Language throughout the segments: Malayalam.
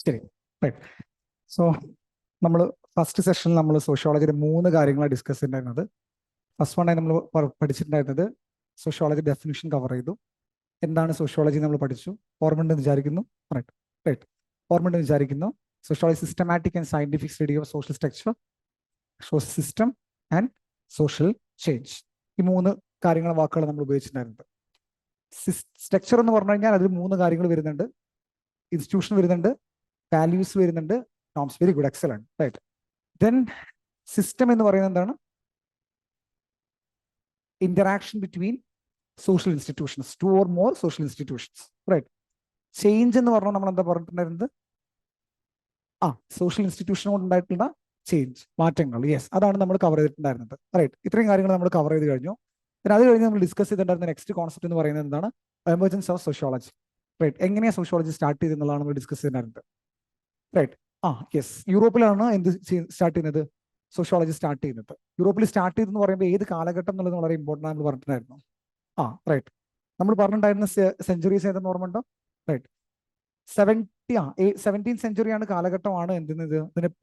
ശരി, റൈറ്റ്. സോ നമ്മൾ ഫസ്റ്റ് സെഷനിൽ നമ്മൾ സോഷ്യോളജിയുടെ 3 കാര്യങ്ങളാണ് ഡിസ്കസ് ചെയ്തിട്ടുണ്ടായിരുന്നത്. ഫസ്റ്റ് വണ്ണായി നമ്മൾ പഠിച്ചിട്ടുണ്ടായിരുന്നത് സോഷ്യോളജി ഡെഫിനിഷൻ കവർ ചെയ്തു. എന്താണ് സോഷ്യോളജി നമ്മൾ പഠിച്ചു. ഓർമ്മയുണ്ടെന്ന് വിചാരിക്കുന്നു. റൈറ്റ് റൈറ്റ് ഓർമ്മയുണ്ടെന്ന് വിചാരിക്കുന്നു. Sociology systematic and scientific study of social structure, social system and social change. ഈ 3 കാര്യങ്ങൾ വാക്കുകൾ നമ്മൾ ഉപയോഗിച്ചിട്ടുണ്ടായിരുന്നത്. സ്ട്രക്ചർ എന്ന് പറഞ്ഞു കഴിഞ്ഞാൽ അതിൽ 3 കാര്യങ്ങൾ വരുന്നുണ്ട്. ഇൻസ്റ്റിറ്റ്യൂഷൻ വരുന്നുണ്ട്, വാല്യൂസ് വരുന്നുണ്ട്, norms. Very good, excellent, right. Then system എന്ന് പറയുന്നത് എന്താണ്? Interaction between social institutions, 2 or more social institutions, right. Change എന്ന് പറഞ്ഞാൽ നമ്മൾ എന്താ പറഞ്ഞിട്ടുണ്ടായിരുന്നത്? സോഷ്യൽ ഇൻസ്റ്റിറ്റ്യൂഷൻ കൊണ്ട് ഉണ്ടായിട്ടുള്ള ചേഞ്ച്, മാറ്റങ്ങൾ. യെസ്, അതാണ് നമ്മൾ കവർ ചെയ്തിട്ടുണ്ടായിരുന്നത്. റൈറ്റ്, ഇത്രയും കാര്യങ്ങൾ നമ്മൾ കവർ ചെയ്ത് കഴിഞ്ഞു. അത് കഴിഞ്ഞ് നമ്മൾ ഡിസ്കസ് ചെയ്തിട്ടുണ്ടായിരുന്ന നെക്സ്റ്റ് കോൺസെപ്റ്റ് എന്ന് പറയുന്നത് എന്താണ്? Emergence of sociology. റൈറ്റ്, എങ്ങനെയാണ് സോഷ്യോളജി സ്റ്റാർട്ട് ചെയ്തെന്നുള്ളതാണ് നമ്മൾ ഡിസ്കസ് ചെയ്തിട്ടുണ്ടായിരുന്നത്. റൈറ്റ്. യെസ്, യൂറോപ്പിലാണ് എന്ത് സ്റ്റാർട്ട് ചെയ്യുന്നത്? സോഷ്യോളജി സ്റ്റാർട്ട് ചെയ്യുന്നത്. യൂറോപ്പിൽ സ്റ്റാർട്ട് ചെയ്തെന്ന് പറയുമ്പോൾ ഏത് കാലഘട്ടം എന്നുള്ളത് വളരെ ഇമ്പോർട്ടൻ്റ് നമ്മൾ പറഞ്ഞിട്ടുണ്ടായിരുന്നു. റൈറ്റ്, നമ്മൾ പറഞ്ഞിട്ടുണ്ടായിരുന്ന സെഞ്ചുറീസ് ഏതെന്ന് ഓർമ്മയുണ്ടോ? റൈറ്റ്, 17th സെഞ്ചുറിയാണ് കാലഘട്ടമാണ് എന്തുന്നത്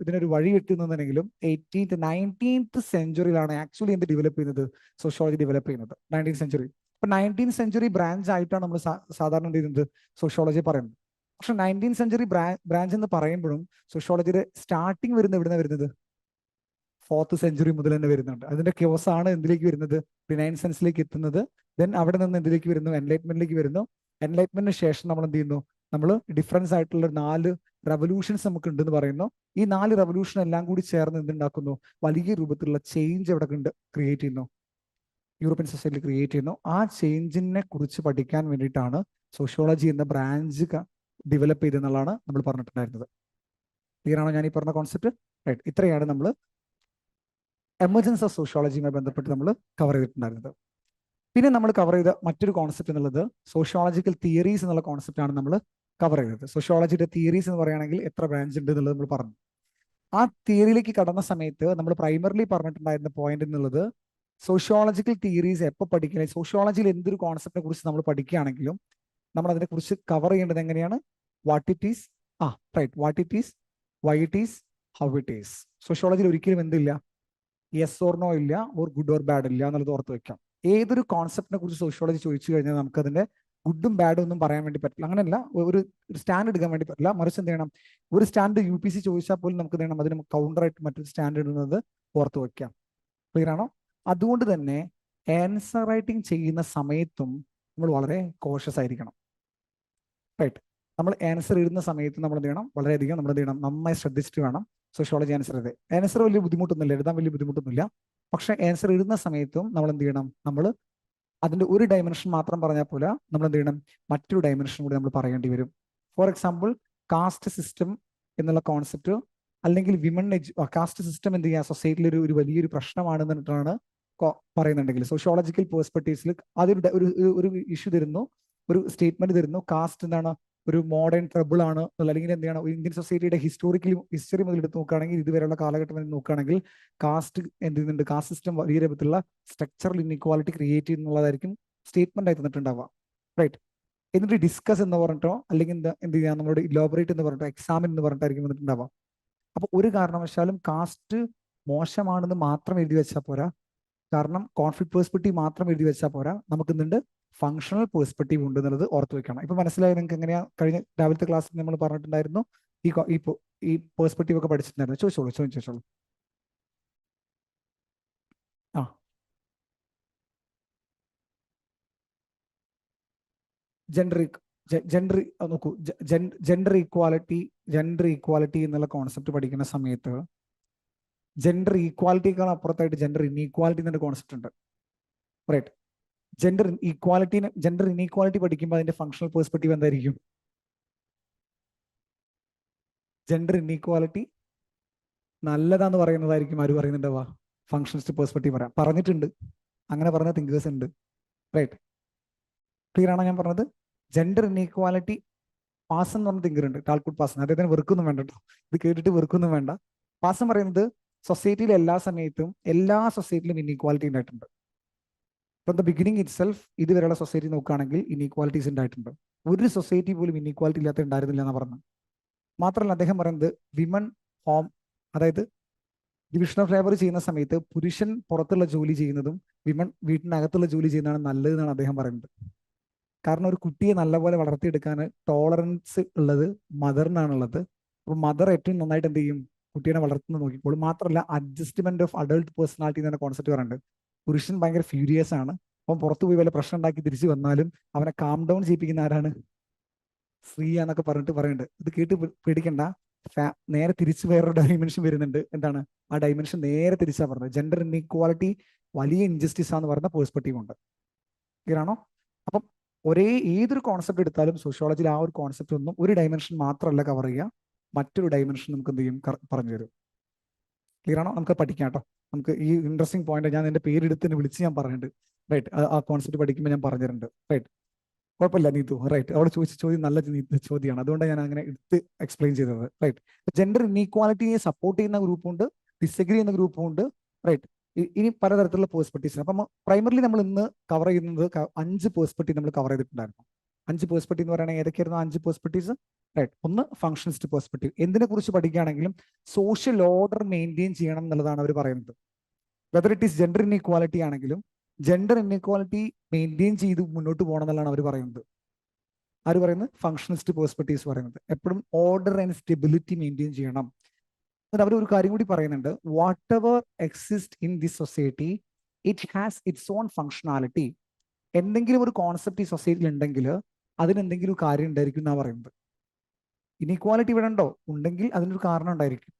ഇതിനൊരു വഴി വെട്ടുന്നതെങ്കിലും 18th 19th സെഞ്ചുറിയിലാണ് ആക്ച്വലി എന്ത് ഡെവലപ്പ് ചെയ്യുന്നത്? സോഷ്യോളജി ഡെവലപ്പ് ചെയ്യുന്നത് 19th സെഞ്ചുറി. ഇപ്പൊ 19th സെഞ്ചുറി ബ്രാഞ്ച് ആയിട്ടാണ് നമ്മൾ സാധാരണ എന്ത് ചെയ്യുന്നത്? സോഷ്യോളജി പറയുന്നത്. പക്ഷെ 19th സെഞ്ചുറി ബ്രാഞ്ച് എന്ന് പറയുമ്പോഴും സോഷ്യോളജിയുടെ സ്റ്റാർട്ടിങ് എവിടുന്ന വരുന്നത്? 4th സെഞ്ചുറി മുതൽ തന്നെ വരുന്നുണ്ട്. അതിന്റെ ക്യോസാണ് എന്തിലേക്ക് വരുന്നത്? റിനൈൻസൻസിലേക്ക് എത്തുന്നത്. ദെൻ അവിടെ നിന്ന് എന്തിലേക്ക് വരുന്നു? എൻലൈറ്റ്മെന്റിലേക്ക് വരുന്നു. എൻലൈറ്റ്മെന്റിന് ശേഷം നമ്മൾ എന്ത് ചെയ്യുന്നു? നമ്മൾ ഡിഫറൻസ് ആയിട്ടുള്ള 4 റെവല്യൂഷൻസ് നമുക്ക് ഉണ്ടെന്ന് പറയുന്നു. ഈ 4 റെവല്യൂഷൻ എല്ലാം കൂടി ചേർന്ന് എന്തുണ്ടാക്കുന്നു? വലിയ രൂപത്തിലുള്ള ചേഞ്ച് എവിടെ ക്രിയേറ്റ് ചെയ്യുന്നു? യൂറോപ്യൻ സൊസൈറ്റിയിൽ ക്രിയേറ്റ് ചെയ്യുന്നു. ആ ചേഞ്ചിനെ കുറിച്ച് പഠിക്കാൻ വേണ്ടിയിട്ടാണ് സോഷ്യോളജി എന്ന ബ്രാഞ്ച് ഡെവലപ്പ് ചെയ്തെന്നുള്ളതാണ് നമ്മൾ പറഞ്ഞിട്ടുണ്ടായിരുന്നത്. ക്ലിയർ ആണോ ഞാൻ ഈ പറഞ്ഞ കോൺസെപ്റ്റ്? റൈറ്റ്, ഇത്രയാണ് നമ്മൾ എമർജൻസ് ഓഫ് സോഷ്യോളജിയുമായി ബന്ധപ്പെട്ട് നമ്മൾ കവർ ചെയ്തിട്ടുണ്ടായിരുന്നത്. പിന്നെ നമ്മൾ കവർ ചെയ്ത മറ്റൊരു കോൺസെപ്റ്റ് എന്നുള്ളത് സോഷ്യോളജിക്കൽ തിയറീസ് എന്നുള്ള കോൺസെപ്റ്റാണ് നമ്മൾ കവർ ചെയ്തത്. സോഷ്യോളജിയുടെ തിയറീസ് എന്ന് പറയുകയാണെങ്കിൽ എത്ര ബ്രാഞ്ച് ഉണ്ട് എന്നുള്ളത് നമ്മൾ പറഞ്ഞു. ആ തിയറിയിലേക്ക് കടന്ന സമയത്ത് നമ്മൾ പ്രൈമറിലി പറഞ്ഞിട്ടുണ്ടായിരുന്ന പോയിന്റ് എന്നുള്ളത് സോഷ്യോളജിക്കൽ തിയറീസ് എപ്പോൾ പഠിക്കുക, സോഷ്യോളജിയിൽ എന്തൊരു കോൺസെപ്റ്റിനെ കുറിച്ച് നമ്മൾ പഠിക്കുകയാണെങ്കിലും നമ്മൾ അതിനെക്കുറിച്ച് കവർ ചെയ്യേണ്ടത് എങ്ങനെയാണ്? What it is, what it is, why it is, how it is. സോഷ്യോളജിയിൽ ഒരിക്കലും എന്തില്ല? യെസ് ഓർ നോ ഇല്ല, ഓർ ഗുഡ് ഓർ ബാഡ് ഇല്ല എന്നുള്ളത് ഓർത്ത് വെക്കാം. ഏതൊരു കോൺസെപ്റ്റിനെ കുറിച്ച് സോഷ്യോളജി ചോദിച്ചു കഴിഞ്ഞാൽ നമുക്ക് അതിന്റെ ഗുഡും ബാഡും ഒന്നും പറയാൻ വേണ്ടി പറ്റില്ല. അങ്ങനെയല്ല, ഒരു സ്റ്റാൻഡ് എടുക്കാൻ വേണ്ടി പറ്റില്ല. മറിച്ച് എന്ത് ചെയ്യണം? ഒരു സ്റ്റാൻഡ് UPC ചോദിച്ചാൽ പോലും നമുക്ക് എന്ത് ചെയ്യണം? അതിന് കൗണ്ടറായിട്ട് മറ്റൊരു സ്റ്റാൻഡ് ഇടുന്നത് ഓർത്ത് വെക്കാം. ക്ലിയർ ആണോ? അതുകൊണ്ട് തന്നെ ആൻസർ റൈറ്റിംഗ് ചെയ്യുന്ന സമയത്തും നമ്മൾ വളരെ കോഷ്യസ് ആയിരിക്കണം. റൈറ്റ്, നമ്മൾ ആൻസർ ഇടുന്ന സമയത്ത് നമ്മൾ എന്ത് ചെയ്യണം? വളരെയധികം നമ്മൾ എന്ത് ചെയ്യണം? നന്നായി ശ്രദ്ധിച്ചിട്ട് വേണം സോഷ്യോളജി ആൻസർ എഴുതാൻ. ആൻസർ വലിയ ബുദ്ധിമുട്ടൊന്നുമില്ല, എഴുതാൻ വലിയ ബുദ്ധിമുട്ടൊന്നുമില്ല. പക്ഷെ ആൻസർ ഇടുന്ന സമയത്തും നമ്മൾ എന്ത് ചെയ്യണം? നമ്മൾ അതിന്റെ ഒരു ഡയമെൻഷൻ മാത്രം പറഞ്ഞാൽ പോലെ നമ്മൾ എന്ത് ചെയ്യണം? മറ്റൊരു ഡയമെൻഷൻ കൂടി നമ്മൾ പറയേണ്ടി വരും. ഫോർ എക്സാമ്പിൾ, കാസ്റ്റ് സിസ്റ്റം എന്നുള്ള കോൺസെപ്റ്റ് അല്ലെങ്കിൽ കാസ്റ്റ് സിസ്റ്റം എന്ത് ചെയ്യുക? സൊസൈറ്റിയിൽ ഒരു വലിയൊരു പ്രശ്നമാണെന്നിട്ടാണ് പറയുന്നുണ്ടെങ്കിൽ സോഷ്യോളജിക്കൽ പേഴ്സ്പെക്റ്റീവ്സിൽ അതൊരു ഇഷ്യൂ തരുന്നു, ഒരു സ്റ്റേറ്റ്മെന്റ് തരുന്നു. കാസ്റ്റ് എന്താണ്? ഒരു മോഡേൺ ട്രബിൾ ആണ്, അല്ലെങ്കിൽ എന്താണ്? ഇന്ത്യൻ സൊസൈറ്റിയുടെ ഹിസ്റ്ററി മുതൽ എടുത്ത് നോക്കുകയാണെങ്കിൽ ഇതുവരെയുള്ള കാലഘട്ടം നോക്കുകയാണെങ്കിൽ കാസ്റ്റ് എന്ത് ചെയ്യുന്നുണ്ട്? കാസ്റ്റ് സിസ്റ്റം വലിയ രൂപത്തിലുള്ള സ്ട്രക്ചറൽ ഇൻഇക്വാലിറ്റി ക്രിയേറ്റ് ചെയ്യുന്നുള്ളതായിരിക്കും സ്റ്റേറ്റ്മെന്റ് ആയി തന്നിട്ടുണ്ടാവുക. റൈറ്റ്, എന്നിട്ട് ഡിസ്കസ് എന്ന് പറഞ്ഞിട്ടോ അല്ലെങ്കിൽ എന്ത് ചെയ്യാം? നമ്മളോട് ഇലോബറേറ്റ് എന്ന് പറഞ്ഞിട്ടോ എക്സാമിൻ എന്ന് പറഞ്ഞിട്ടായിരിക്കും വന്നിട്ടുണ്ടാവുക. അപ്പൊ ഒരു കാരണവശാലും കാസ്റ്റ് മോശമാണെന്ന് മാത്രം എഴുതി വെച്ചാൽ പോരാ. കാരണം കോൺഫ്ലിക്ട് പേഴ്സ്പെക്റ്റീവ് മാത്രം എഴുതി വെച്ചാൽ പോരാ, നമുക്ക് എന്തുണ്ട്? ഫങ്ഷണൽ പേഴ്സ്പെക്റ്റീവ് ഉണ്ട് എന്നുള്ളത് ഓർത്ത് വെക്കണം. ഇപ്പൊ മനസ്സിലായി നിങ്ങൾക്ക്? എങ്ങനെയാ കഴിഞ്ഞ രാവിലത്തെ ക്ലാസ്സിൽ നമ്മൾ പറഞ്ഞിട്ടുണ്ടായിരുന്നു ഈ പേഴ്സ്പെക്റ്റീവ് ഒക്കെ പഠിച്ചിട്ടുണ്ടായിരുന്നു. ചോദിച്ചോളൂ. നോക്കൂ, ജെൻഡർ ഈക്വാലിറ്റി എന്നുള്ള കോൺസെപ്റ്റ് പഠിക്കുന്ന സമയത്ത് ജെൻഡർ ഈക്വാലിറ്റിക്കാൾ അപ്പുറത്തായിട്ട് ജെൻഡർ ഇൻഈക്വാലിറ്റി എന്നൊരു കോൺസെപ്റ്റ് ഉണ്ട്. റൈറ്റ്, ജെൻഡർ ഇൻഈക്വാലിറ്റി പഠിക്കുമ്പോൾ അതിന്റെ ഫങ്ഷണൽ പേഴ്സ്പെക്റ്റീവ് എന്തായിരിക്കും? ജെൻഡർ ഇൻഈക്വാലിറ്റി നല്ലതാന്ന് പറയുന്നതായിരിക്കും ആര് പറയുന്നുണ്ടാവുക? ഫങ്ഷണലിസ്റ്റ് പേഴ്സ്പെക്റ്റീവ് പറഞ്ഞിട്ടുണ്ട്. അങ്ങനെ പറഞ്ഞ തിങ്കേഴ്സ് ഉണ്ട്. റൈറ്റ്, ക്ലിയർ ആണോ ഞാൻ പറഞ്ഞത്? ജെൻഡർ ഇൻഈക്വാലിറ്റി പാസ് എന്ന് പറഞ്ഞ തിങ്കർ ഉണ്ട്, ടാൽക്കുട്ട് പാസൻ. അദ്ദേഹത്തിന് വെറുക്കൊന്നും വേണ്ട കേട്ടോ, ഇത് കേട്ടിട്ട് വെറുക്കൊന്നും വേണ്ട. പാസൻ പറയുന്നത് സൊസൈറ്റിയിൽ എല്ലാ സൊസൈറ്റിയിലും ഇൻഈക്വാലിറ്റി ഉണ്ടായിട്ടുണ്ട്. From the beginning it self ഇതുവരെയുള്ള സൊസൈറ്റി നോക്കുകയാണെങ്കിൽ ഇൻഈക്വാലിറ്റീസ് ഉണ്ടായിട്ടുണ്ട്. ഒരു സൊസൈറ്റി പോലും ഇൻഈക്വാലിറ്റി ഇല്ലാത്ത ഉണ്ടായിരുന്നില്ല എന്ന് പറഞ്ഞു. മാത്രമല്ല അദ്ദേഹം പറയുന്നത് വിമൺ ഹോം, അതായത് ഡിവിഷൻ ഓഫ് ലേബർ ചെയ്യുന്ന സമയത്ത് പുരുഷൻ പുറത്തുള്ള ജോലി ചെയ്യുന്നതും വിമൺ വീട്ടിനകത്തുള്ള ജോലി ചെയ്യുന്നതാണ് നല്ലതെന്നാണ് അദ്ദേഹം പറയുന്നത്. കാരണം ഒരു കുട്ടിയെ നല്ലപോലെ വളർത്തിയെടുക്കാൻ ടോളറൻസ് ഉള്ളത് മദറിനാണുള്ളത്. അപ്പോൾ മദർ ഏറ്റവും നന്നായിട്ട് എന്ത് ചെയ്യും, കുട്ടിയെ വളർത്തുന്നത് നോക്കിക്കോളും. മാത്രമല്ല അഡ്ജസ്റ്റ്മെന്റ് ഓഫ് അഡൾട്ട് പേഴ്സണാലിറ്റി എന്ന കോൺസെപ്റ്റ് പറയുന്നുണ്ട്. പുരുഷൻ ഭയങ്കര ഫ്യൂരിയസ് ആണ്, അപ്പം പുറത്തു പോയി വല്ല പ്രശ്നം ഉണ്ടാക്കി തിരിച്ചു വന്നാലും അവനെ കാം ഡൗൺ ചെയ്യിപ്പിക്കുന്ന ആരാണ്? സ്ത്രീയാന്നൊക്കെ പറഞ്ഞിട്ട് പറയുന്നുണ്ട്. ഇത് കേട്ട് പേടിക്കണ്ട. നേരെ തിരിച്ച് വേറൊരു ഡൈമെൻഷൻ വരുന്നുണ്ട്. എന്താണ് ആ ഡൈമെൻഷൻ? നേരെ തിരിച്ചാ പറഞ്ഞത്. ജെൻഡർ ഇൻഇക്വാലിറ്റി വലിയ ഇൻജസ്റ്റിസ് ആണെന്ന് പറയുന്ന പേഴ്സ്പെക്റ്റീവ് ഉണ്ട്. ക്ലിയർ ആണോ? അപ്പം ഏതൊരു കോൺസെപ്റ്റ് എടുത്താലും സോഷ്യോളജിയിൽ ആ ഒരു കോൺസെപ്റ്റ് ഒന്നും ഒരു ഡൈമെൻഷൻ മാത്രമല്ല കവർ ചെയ്യുക, മറ്റൊരു ഡൈമെൻഷൻ നമുക്ക് എന്ത് ചെയ്യും, പറഞ്ഞു തരും. ക്ലിയർ ആണോ? നമുക്ക് പഠിക്കാം കേട്ടോ. നമുക്ക് ഈ ഇൻട്രസ്റ്റിംഗ് പോയിന്റ് ഞാൻ എന്റെ പേരെടുത്ത് വിളിച്ച് ഞാൻ പറഞ്ഞിട്ടുണ്ട്. റൈറ്റ്, ആ കോൺസെപ്റ്റ് പഠിക്കുമ്പോൾ ഞാൻ പറഞ്ഞിട്ടുണ്ട്. റൈറ്റ്, കുഴപ്പമില്ല നീതു. റൈറ്റ്, അവിടെ ചോദിച്ച ചോദ്യം നല്ല ചോദ്യമാണ്, അതുകൊണ്ടാണ് ഞാൻ അങ്ങനെ എടുത്ത് എക്സ്പ്ലെയിൻ ചെയ്തത്. റൈറ്റ്, ജെൻഡർ ഇൻഈക്വാലിറ്റിയെ സപ്പോർട്ട് ചെയ്യുന്ന ഗ്രൂപ്പുണ്ട്, ഡിസഗ്രി ചെയ്യുന്ന ഗ്രൂപ്പുണ്ട്. റൈറ്റ്, ഇനി പലതരത്തിലുള്ള പേഴ്സ്പെക്ടീവ്സ്. അപ്പം പ്രൈമറിലി നമ്മൾ ഇന്ന് കവർ ചെയ്യുന്നത് 5 പേഴ്സ്പെക്റ്റീവ് നമ്മൾ കവർ ചെയ്തിട്ടുണ്ടായിരുന്നു. 5 പേഴ്സ്പെക്റ്റീവ് എന്ന് പറയുന്നത് ഏതൊക്കെയായിരുന്നു? 5 പേഴ്സ്പെക്റ്റീവ്സ്. റൈറ്റ്, ഒന്ന് ഫംഗ്ഷനിസ്റ്റ് പേഴ്സ്പെക്റ്റീവ്. എന്തിനെ കുറിച്ച് പഠിക്കുകയാണെങ്കിലും സോഷ്യൽ ഓർഡർ മെയിൻറ്റെയിൻ ചെയ്യണം എന്നുള്ളതാണ് അവർ പറയുന്നത്. Whether it is gender inequality ആണെങ്കിലും ജെൻഡർ ഇൻഇക്വാലിറ്റി മെയിൻറ്റെയിൻ ചെയ്ത് മുന്നോട്ട് പോകണം എന്നുള്ളതാണ് അവർ പറയുന്നത്. ആര് പറയുന്നത്? ഫംഗ്ഷനിസ്റ്റ് പേഴ്സ്പെക്റ്റീവ്സ് പറയുന്നത്. എപ്പോഴും ഓർഡർ ആൻഡ് സ്റ്റെബിലിറ്റി മെയിൻറ്റെയിൻ ചെയ്യണം. എന്നിട്ട് അവർ ഒരു കാര്യം കൂടി പറയുന്നുണ്ട്. What ever exist in this society it has it's on functionality. എന്തെങ്കിലും ഒരു കോൺസെപ്റ്റ് ഈ സൊസൈറ്റിയിൽ ഉണ്ടെങ്കിൽ അതിന് എന്തെങ്കിലും കാര്യം ഉണ്ടായിരിക്കും എന്നാണ് പറയുന്നത്. ഇനീക്വാലിറ്റി ഇവിടെ ഉണ്ടോ? ഉണ്ടെങ്കിൽ അതിനൊരു കാരണം ഉണ്ടായിരിക്കും.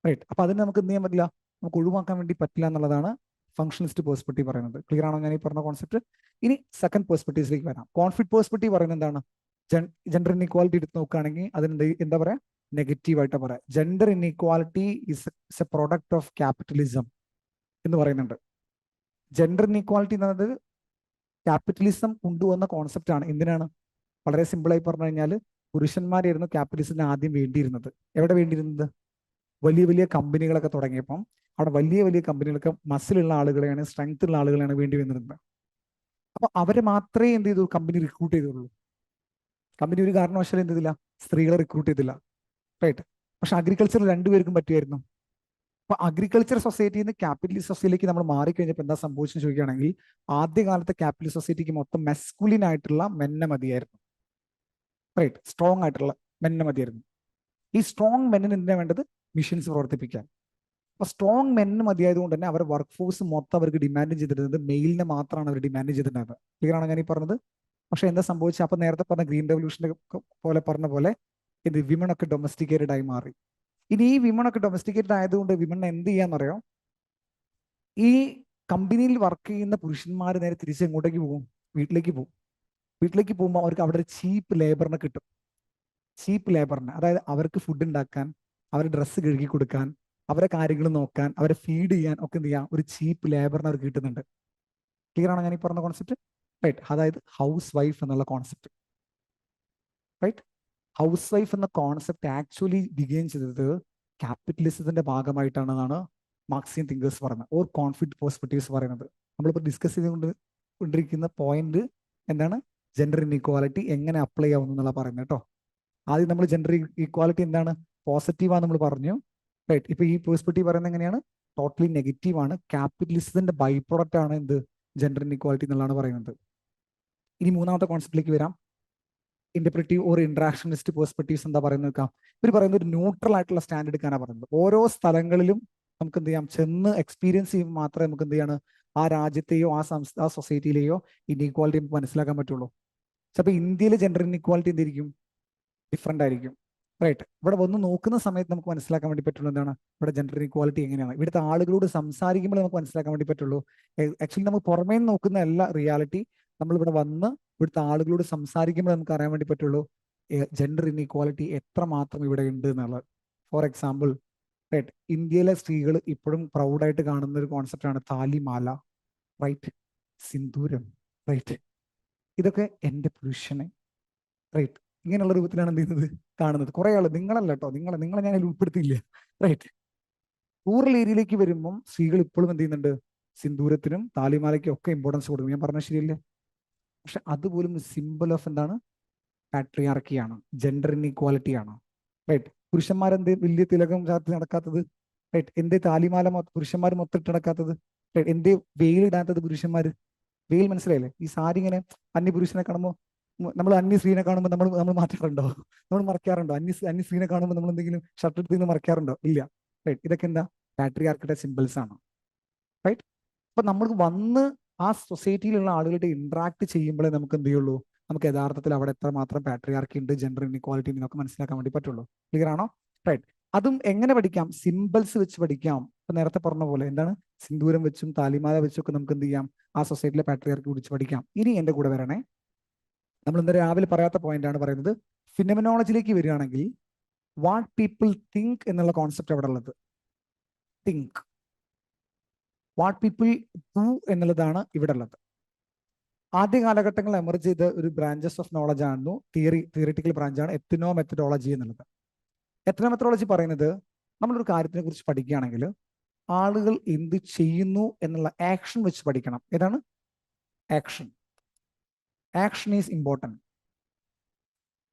റൈറ്റ്, അപ്പൊ അതിന് നമുക്ക് എന്ത് ചെയ്യാൻ പറ്റില്ല, നമുക്ക് ഒഴിവാക്കാൻ വേണ്ടി പറ്റില്ല എന്നുള്ളതാണ് ഫംഗ്ഷനിസ്റ്റ് പേഴ്സ്പെക്റ്റീവ് പറയുന്നത്. ക്ലിയർ ആണോ ഞാൻ ഈ പറഞ്ഞ കോൺസെപ്റ്റ്? ഇനി സെക്കൻഡ് പേഴ്സ്പെക്റ്റീവ്സിലേക്ക് വരാം. കോൺഫ്ലിക്റ്റ് പേഴ്സ്പെക്റ്റീവ് പറയുന്നത് എന്താണ്? ജെൻഡർ ഇൻഇക്വാലിറ്റി എടുത്ത് നോക്കുകയാണെങ്കിൽ അതിന് എന്താ പറയാ, നെഗറ്റീവായിട്ട് പറയാം. Gender inequality is A product of capitalism എന്ന് പറയുന്നുണ്ട്. ജെൻഡർ ഇൻഇക്വാലിറ്റി എന്നത് ക്യാപിറ്റലിസം കൊണ്ടുവന്ന കോൺസെപ്റ്റ് ആണ്. എന്തിനാണ്? വളരെ സിമ്പിളായി പറഞ്ഞു കഴിഞ്ഞാൽ പുരുഷന്മാരായിരുന്നു ക്യാപിറ്റലിസത്തിന് ആദ്യം വേണ്ടിയിരുന്നത്. എവിടെ വേണ്ടിയിരുന്നത്? വലിയ വലിയ കമ്പനികളൊക്കെ തുടങ്ങിയപ്പം അവിടെ വലിയ വലിയ കമ്പനികൾക്ക് മസിലുള്ള ആളുകളെയാണ്, സ്ട്രെങ്ത് ഉള്ള ആളുകളെയാണ് വേണ്ടി വന്നിരുന്നത്. അപ്പൊ അവരെ മാത്രമേ എന്ത് ചെയ്തു, കമ്പനി റിക്രൂട്ട് ചെയ്തുള്ളൂ. കമ്പനി ഒരു കാരണവശാലും എന്ത് ചെയ്തില്ല, സ്ത്രീകളെ റിക്രൂട്ട് ചെയ്തില്ല. റൈറ്റ്, പക്ഷെ അഗ്രികൾച്ചർ രണ്ടുപേർക്കും പറ്റുമായിരുന്നു. അപ്പൊ അഗ്രികൾച്ചർ സൊസൈറ്റിയിൽ നിന്ന് ക്യാപിറ്റലിസ്റ്റ് സൊസൈറ്റിയിലേക്ക് നമ്മൾ മാറിക്കഴിഞ്ഞപ്പോൾ എന്താ സംഭവിച്ചെന്ന് ചോദിക്കുകയാണെങ്കിൽ ആദ്യകാലത്തെ ക്യാപിറ്റലിസ്റ്റ് സൊസൈറ്റിക്ക് മൊത്തം മെസ്കുലിൻ ആയിട്ടുള്ള മെന്നെ മതിയായിരുന്നു. റൈറ്റ്, സ്ട്രോങ് ആയിട്ടുള്ള മെന്നെ മതിയായിരുന്നു. ഈ സ്ട്രോങ് മെന്നിന് എന്തിനാ വേണ്ടത്? മിഷൻസ് പ്രവർത്തിപ്പിക്കാൻ. അപ്പൊ സ്ട്രോങ് മെന്ന് മതിയായതുകൊണ്ട് തന്നെ അവർ വർക്ക് ഫോഴ്സ് മൊത്തം അവർക്ക് ഡിമാൻഡ് ചെയ്തിരുന്നത് മെയിലിനെ മാത്രമാണ് അവർ ഡിമാൻഡ് ചെയ്തിട്ടുണ്ടായിരുന്നത്. ക്ലിയർ ആണോ ഞാൻ ഈ പറഞ്ഞത്? പക്ഷെ എന്താ സംഭവിച്ചത്? അപ്പൊ നേരത്തെ പറഞ്ഞ ഗ്രീൻ റെവല്യൂഷന്റെ പോലെ പറഞ്ഞ പോലെ ഇത് വിമൺ ഒക്കെ ഡൊമസ്റ്റിക്കേറ്റഡ് ആയി മാറി. ഇനി ഈ വിമൺ ഒക്കെ ഡൊമസ്റ്റിക്കേറ്റഡ് ആയതുകൊണ്ട് വിമൺ എന്ത് ചെയ്യാന്നറിയോ? ഈ കമ്പനിയിൽ വർക്ക് ചെയ്യുന്ന പുരുഷന്മാർ നേരെ തിരിച്ച് എങ്ങോട്ടേക്ക് പോകും? വീട്ടിലേക്ക് പോകും. വീട്ടിലേക്ക് പോകുമ്പോൾ അവർക്ക് അവിടെ ഒരു ചീപ്പ് ലേബറിനെ കിട്ടും. ചീപ്പ് ലേബറിനെ, അതായത് അവർക്ക് ഫുഡ് ഉണ്ടാക്കാൻ, അവരുടെ ഡ്രസ്സ് കഴുകി കൊടുക്കാൻ, അവരെ കാര്യങ്ങൾ നോക്കാൻ, അവരെ ഫീഡ് ചെയ്യാൻ ഒക്കെ എന്ത് ചെയ്യാം, ഒരു ചീപ്പ് ലേബറിനെ അവർക്ക് കിട്ടുന്നുണ്ട്. ക്ലിയർ ആണോ ഞാൻ ഈ പറഞ്ഞ കോൺസെപ്റ്റ്? റൈറ്റ്, അതായത് ഹൗസ് വൈഫ് എന്നുള്ള കോൺസെപ്റ്റ്. റൈറ്റ്, ഹൗസ് വൈഫ് എന്ന കോൺസെപ്റ്റ് ആക്ച്വലി ബിഗിൻ ചെയ്തത് ക്യാപിറ്റലിസത്തിന്റെ ഭാഗമായിട്ടാണെന്നാണ് മാർക്സിയൻ തിങ്കേഴ്സ് പറയുന്നത്, ഓർ കോൺഫ്ലിക്റ്റ് പേഴ്സ്പെക്റ്റീവ്സ് പറയുന്നത്. നമ്മളിപ്പോൾ ഡിസ്കസ് ചെയ്തുകൊണ്ടിരിക്കുന്ന പോയിന്റ് എന്താണ്? ജെൻഡർ ഇൻഇക്വാലിറ്റി എങ്ങനെ അപ്ലൈ ആവുന്നു എന്നുള്ള പറയുന്നത് കേട്ടോ. ആദ്യം നമ്മൾ ജെൻഡർ ഈക്വാലിറ്റി എന്താണ്, പോസിറ്റീവാണ് നമ്മൾ പറഞ്ഞു. റൈറ്റ്, ഇപ്പൊ ഈ പേഴ്സ്പെക്റ്റീവ് പറയുന്നത് എങ്ങനെയാണ്? ടോട്ടലി നെഗറ്റീവ് ആണ്. ക്യാപിറ്റലിസത്തിന്റെ ബൈ പ്രോഡക്റ്റ് ആണ് എന്ത്? ജെൻഡർ ഇൻഇക്വാലിറ്റി എന്നുള്ളതാണ് പറയുന്നത്. ഇനി മൂന്നാമത്തെ കോൺസെപ്റ്റിലേക്ക് വരാം. ഇന്റർപ്രറ്റീവ് ഓർ ഇന്ററാക്ഷനിസ്റ്റ് പേഴ്സ്പെക്റ്റീവ്സ് എന്താ പറയുന്നത് നോക്കാം. ഇവർ പറയുന്നത് ഒരു ന്യൂട്രൽ ആയിട്ടുള്ള സ്റ്റാൻഡ് എടുക്കാനാണ് പറയുന്നത്. ഓരോ സ്ഥലങ്ങളിലും നമുക്ക് എന്ത് ചെയ്യാം, ചെന്ന് എക്സ്പീരിയൻസ് ചെയ്യുമ്പോൾ മാത്രമേ നമുക്ക് എന്ത് ചെയ്യാണ്, ആ രാജ്യത്തെയോ ആ സൊസൈറ്റിയിലെയോ ഇൻഇക്വാലിറ്റി നമുക്ക് മനസ്സിലാക്കാൻ പറ്റുള്ളൂ. ചിലപ്പോൾ ഇന്ത്യയിലെ ജെൻഡർ ഇൻഇക്വാലിറ്റി എന്തായിരിക്കും? ഡിഫറെന്റ് ആയിരിക്കും. റൈറ്റ്, ഇവിടെ വന്ന് നോക്കുന്ന സമയത്ത് നമുക്ക് മനസ്സിലാക്കാൻ വേണ്ടി പറ്റുള്ളൂ എന്താണ് ഇവിടെ ജെൻഡർ ഇക്വാലിറ്റി എങ്ങനെയാണ്. ഇവിടുത്തെ ആളുകളോട് സംസാരിക്കുമ്പോൾ നമുക്ക് മനസ്സിലാക്കാൻ വേണ്ടി പറ്റുള്ളൂ. ആക്ച്വലി നമുക്ക് പുറമേ നോക്കുന്ന എല്ലാ റിയാലിറ്റി നമ്മൾ ഇവിടെ വന്ന് ഇവിടുത്തെ ആളുകളോട് സംസാരിക്കുമ്പോൾ നമുക്ക് അറിയാൻ വേണ്ടി പറ്റുള്ളൂ ജെൻഡർ ഇൻഇക്വാലിറ്റി എത്രമാത്രം ഇവിടെ ഉണ്ട് എന്നുള്ളത്. ഫോർ എക്സാമ്പിൾ, റൈറ്റ്, ഇന്ത്യയിലെ സ്ത്രീകൾ ഇപ്പോഴും പ്രൗഡായിട്ട് കാണുന്ന ഒരു കോൺസെപ്റ്റാണ് താലിമാല. റൈറ്റ്, സിന്ദൂരം. റൈറ്റ്, ഇതൊക്കെ എൻ്റെ പുരുഷനെ. റൈറ്റ്, ഇങ്ങനെയുള്ള രൂപത്തിലാണ് എന്ത് ചെയ്യുന്നത്, കാണുന്നത്. കുറെ ആള്, നിങ്ങളല്ല കേട്ടോ, നിങ്ങളെ ഞാൻ അതിൽ ഉൾപ്പെടുത്തിയില്ല. റൈറ്റ്, റൂറൽ ഏരിയയിലേക്ക് വരുമ്പം സ്ത്രീകൾ ഇപ്പോഴും എന്ത് ചെയ്യുന്നുണ്ട്, സിന്ദൂരത്തിനും താലിമാലയ്ക്കും ഒക്കെ ഇമ്പോർട്ടൻസ് കൊടുക്കും. ഞാൻ പറഞ്ഞ ശരിയല്ലേ? പക്ഷെ അതുപോലും സിമ്പിൾ ഓഫ് എന്താണ്, പാട്രിയാർക്കിയാണ്, ജെൻഡർ ഇൻഇക്വാലിറ്റി ആണ്. റൈറ്റ്. പുരുഷന്മാരെന്ത് വലിയ തിലകം ചാർത്തി നടക്കാത്തത്? റൈറ്റ്. എന്തേ താലിമാല പുരുഷന്മാർ മൊത്തിട്ട് നടക്കാത്തത്? റൈറ്റ്. എന്തേ വെയിലിടാത്തത് പുരുഷന്മാർ? വെയിൽ മനസ്സിലായില്ലേ? ഈ സാരി ഇങ്ങനെ അന്യ പുരുഷനെ കാണുമ്പോൾ, നമ്മൾ അന്യ സ്ത്രീനെ കാണുമ്പോൾ നമ്മൾ നമ്മൾ മാറ്റാറുണ്ടോ? നമ്മൾ മറക്കാറുണ്ടോ? അന്യ സ്ത്രീനെ കാണുമ്പോൾ നമ്മൾ എന്തെങ്കിലും ഷർട്ട് എടുത്ത് നിന്ന് മറക്കാറുണ്ടോ? ഇല്ല. റൈറ്റ്. ഇതൊക്കെ എന്താ? പാട്രിയാർക്കിയുടെ സിമ്പിൾസ് ആണ്. റൈറ്റ്. അപ്പൊ നമ്മൾ വന്ന് ആ സൊസൈറ്റിയിലുള്ള ആളുകളുടെ ഇന്ററാക്ട് ചെയ്യുമ്പോഴേ നമുക്ക് എന്ത് ചെയ്യുള്ളൂ, നമുക്ക് യഥാർത്ഥത്തിൽ അവിടെ എത്രമാത്രം പാട്രിയാർക്കി ഉണ്ട്, ജെൻഡർ ഇൻഇക്വാലിറ്റി എന്നൊക്കെ മനസ്സിലാക്കാൻ വേണ്ടി പറ്റുള്ളൂ. ക്ലിയർ ആണോ? റൈറ്റ്. അതും എങ്ങനെ പഠിക്കാം? സിമ്പിൾസ് വെച്ച് പഠിക്കാം. ഇപ്പൊ നേരത്തെ പറഞ്ഞ പോലെ എന്താണ്, സിന്ദൂരം വെച്ചും താലിമാല വെച്ചും ഒക്കെ നമുക്ക് എന്ത് ചെയ്യാം, ആ സൊസൈറ്റിയിലെ പാട്രിയാർക്കി കുറിച്ച് പഠിക്കാം. ഇനി എന്റെ കൂടെ വരണേ. നമ്മൾ ഇന്ന് രാവിലെ പറയാത്ത പോയിന്റ് ആണ് പറയുന്നത്. ഫിനോമിനോളജിയിലേക്ക് വരികയാണെങ്കിൽ വാട്ട് പീപ്പിൾ തിങ്ക് എന്നുള്ള കോൺസെപ്റ്റ് അവിടെ ഉള്ളത്. തിങ്ക്. വാട്ട് പീപ്പിൾ ഡു എന്നുള്ളതാണ് ഇവിടെ ഉള്ളത്. ആദ്യ കാലഘട്ടങ്ങളിൽ എമർജ് ചെയ്ത ഒരു ബ്രാഞ്ചസ് ഓഫ് നോളജ് ആയിരുന്നു, തിയറിറ്റിക്കൽ ബ്രാഞ്ചാണ് എത്നോ മെത്തഡോളജി എന്നുള്ളത്. എത്നോ മെത്തഡോളജി പറയുന്നത്, നമ്മളൊരു കാര്യത്തിനെ കുറിച്ച് പഠിക്കുകയാണെങ്കിൽ ആളുകൾ എന്ത് ചെയ്യുന്നു എന്നുള്ള ആക്ഷൻ വെച്ച് പഠിക്കണം. ഏതാണ്? Action. Action is important.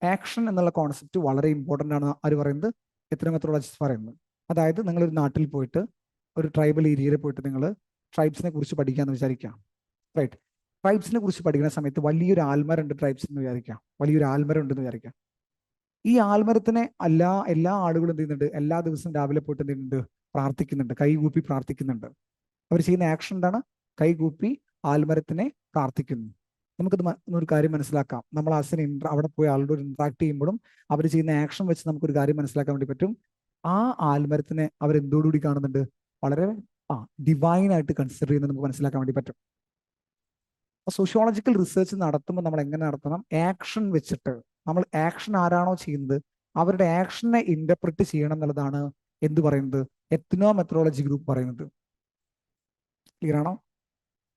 Action എന്നുള്ള കോൺസെപ്റ്റ് വളരെ ഇമ്പോർട്ടൻ്റ് ആണ് ആര് പറയുന്നത്? എത്നോ മെത്തഡോളജിസ്റ്റ് പറയുന്നത്. അതായത് നിങ്ങളൊരു നാട്ടിൽ പോയിട്ട്, ഒരു ട്രൈബൽ ഏരിയയിൽ പോയിട്ട് നിങ്ങൾ ട്രൈബ്സിനെ കുറിച്ച് പഠിക്കാമെന്ന് വിചാരിക്കാം. റൈറ്റ്. ട്രൈബ്സിനെ കുറിച്ച് പഠിക്കുന്ന സമയത്ത് വലിയൊരു ആൽമരമുണ്ട് ട്രൈബ്സ് എന്ന് വിചാരിക്കാം. വലിയൊരു ആൽമരം ഉണ്ടെന്ന് വിചാരിക്കാം. ഈ ആൽമരത്തിനെ എല്ലാ ആളുകളും എന്ത് ചെയ്യുന്നുണ്ട്? എല്ലാ ദിവസവും രാവിലെ പോയിട്ട് എന്ത് ചെയ്യുന്നുണ്ട്? പ്രാർത്ഥിക്കുന്നുണ്ട്, കൈകൂപ്പി പ്രാർത്ഥിക്കുന്നുണ്ട്. അവർ ചെയ്യുന്ന ആക്ഷൻ എന്താണ്? കൈകൂപ്പി ആൽമരത്തിനെ പ്രാർത്ഥിക്കുന്നു. നമുക്കത് ഒരു കാര്യം മനസ്സിലാക്കാം. നമ്മൾ അവിടെ പോയി ആളുടെ ഇന്ററാക്ട് ചെയ്യുമ്പോഴും അവർ ചെയ്യുന്ന ആക്ഷൻ വെച്ച് നമുക്കൊരു കാര്യം മനസ്സിലാക്കാൻ വേണ്ടി പറ്റും. ആ ആൽമരത്തിനെ അവരെന്തോടുകൂടി കാണുന്നുണ്ട്? വളരെ ഡിവൈൻ ആയിട്ട് കൺസിഡർ ചെയ്യുന്നത് നമുക്ക് മനസ്സിലാക്കാൻ വേണ്ടി പറ്റും. സോഷ്യോളജിക്കൽ റിസർച്ച് നടത്തുമ്പോൾ നമ്മൾ എങ്ങനെ നടത്തണം? ആക്ഷൻ വെച്ചിട്ട്. നമ്മൾ ആക്ഷൻ ആരാണോ ചെയ്യുന്നത് അവരുടെ ആക്ഷനെ ഇന്റർപ്രറ്റ് ചെയ്യണം എന്നുള്ളതാണ് എന്ത് പറയുന്നത്? എത്നോ മെത്തഡോളജി ഗ്രൂപ്പ് പറയുന്നത്. ക്ലിയർ ആണോ?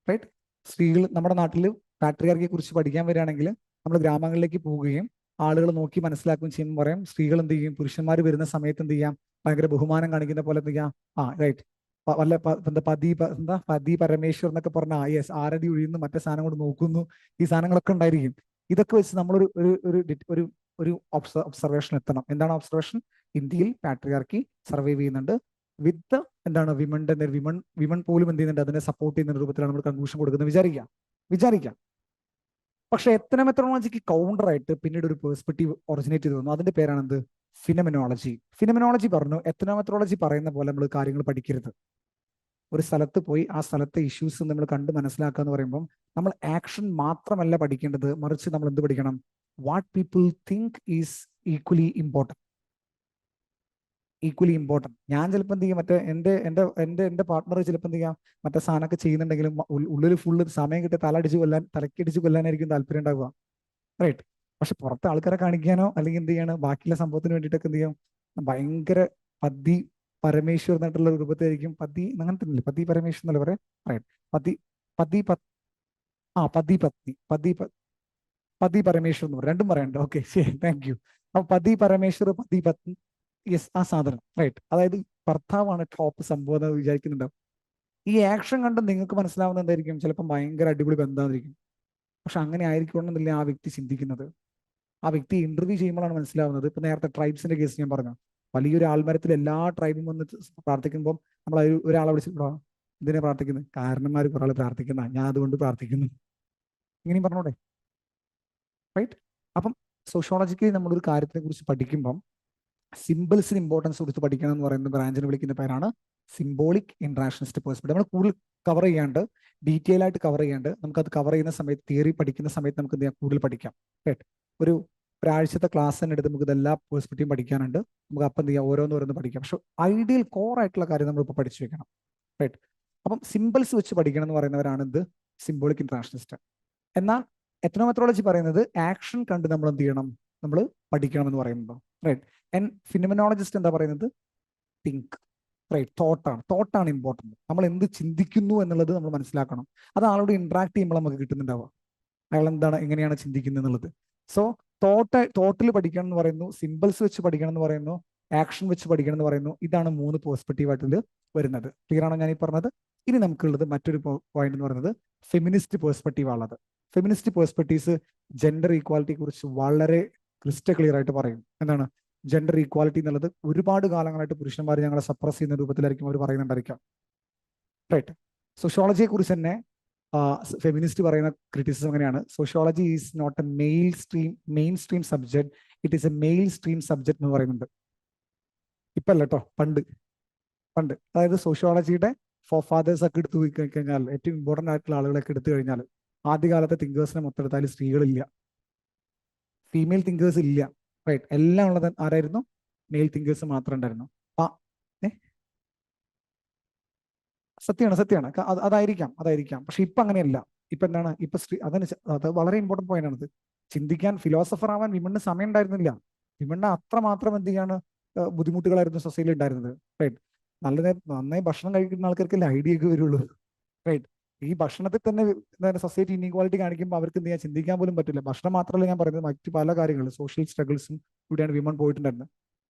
റൈറ്റ്. സ്ത്രീകൾ നമ്മുടെ നാട്ടിൽ പാട്രിയാർക്കിയെ കുറിച്ച് പഠിക്കാൻ വരികയാണെങ്കിൽ നമ്മൾ ഗ്രാമങ്ങളിലേക്ക് പോവുകയും ആളുകൾ നോക്കി മനസ്സിലാക്കുകയും ചെയ്യുമ്പോൾ പറയും, സ്ത്രീകൾ എന്ത് ചെയ്യും? പുരുഷന്മാർ വരുന്ന സമയത്ത് എന്ത് ചെയ്യാം? ഭയങ്കര ബഹുമാനം കാണിക്കുന്ന പോലെ എന്ത് ചെയ്യാം? റൈറ്റ്. വല്ല പതി പരമേശ്വർ എന്നൊക്കെ പറഞ്ഞ യെസ്, ആരടി ഒഴിയുന്നു, മറ്റേ സാധനം കൊണ്ട് നോക്കുന്നു, ഈ സാധനങ്ങളൊക്കെ ഉണ്ടായിരിക്കും. ഇതൊക്കെ വെച്ച് നമ്മളൊരു ഒരു ഒരു ഒരു ഒരു ഒബ്സർവേഷൻ എത്തണം. എന്താണ് ഒബ്സർവേഷൻ? ഇന്ത്യയിൽ പാട്രിയാർക്കി സർവൈവ് ചെയ്യുന്നുണ്ട് വിത്ത് എന്താണ് വിമൺ പോലും എന്ത് ചെയ്യുന്നുണ്ട്? അതിനെ സപ്പോർട്ട് ചെയ്യുന്ന രൂപത്തിലാണ് നമ്മൾ കൺക്ലൂഷൻ കൊടുക്കുന്നത് വിചാരിക്കാം. പക്ഷെ എത്നോ മെത്തഡോളജിക്ക് കൗണ്ടറായിട്ട് പിന്നീട് ഒരു പേഴ്സ്പെക്റ്റീവ് ഒറിജിനേറ്റ് ചെയ്ത് വന്നു. അതിന്റെ പേരാണെന്ത്? ഫിനോമിനോളജി. ഫിനോമിനോളജി പറഞ്ഞു, എത്നോ മെത്തഡോളജി പറയുന്ന പോലെ നമ്മൾ കാര്യങ്ങൾ പഠിക്കരുത്. ഒരു സ്ഥലത്ത് പോയി ആ സ്ഥലത്തെ ഇഷ്യൂസ് നമ്മൾ കണ്ട് മനസ്സിലാക്കുക എന്ന് പറയുമ്പോൾ നമ്മൾ ആക്ഷൻ മാത്രമല്ല പഠിക്കേണ്ടത്, മറിച്ച് നമ്മൾ എന്ത് പഠിക്കണം? What people think is equally important. ഞാൻ ചിലപ്പോൾ എന്ത് ചെയ്യും, മറ്റേ എൻ്റെ പാർട്ട്ണർ ചിലപ്പോൾ എന്ത് ചെയ്യാം, മറ്റേ സാധനമൊക്കെ ചെയ്യുന്നുണ്ടെങ്കിലും ഉള്ളിൽ ഫുള്ള് സമയം കിട്ടിയ തലക്കടിച്ച് കൊല്ലാനായിരിക്കും താല്പര്യം ഉണ്ടാവുക. റൈറ്റ്. പക്ഷെ പുറത്തെ ആൾക്കാരെ കാണിക്കാനോ അല്ലെങ്കിൽ എന്ത് ചെയ്യാണ്, ബാക്കിയുള്ള സംഭവത്തിന് വേണ്ടിയിട്ടൊക്കെ എന്ത് ചെയ്യും, ഭയങ്കര പതി പരമേശ്വർ എന്നിട്ടുള്ള രൂപത്തിലായിരിക്കും. അങ്ങനത്തെ ഇല്ലേ, പതി പരമേശ്വർ എന്നല്ല പറയാം. റൈറ്റ്. പതി പതി പതി പത്നി പതി പരമേശ്വർ എന്ന് പറയും. രണ്ടും പറയണ്ടോ? ഓക്കെ, ശരി, താങ്ക് യു. അപ്പൊ പതി പരമേശ്വർ, പതി പത്നി, യെസ്, ആ സാധനം. റൈറ്റ്. അതായത് ഭർത്താവാണ് ടോപ്പ് സംഭവം എന്ന് വിചാരിക്കുന്നുണ്ടാവും. ഈ ആക്ഷൻ കണ്ട് നിങ്ങൾക്ക് മനസ്സിലാവുന്ന എന്തായിരിക്കും? ചിലപ്പോൾ ഭയങ്കര അടിപൊളി ബന്ധമായിരിക്കും. പക്ഷെ അങ്ങനെ ആയിരിക്കണമെന്നില്ല ആ വ്യക്തി ചിന്തിക്കുന്നത്. ആ വ്യക്തി ഇന്റർവ്യൂ ചെയ്യുമ്പോഴാണ് മനസ്സിലാവുന്നത്. ഇപ്പൊ നേരത്തെ ട്രൈബ്സിന്റെ കേസ് ഞാൻ പറഞ്ഞു, വലിയൊരു ആൽമരത്തിൽ എല്ലാ ട്രൈബും വന്ന് പ്രാർത്ഥിക്കുമ്പോൾ നമ്മൾ ഒരാളെ വിളിച്ചിട്ടുണ്ടോ? ഇതിനെ പ്രാർത്ഥിക്കുന്നത് കാരണന്മാർ കുറെ ആൾ പ്രാർത്ഥിക്കുന്ന, ഞാൻ അതുകൊണ്ട് പ്രാർത്ഥിക്കുന്നു, ഇങ്ങനെയും പറഞ്ഞോടെ. റൈറ്റ്. അപ്പം സോഷ്യോളജിക്കലി നമ്മളൊരു കാര്യത്തിനെ കുറിച്ച് പഠിക്കുമ്പം സിമ്പിൾസിന് ഇമ്പോർട്ടൻസ് കൊടുത്ത് പഠിക്കണം എന്ന് പറയുന്ന ബ്രാഞ്ചിനെ വിളിക്കുന്ന പേരാണ് സിംബോളിക് ഇന്ററാക്ഷനിസ്റ്റ് പേഴ്സ്പെക്റ്റീവ്. നമ്മൾ കൂടുതൽ കവർ ചെയ്യാണ്ട്, ഡീറ്റെയിൽ ആയിട്ട് കവർ ചെയ്യാണ്ട്, നമുക്കത് കവർ ചെയ്യുന്ന സമയത്ത്, തിയറി പഠിക്കുന്ന സമയത്ത് നമുക്ക് എന്ത് ചെയ്യാം? കൂടുതൽ പഠിക്കാം. റൈറ്റ്. ഒരാഴ്ചത്തെ ക്ലാസ് തന്നെ എടുത്ത് നമുക്ക് ഇതെല്ലാ പേഴ്സ്പെക്റ്റീവും പഠിക്കാനുണ്ട്. നമുക്ക് അപ്പം എന്ത് ചെയ്യാം? ഓരോന്ന് പഠിക്കാം. പക്ഷെ ഐഡിയൽ കോർ ആയിട്ടുള്ള കാര്യം നമ്മൾ ഇപ്പോൾ പഠിച്ചു വെക്കണം. റൈറ്റ്. അപ്പം സിമ്പിൾസ് വെച്ച് പഠിക്കണം എന്ന് പറയുന്നവരാണ് ഇത് സിംബോളിക് ഇന്ററാക്ഷനിസ്റ്റ്. എന്നാൽ എത്നോ മെത്തഡോളജി പറയുന്നത് ആക്ഷൻ കണ്ട് നമ്മൾ എന്ത് ചെയ്യണം? നമ്മൾ പഠിക്കണം എന്ന് പറയുന്നുണ്ടോ? റൈറ്റ്. ആൻഡ് ഫിനോമിനോളജിസ്റ്റ് എന്താ പറയുന്നത്? തിങ്ക്. റൈറ്റ്. തോട്ടാണ് ഇമ്പോർട്ടൻറ്റ്. നമ്മൾ എന്ത് ചിന്തിക്കുന്നു എന്നുള്ളത് നമ്മൾ മനസ്സിലാക്കണം. അത് ആളോട് ഇന്ററാക്ട് ചെയ്യുമ്പോൾ നമുക്ക് കിട്ടുന്നുണ്ടാവുക, അയാൾ എങ്ങനെയാണ് ചിന്തിക്കുന്നത് എന്നുള്ളത്. സോ തോട്ടിൽ പഠിക്കണം എന്ന് പറയുന്നു, സിമ്പിൾസ് വെച്ച് പഠിക്കണം എന്ന് പറയുന്നു, ആക്ഷൻ വെച്ച് പഠിക്കണം എന്ന് പറയുന്നു. ഇതാണ് 3 പേഴ്സ്പെക്റ്റീവ് ആയിട്ട് വരുന്നത്. ക്ലിയർ ആണോ ഞാൻ ഈ പറഞ്ഞത്? ഇനി നമുക്കുള്ളത് മറ്റൊരു പോയിന്റ് എന്ന് പറയുന്നത് ഫെമിനിസ്റ്റ് പേഴ്സ്പെക്റ്റീവ് ആണത്. ഫെമിനിസ്റ്റ് പേഴ്സ്പെക്റ്റീവ്സ് ജെൻഡർ ഈക്വാലിറ്റിയെ കുറിച്ച് വളരെ ക്രിസ്റ്റൽ ക്ലിയർ ആയിട്ട് പറയും. എന്താണ്? ജെൻഡർ ഈക്വാലിറ്റി എന്നുള്ളത് ഒരുപാട് കാലങ്ങളായിട്ട് പുരുഷന്മാർ ഞങ്ങളെ സപ്രസ് ചെയ്യുന്ന രൂപത്തിലായിരിക്കും അവർ പറയുന്നുണ്ടായിരിക്കാം. റൈറ്റ്. സോഷ്യോളജിയെ കുറിച്ച് തന്നെ ഫെമിനിസ്റ്റ് പറയുന്ന ക്രിറ്റിസിസം അങ്ങനെയാണ്: sociology is not a main stream subject, it is a male stream subject എന്ന് പറയുന്നുണ്ട്. ഇപ്പം അല്ല കേട്ടോ, പണ്ട്. അതായത് സോഷ്യോളജിയുടെ ഫാദേഴ്സ് ഒക്കെ എടുത്തു പോയി കഴിഞ്ഞാൽ, ഏറ്റവും ഇമ്പോർട്ടൻ്റ് ആയിട്ടുള്ള ആളുകളൊക്കെ എടുത്തു കഴിഞ്ഞാൽ, ആദ്യകാലത്തെ തിങ്കേഴ്സിനെ മൊത്തമെടുത്താൽ സ്ത്രീകളില്ല, ഫീമെയിൽ തിങ്കേഴ്സ് ഇല്ല. റൈറ്റ്. എല്ലാം ഉള്ളത് ആരായിരുന്നു? മെയിൽ തിങ്കേഴ്സ് മാത്രം ഉണ്ടായിരുന്നു. സത്യമാണ്. അതായിരിക്കാം. പക്ഷെ ഇപ്പൊ അങ്ങനെയല്ല. ഇപ്പൊ എന്താണ്? ഇപ്പൊ അത് വളരെ ഇമ്പോർട്ടന്റ് പോയിന്റ് ആണത്. ചിന്തിക്കാൻ, ഫിലോസഫർ ആവാൻ വിമണിന് സമയം ഉണ്ടായിരുന്നില്ല. വിമണിന് അത്രമാത്രം എന്ത് ചെയ്യാണ് ബുദ്ധിമുട്ടുകളായിരുന്നു സൊസൈറ്റിയിൽ ഉണ്ടായിരുന്നത്. റൈറ്റ്. നന്നായി ഭക്ഷണം കഴിക്കുന്ന ആൾക്കാർക്കല്ലേ ഐഡിയ ഒക്കെ വരുള്ളൂ. റൈറ്റ്. ഈ ഭക്ഷണത്തിൽ തന്നെ സൊസൈറ്റി ഇൻഇക്വാലിറ്റി കാണിക്കുമ്പോൾ അവർക്ക് എന്ത് ചെയ്യാൻ ചിന്തിക്കാൻ പോലും പറ്റില്ല. ഭക്ഷണം മാത്രമല്ല ഞാൻ പറയുന്നത്, മറ്റു പല കാര്യങ്ങളും, സോഷ്യൽ സ്ട്രഗിൾസും ഇവിടെയാണ് വിമൺ പോയിട്ടുണ്ടായിരുന്നത്.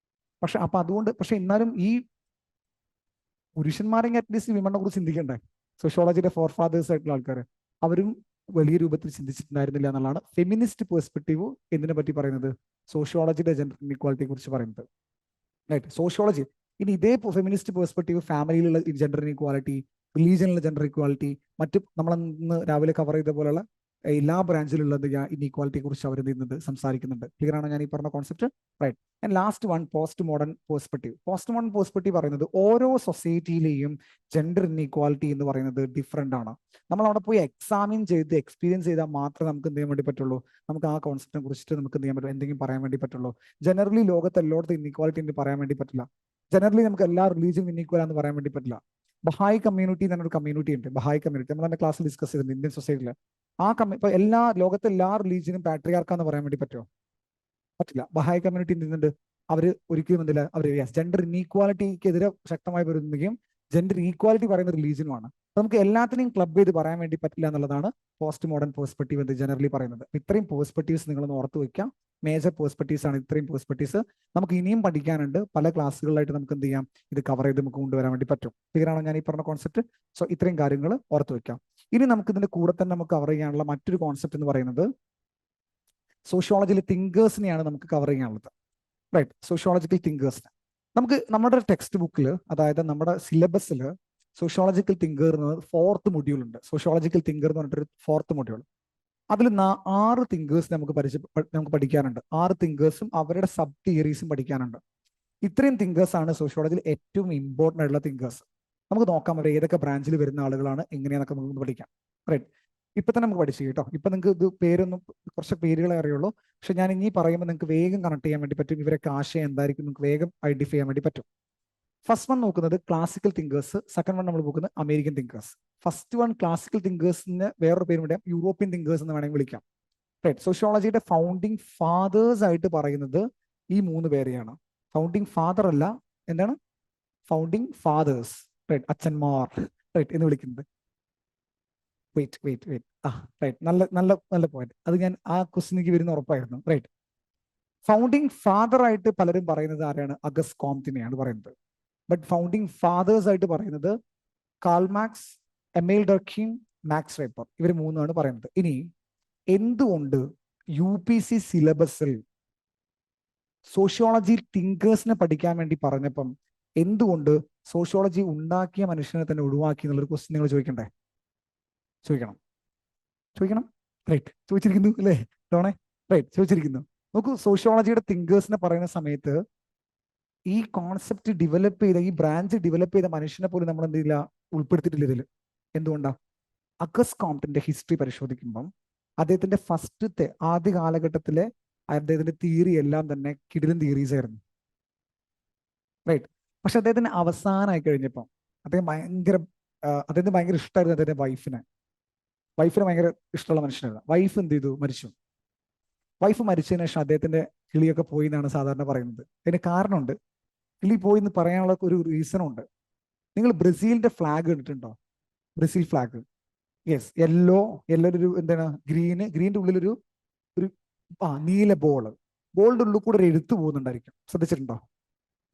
പക്ഷെ എന്നാലും ഈ പുരുഷന്മാരെങ്കിൽ അറ്റ്ലീസ്റ്റ് വിമണിനെ കുറിച്ച് ചിന്തിക്കണ്ടേ? സോഷ്യോളജിയുടെ ഫോർഫാദേഴ്സ് ആയിട്ടുള്ള ആൾക്കാർ അവരും വലിയ രൂപത്തിൽ ചിന്തിച്ചിട്ടുണ്ടായിരുന്നില്ല എന്നുള്ളതാണ് ഫെമിനിസ്റ്റ് പെർസ്പെക്റ്റീവ് എന്തിനെ പറ്റി പറയുന്നത്, സോഷ്യോളജിയുടെ ജെൻഡർ ഇൻഇക്വാലിറ്റിയെ കുറിച്ച് പറയുന്നത്. റൈറ്റ്. സോഷ്യോളജി. ഇനി ഇതേ ഫെമിനിസ്റ്റ് പെർസ്പെക്റ്റീവ് ഫാമിലിയിലുള്ള ജെൻഡർ ഇൻഇക്വാലിറ്റി, റിലീജിയനിലുള്ള ജെൻഡർ ഇക്വാലിറ്റി, മറ്റ് നമ്മളന്ന് രാവിലെ കവർ ചെയ്ത പോലുള്ള എല്ലാ ബ്രാഞ്ചിലുള്ള ഇൻഇക്വാലിറ്റിയെ കുറിച്ച് അവർ എന്ത് ചെയ്യുന്നുണ്ട്, സംസാരിക്കുന്നുണ്ട്. ക്ലിയർ ആണോ ഞാൻ ഈ പറഞ്ഞ concept? Right. And last one, post modern perspective പറയുന്നത് ഓരോ സൊസൈറ്റിയിലെയും ജെൻഡർ ഇൻഇക്വാലിറ്റി എന്ന് പറയുന്നത് ഡിഫറെൻ്റ് ആണ്. നമ്മൾ അവിടെ പോയി എക്സാമിൻ ചെയ്ത് എക്സ്പീരിയൻസ് ചെയ്താൽ മാത്രമേ നമുക്ക് എന്ത് ചെയ്യാൻ വേണ്ടി പറ്റുള്ളൂ, നമുക്ക് ആ കോൺസെപ്റ്റിനെ കുറിച്ചിട്ട് നമുക്ക് എന്ത് ചെയ്യാൻ പറ്റും, എന്തെങ്കിലും പറയാൻ വേണ്ടി പറ്റുള്ളൂ. ജനറലി ലോകത്ത് എല്ലായിടത്തും ഇൻഇക്വാലിറ്റി പറയാൻ വേണ്ടി പറ്റില്ല. ജനറലി നമുക്ക് എല്ലാ റിലീജിയൻ ഇൻഇക്വൽ ആണെന്ന് പറയാൻ വേണ്ടി പറ്റില്ല. ബഹായ് കമ്മ്യൂണിറ്റി എന്നൊരു കമ്മ്യൂണിറ്റി ഉണ്ട്. ബഹായ് കമ്മ്യൂണിറ്റി നമ്മൾ തന്നെ ക്ലാസ്സിൽ ഡിസ്കസ് ചെയ്തിട്ടുണ്ട് ഇന്ത്യൻ സൊസൈറ്റിയിൽ. ഇപ്പൊ ലോകത്തെ എല്ലാ റിലീജിയനും പാട്രിയാർക്കാന്ന് പറയാൻ വേണ്ടി പറ്റുമോ? പറ്റില്ല. ബഹായ് കമ്മ്യൂണിറ്റി എന്തുണ്ട്, അവര് ഒരിക്കലും എന്തില്ല, അവർ ജെൻഡർ ഇൻഇക്വാലിറ്റിക്കെതിരെ ശക്തമായി വരുന്നതും ജെൻഡർ ഈക്വാലിറ്റി പറയുന്ന റിലീജിയനുമാണ്. നമുക്ക് എല്ലാത്തിനെയും ക്ലബ് ചെയ്ത് പറയാൻ വേണ്ടി പറ്റില്ല എന്നുള്ളതാണ് പോസ്റ്റ് മോഡേൺ പേഴ്സ്പെക്റ്റീവ് എന്ന് ജനറലി പറയുന്നത്. ഇത്രയും പേഴ്സ്പെക്റ്റീവ്സ് നിങ്ങളൊന്ന് ഓർത്ത് വയ്ക്കാം. മേജർ പേഴ്സ്പെക്റ്റീവ്സ് ആണ് ഇത്രയും പേഴ്സ്പെക്റ്റീവ്സ്. നമുക്ക് ഇനിയും പഠിക്കാനുണ്ട്. പല ക്ലാസ്സുകളായിട്ട് നമുക്ക് എന്ത് ചെയ്യാം, ഇത് കവർ ചെയ്ത് നമുക്ക് കൊണ്ടുവരാൻ വേണ്ടി പറ്റും. ക്ലിയർ ആണോ ഞാൻ ഈ പറഞ്ഞ കോൺസെപ്റ്റ്? സോ ഇത്രയും കാര്യങ്ങൾ ഓർത്ത് വയ്ക്കാം. ഇനി നമുക്ക് ഇതിന്റെ കൂടെ തന്നെ നമുക്ക് കവർ ചെയ്യാനുള്ള മറ്റൊരു കോൺസെപ്റ്റ് എന്ന് പറയുന്നത് സോഷ്യോളജിയിലെ തിങ്കേഴ്സിനെയാണ് നമുക്ക് കവർ ചെയ്യാനുള്ളത്. റൈറ്റ്. സോഷ്യോളജിക്കൽ തിങ്കേഴ്സിനെ നമുക്ക് നമ്മുടെ ടെക്സ്റ്റ് ബുക്കിൽ, അതായത് നമ്മുടെ സിലബസിൽ സോഷ്യോളജിക്കൽ തിങ്കർ എന്നത് 4th മൊഡ്യൂൾ ഉണ്ട്. സോഷ്യോളജിക്കൽ തിങ്കർ എന്ന് പറഞ്ഞിട്ടൊരു 4th മൊഡ്യൂൾ. അതിൽ 6 തിങ്കേഴ്സ് നമുക്ക് പഠിക്കാനുണ്ട്. 6 തിങ്കേഴ്സും അവരുടെ സബ് തിയറീസും പഠിക്കാനുണ്ട്. ഇത്രയും തിങ്കേഴ്സ് ആണ് സോഷ്യോളജിയിൽ ഏറ്റവും ഇമ്പോർട്ടൻ്റ് ആയിട്ടുള്ള തിങ്കേഴ്സ്. നമുക്ക് നോക്കാം അവർ ഏതൊക്കെ ബ്രാഞ്ചിൽ വരുന്ന ആളുകളാണ്, എങ്ങനെയാണെന്നൊക്കെ നമുക്ക് പഠിക്കാം. റൈറ്റ്. ഇപ്പൊ തന്നെ നമുക്ക് പഠിച്ചു കേട്ടോ. ഇപ്പൊ നിങ്ങൾക്ക് ഇത് പേരൊന്നും, കുറച്ച് പേരുകളെ അറിയുള്ളൂ. പക്ഷെ ഞാൻ ഇനി പറയുമ്പോൾ നിങ്ങൾക്ക് വേഗം കണക്ട് ചെയ്യാൻ വേണ്ടി പറ്റും. ഇവരൊക്കെ ആശയം എന്തായിരിക്കും നിങ്ങൾക്ക് വേഗം ഐഡന്റിഫൈ ചെയ്യാൻ വേണ്ടി പറ്റും. ഫസ്റ്റ് വൺ നോക്കുന്നത് ക്ലാസിക്കൽ തിങ്കേഴ്സ്, സെക്കൻഡ് വൺ നമ്മൾ നോക്കുന്നത് American thinkers. First one classical തിങ്കേഴ്സിന് വേറൊരു പേരും കൂടെ യൂറോപ്യൻ തിങ്കേഴ്സ് എന്ന് വേണമെങ്കിൽ വിളിക്കാം. റൈറ്റ്. സോഷ്യോളജിയുടെ ഫൗണ്ടിങ് ഫാദേഴ്സ് ആയിട്ട് പറയുന്നത് ഈ 3 പേരെയാണ്. ഫൗണ്ടിങ് ഫാദർ അല്ല, എന്താണ് ഫൗണ്ടിങ് ഫാദേഴ്സ്. റൈറ്റ്. അച്ഛന്മാർ, റൈറ്റ്, എന്ന് വിളിക്കുന്നത്. Wait right. നല്ല പോയിന്റ്. അത് ഞാൻ ആ ക്വസ്റ്റിനിക്ക് വരുന്ന ഉറപ്പായിരുന്നു. റൈറ്റ്. ഫൗണ്ടിങ് ഫാദർ ആയിട്ട് പലരും പറയുന്നത് ആരാണ്? അഗസ്റ്റ് കോംതിനെയാണ് പറയുന്നത്. ബട്ട് ഫൗണ്ടിങ് ഫാദേഴ്സ് ആയിട്ട് പറയുന്നത് കാൾ മാർക്സ്, എമീൽ ഡർഖീം, മാക്സ് വെബർ. ഇവർ 3 പറയുന്നത്. ഇനി എന്തുകൊണ്ട് UPC സിലബസിൽ സോഷ്യോളജി തിങ്കേഴ്സിനെ പഠിക്കാൻ വേണ്ടി പറഞ്ഞപ്പം എന്തുകൊണ്ട് സോഷ്യോളജി ഉണ്ടാക്കിയ മനുഷ്യനെ തന്നെ ഒഴിവാക്കി എന്നുള്ളൊരു ക്വസ്റ്റ്യൻ നിങ്ങൾ ചോദിക്കണം. റൈറ്റ്. ചോദിച്ചിരിക്കുന്നു അല്ലേ ഡോണേ? റൈറ്റ്. ചോദിച്ചിരിക്കുന്നു. നോക്കൂ, സോഷ്യോളജിയുടെ തിങ്കേഴ്സിനെ പറയുന്ന സമയത്ത് ഈ കോൺസെപ്റ്റ് ഡെവലപ്പ് ചെയ്ത, ഈ ബ്രാഞ്ച് ഡെവലപ്പ് ചെയ്ത മനുഷ്യനെ പോലും നമ്മൾ എന്ത് ചെയ്യില്ല, ഉൾപ്പെടുത്തിയിട്ടില്ല ഇതിൽ. എന്തുകൊണ്ടാ? അഗസ്റ്റ് കോംപ്റ്റന്റെ ഹിസ്റ്ററി പരിശോധിക്കുമ്പം അദ്ദേഹത്തിന്റെ ഫസ്റ്റത്തെ ആദ്യ കാലഘട്ടത്തിലെ അദ്ദേഹത്തിന്റെ തിയറി എല്ലാം തന്നെ കിടിലൻ തിയറീസ് ആയിരുന്നു. റൈറ്റ്. പക്ഷെ അദ്ദേഹത്തിന് അവസാനമായി കഴിഞ്ഞപ്പം അദ്ദേഹത്തിന് ഭയങ്കര ഇഷ്ടമായിരുന്നു അദ്ദേഹത്തിന്റെ വൈഫിനെ ഭയങ്കര ഇഷ്ടമുള്ള മനുഷ്യനായിരുന്നു. വൈഫ് എന്ത് ചെയ്തു? മരിച്ചു. വൈഫ് മരിച്ചതിന് ശേഷം അദ്ദേഹത്തിന്റെ കിളിയൊക്കെ പോയി എന്നാണ് സാധാരണ പറയുന്നത്. അതിന് കാരണമുണ്ട്. കിളി പോയി എന്ന് പറയാനുള്ള ഒരു റീസണുണ്ട്. നിങ്ങൾ ബ്രസീലിന്റെ ഫ്ലാഗ് കണ്ടിട്ടുണ്ടോ? Brazil flag. യെസ്. യെല്ലോ ഒരു എന്താണ്, ഗ്രീനിന്റെ ഉള്ളിലൊരു നീല ബോളിന്റെ ഉള്ളിൽ കൂടെ ഒരു എഴുത്ത് പോകുന്നുണ്ടായിരിക്കും. ശ്രദ്ധിച്ചിട്ടുണ്ടോ?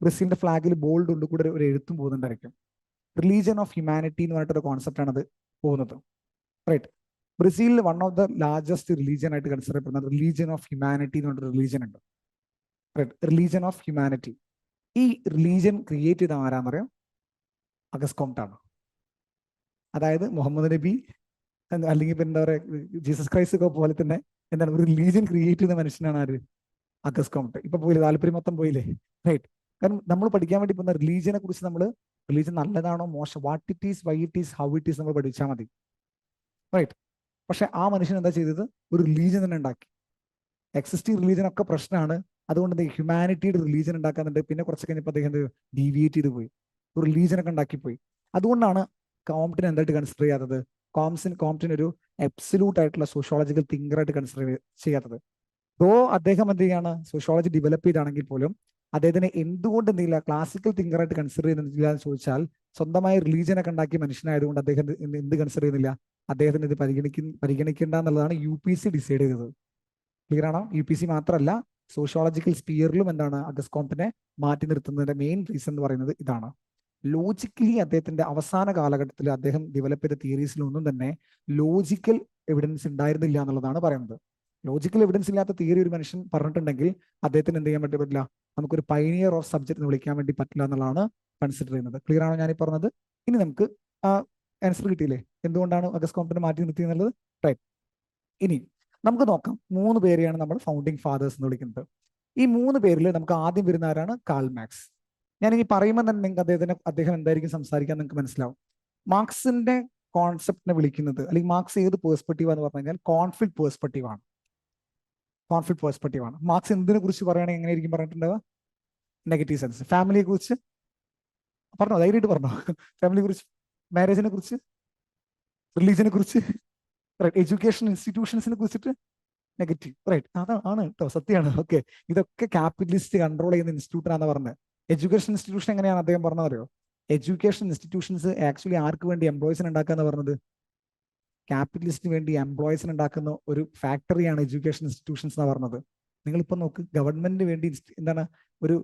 ബ്രസീലിന്റെ ഫ്ലാഗിൽ ബോളിന്റെ ഉള്ളിൽ കൂടെ ഒരു എഴുത്തും പോകുന്നുണ്ടായിരിക്കും. റിലീജിയൻ ഓഫ് ഹ്യൂമാനിറ്റി എന്ന് പറഞ്ഞിട്ടൊരു കോൺസെപ്റ്റ് ആണ് അത് പോകുന്നത്. റൈറ്റ്. ബ്രസീലിൽ one of the largest religion ആയിട്ട് കൺസിഡർ ചെയ്യപ്പെടുന്ന റിലീജിയൻ ഓഫ് ഹ്യൂമാനിറ്റി എന്ന് പറഞ്ഞൊരു റിലീജിയൻ ഉണ്ട്. Religion of humanity. ഈ റിലീജിയൻ ക്രിയേറ്റ് ചെയ്ത ആരാന്നറിയാം? അഗസ്റ്റ് കോംപ്റ്റ് ആണ്. അതായത് മുഹമ്മദ് നബി അല്ലെങ്കിൽ ഇപ്പൊ എന്താ പറയുക, ജീസസ് ക്രൈസ്റ്റ് ഒക്കെ പോലെ തന്നെ എന്താണ് ഒരു റിലീജിയൻ ക്രിയേറ്റ് ചെയ്ത മനുഷ്യനാണ് ആര്? അഗസ്റ്റ് കോംപ്റ്റ്. ഇപ്പൊ പോയില്ലേ, താല്പര്യം മൊത്തം പോയില്ലേ? റൈറ്റ്. കാരണം നമ്മൾ പഠിക്കാൻ വേണ്ടി പോകുന്ന റിലീജിയനെ കുറിച്ച് നമ്മൾ റിലീജിയൻ നല്ലതാണോ മോശം, what it is, why it is, how it is നമ്മൾ പഠിച്ചാൽ മതി. റൈറ്റ്. പക്ഷെ ആ മനുഷ്യൻ എന്താ ചെയ്തത്? ഒരു റിലീജിയൻ തന്നെ ഉണ്ടാക്കി. എക്സിസ്റ്റിംഗ് റിലീജിയൻ ഒക്കെ പ്രശ്നമാണ്. അതുകൊണ്ട് ഹ്യൂമാനിറ്റിയുടെ റിലീജിയൻ ഉണ്ടാക്കാന്നുണ്ട്. പിന്നെ കുറച്ച് കഴിഞ്ഞപ്പോൾ അദ്ദേഹം ഡീവിയേറ്റ് ചെയ്ത് പോയി, ഒരു റിലീജിയനൊക്കെ ഉണ്ടാക്കിപ്പോയി. അതുകൊണ്ടാണ് കോംപ്റ്റിനെ എന്തായിട്ട് കൺസിഡർ ചെയ്യാത്തത്? കോംപ്റ്റിന് ഒരു അബ്സല്യൂട്ട് ആയിട്ടുള്ള സോഷ്യോളജിക്കൽ തിങ്കറായിട്ട് കൺസിഡർ ചെയ്യാത്തത്. അദ്ദേഹം എന്ത് ചെയ്യാണ്, സോഷ്യോളജി ഡെവലപ്പ് ചെയ്താണെങ്കിൽ പോലും അദ്ദേഹത്തിന് എന്തുകൊണ്ട് എന്തില്ല ക്ലാസിക്കൽ തിങ്കറായിട്ട് കൺസിഡർ ചെയ്യുന്നില്ല എന്ന് ചോദിച്ചാൽ, സ്വന്തമായി റിലീജിയനൊക്കെ ഉണ്ടാക്കിയ മനുഷ്യനായതുകൊണ്ട് അദ്ദേഹം എന്ത് കൺസിഡർ ചെയ്യുന്നില്ല? അദ്ദേഹത്തിന് ഇത് പരിഗണിക്കേണ്ട എന്നുള്ളതാണ് UPC ഡിസൈഡ് ചെയ്തത്. ക്ലിയർ ആണോ? UPC മാത്രമല്ല, സോഷ്യോളജിക്കൽ സ്പിയറിലും എന്താണ് അഗസ്റ്റ് കോംപ്റ്റിനെ മാറ്റി നിർത്തുന്നതിന്റെ മെയിൻ റീസൺ എന്ന് പറയുന്നത് ഇതാണ്. ലോജിക്കലി അദ്ദേഹത്തിന്റെ അവസാന കാലഘട്ടത്തിൽ അദ്ദേഹം ഡെവലപ്പ് ചെയ്ത തിയറീസിലൊന്നും തന്നെ ലോജിക്കൽ എവിഡൻസ് ഉണ്ടായിരുന്നില്ല എന്നുള്ളതാണ് പറയുന്നത്. ലോജിക്കൽ എവിഡൻസ് ഇല്ലാത്ത തിയറി ഒരു മനുഷ്യൻ പറഞ്ഞിട്ടുണ്ടെങ്കിൽ അദ്ദേഹത്തിന് എന്ത് ചെയ്യാൻ പറ്റില്ല? നമുക്കൊരു പൈനിയർ ഓഫ് സബ്ജക്ട് എന്ന് വിളിക്കാൻ വേണ്ടി പറ്റില്ല എന്നുള്ളതാണ് കൺസിഡർ ചെയ്യുന്നത്. ക്ലിയർ ആണോ ഞാൻ ഈ പറഞ്ഞത്? ഇനി നമുക്ക് ആൻസർ കിട്ടിയില്ലേ എന്തുകൊണ്ടാണ് അഗസ്റ്റ് കോംപ്റ്റിനെ മാറ്റി നിർത്തിയെന്നുള്ളത്? റൈറ്റ്. ഇനി നമുക്ക് നോക്കാം, 3 പേരെയാണ് നമ്മൾ ഫൗണ്ടിങ് ഫാദേഴ്സ് എന്ന് വിളിക്കുന്നത്. ഈ 3 പേരിൽ നമുക്ക് ആദ്യം വരുന്ന ആരാണ്? Karl Marx. ഞാൻ ഇനി പറയുമ്പോൾ തന്നെ നിങ്ങൾക്ക് അദ്ദേഹം എന്തായിരിക്കും സംസാരിക്കാൻ നിങ്ങൾക്ക് മനസ്സിലാവും. മാർക്സിന്റെ കോൺസെപ്റ്റിനെ വിളിക്കുന്നത്, അല്ലെങ്കിൽ മാർക്സ് ഏത് പേഴ്സ്പെക്റ്റീവ് എന്ന് പറഞ്ഞു കഴിഞ്ഞാൽ കോൺഫ്ലിക്ട് പേഴ്സ്പെക്റ്റീവ് ആണ്. കോൺഫ്ലിക്ട് പേഴ്സ്പെക്റ്റീവ് ആണ്. മാർക്സ് എന്തിനെ കുറിച്ച് പറയുകയാണെങ്കിൽ എങ്ങനെയായിരിക്കും പറഞ്ഞിട്ടുണ്ടാവുക? Negative sense. ഫാമിലിയെ കുറിച്ച് പറഞ്ഞോ, ധൈര്യമായിട്ട് പറഞ്ഞോ. ഫാമിലിയെ കുറിച്ച്, മാരേജിനെ കുറിച്ച്, റിലീജിയനെ കുറിച്ച്, റൈറ്റ്, എഡ്യൂക്കേഷൻ ഇൻസ്റ്റിറ്റ്യൂഷൻസിനെ കുറിച്ചിട്ട് നെഗറ്റീവ്. റൈറ്റ്, അതാണ് കേട്ടോ, സത്യമാണ്. ഓക്കെ, ഇതൊക്കെ ക്യാപിറ്റലിസ്റ്റ് കൺട്രോൾ ചെയ്യുന്ന ഇൻസ്റ്റിറ്റ്യൂട്ടാണെന്ന് പറഞ്ഞത്. എഡ്യൂക്കേഷൻ ഇൻസ്റ്റിറ്റ്യൂഷൻ എങ്ങനെയാണ് അദ്ദേഹം പറഞ്ഞതറിയോ? എഡ്യൂക്കേഷൻ ഇൻസ്റ്റിറ്റ്യൂഷൻസ് ആക്ച്വലി ആർക്ക് വേണ്ടി? എംപ്ലോയീസിന് ഉണ്ടാക്കാന്ന് പറഞ്ഞത്. ക്യാപിറ്റലിസ്റ്റിന് വേണ്ടി എംപ്ലോയീസിന് ഉണ്ടാക്കുന്ന ഒരു ഫാക്ടറിയാണ് എഡ്യൂക്കേഷൻ ഇൻസ്റ്റിറ്റ്യൂഷൻസ് എന്ന് പറഞ്ഞത്. നിങ്ങളിപ്പോൾ നോക്ക്, ഗവൺമെന്റിന് വേണ്ടി എന്താണ് ഒരു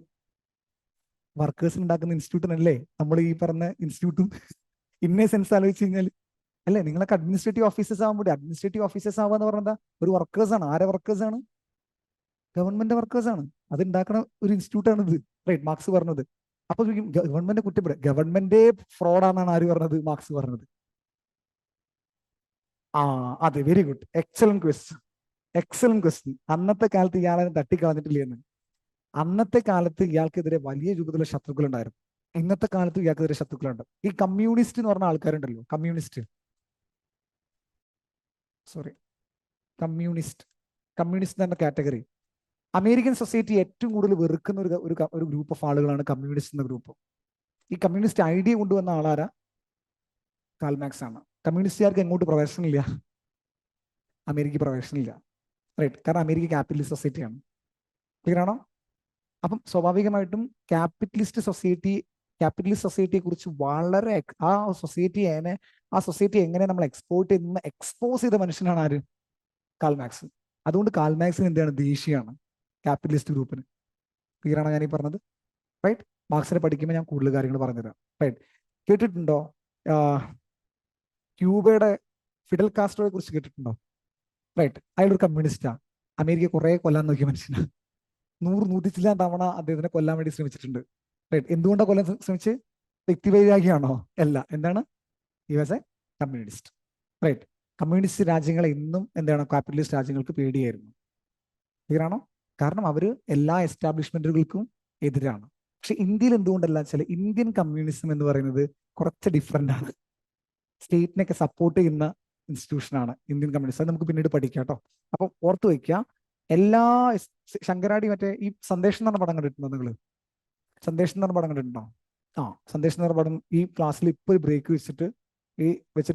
വർക്കേഴ്സിന് ഉണ്ടാക്കുന്ന ഇൻസ്റ്റിറ്റ്യൂട്ടിനല്ലേ നമ്മൾ ഈ പറഞ്ഞ ഇൻസ്റ്റിറ്റ്യൂട്ടും? ഇന്നേ സെൻസ് ആലോചിച്ച് കഴിഞ്ഞാൽ അല്ലേ, നിങ്ങളൊക്കെ അഡ്മിനിസ്ട്രേറ്റീവ് ഓഫീസേഴ്സ് ആകുമ്പോൾ, അഡ്മിനിസ്ട്രേറ്റീവ് ഓഫീസേഴ്സ് ആവുക എന്ന് പറഞ്ഞാൽ ഒരു വർക്കേഴ്സാണ്. ആരെ വർക്കേഴ്സാണ്? ഗവൺമെന്റ് വർക്കേഴ്സാണ്. അത് ഉണ്ടാക്കുന്ന ഒരു ഇൻസ്റ്റിറ്റ്യൂട്ടാണ് ഇത്. റൈറ്റ്, മാർക്സ് പറഞ്ഞത്. അപ്പൊ ഗവൺമെന്റ് കുറ്റപ്പെടുക, ഗവൺമെന്റേ ഫ്രോഡാണെന്നാണ് ആര് പറഞ്ഞത്? മാർക്സ് പറഞ്ഞത്. അതെ, very good, excellent question, excellent question. അന്നത്തെ കാലത്ത് ഇയാളെ തട്ടിക്കളഞ്ഞിട്ടില്ലെന്ന്. അന്നത്തെ കാലത്ത് ഇയാൾക്കെതിരെ വലിയ രൂപത്തിലുള്ള ശത്രുക്കൾ ഉണ്ടായിരുന്നു. ഇന്നത്തെ കാലത്ത് ഇയാൾക്കെതിരെ ശത്രുക്കളുണ്ട്. ഈ കമ്മ്യൂണിസ്റ്റ് എന്ന് പറഞ്ഞ ആൾക്കാരുണ്ടല്ലോ, കമ്മ്യൂണിസ്റ്റ് എന്ന കാറ്റഗറി, അമേരിക്കൻ സൊസൈറ്റി ഏറ്റവും കൂടുതൽ വെറുക്കുന്ന ഒരു ഗ്രൂപ്പ് ഓഫ് ആളുകളാണ് കമ്മ്യൂണിസ്റ്റ് എന്ന ഗ്രൂപ്പ്. ഈ കമ്മ്യൂണിസ്റ്റ് ഐഡിയ കൊണ്ടുവന്ന ആളാരാ? കാൾ മാർക്സ് ആണ്. കമ്മ്യൂണിസ്റ്റുകാർക്ക് എങ്ങോട്ട് പ്രവേശനമില്ല? അമേരിക്ക പ്രവേശനമില്ല. റൈറ്റ്, കാരണം അമേരിക്ക ക്യാപിറ്റലിസ്റ്റ് സൊസൈറ്റിയാണ്. ക്ലിയർ ആണോ? അപ്പം സ്വാഭാവികമായിട്ടും ക്യാപിറ്റലിസ്റ്റ് സൊസൈറ്റിയെ കുറിച്ച് വളരെ ആ സൊസൈറ്റി എങ്ങനെ നമ്മൾ എക്സ്പോസ് ചെയ്ത മനുഷ്യനാണ് ആര്? Karl Marx. അതുകൊണ്ട് കാൾ മാർക്സിന് എന്താണ്? ദേഷ്യമാണ് ക്യാപിറ്റലിസ്റ്റ് ഗ്രൂപ്പിന്. ക്ലിയർ ആണോ ഞാൻ ഈ പറഞ്ഞത്? റൈറ്റ്. മാർക്സിനെ പഠിക്കുമ്പോൾ ഞാൻ കൂടുതൽ കാര്യങ്ങൾ പറഞ്ഞുതരാം. റൈറ്റ്, കേട്ടിട്ടുണ്ടോ ക്യൂബയുടെ ഫിഡൽ കാസ്ട്രോയെ കുറിച്ച് കേട്ടിട്ടുണ്ടോ? റൈറ്റ്, അയാളൊരു കമ്മ്യൂണിസ്റ്റാണ്. അമേരിക്ക കുറെ കൊല്ലാൻ നോക്കിയ മനുഷ്യനാണ്. 100-100 തവണ അദ്ദേഹത്തിനെ കൊല്ലാൻ വേണ്ടി ശ്രമിച്ചിട്ടുണ്ട്. റൈറ്റ്, എന്തുകൊണ്ടാണ് കൊല്ലാൻ ശ്രമിച്ച്? വ്യക്തിവൈരാഗ്യമാണോ? അല്ല. എന്താണ്? He was a communist. Right, communist രാജ്യങ്ങളെ ഇന്നും എന്താണ് ക്യാപിറ്റലിസ്റ്റ് രാജ്യങ്ങൾക്ക് പേടിയായിരുന്നു. ക്ലിയർ ആണോ? കാരണം അവർ എല്ലാ എസ്റ്റാബ്ലിഷ്മെന്റുകൾക്കും എതിരാണ്. പക്ഷെ ഇന്ത്യയിൽ എന്തുകൊണ്ടല്ല വെച്ചാൽ, ഇന്ത്യൻ കമ്മ്യൂണിസം എന്ന് പറയുന്നത് കുറച്ച് ഡിഫറെന്റ് ആണ്. സ്റ്റേറ്റിനെയൊക്കെ സപ്പോർട്ട് ചെയ്യുന്ന ഇൻസ്റ്റിറ്റ്യൂഷനാണ് ഇന്ത്യൻ കമ്മ്യൂണിസം. അത് നമുക്ക് പിന്നീട് പഠിക്കാം കേട്ടോ. അപ്പം ഓർത്ത് വയ്ക്കുക, എല്ലാ ശങ്കരാടി മറ്റേ ഈ സന്ദേശം എന്ന് പറഞ്ഞ പടം കണ്ടിട്ടുണ്ടോ നിങ്ങൾ? സന്ദേശം എന്ന് പറഞ്ഞ പടം കണ്ടിട്ടുണ്ടോ? സന്ദേശം എന്ന് പറഞ്ഞ പടം ഈ ക്ലാസ്സിൽ ഇപ്പോൾ ഒരു ബ്രേക്ക് വെച്ചിട്ട്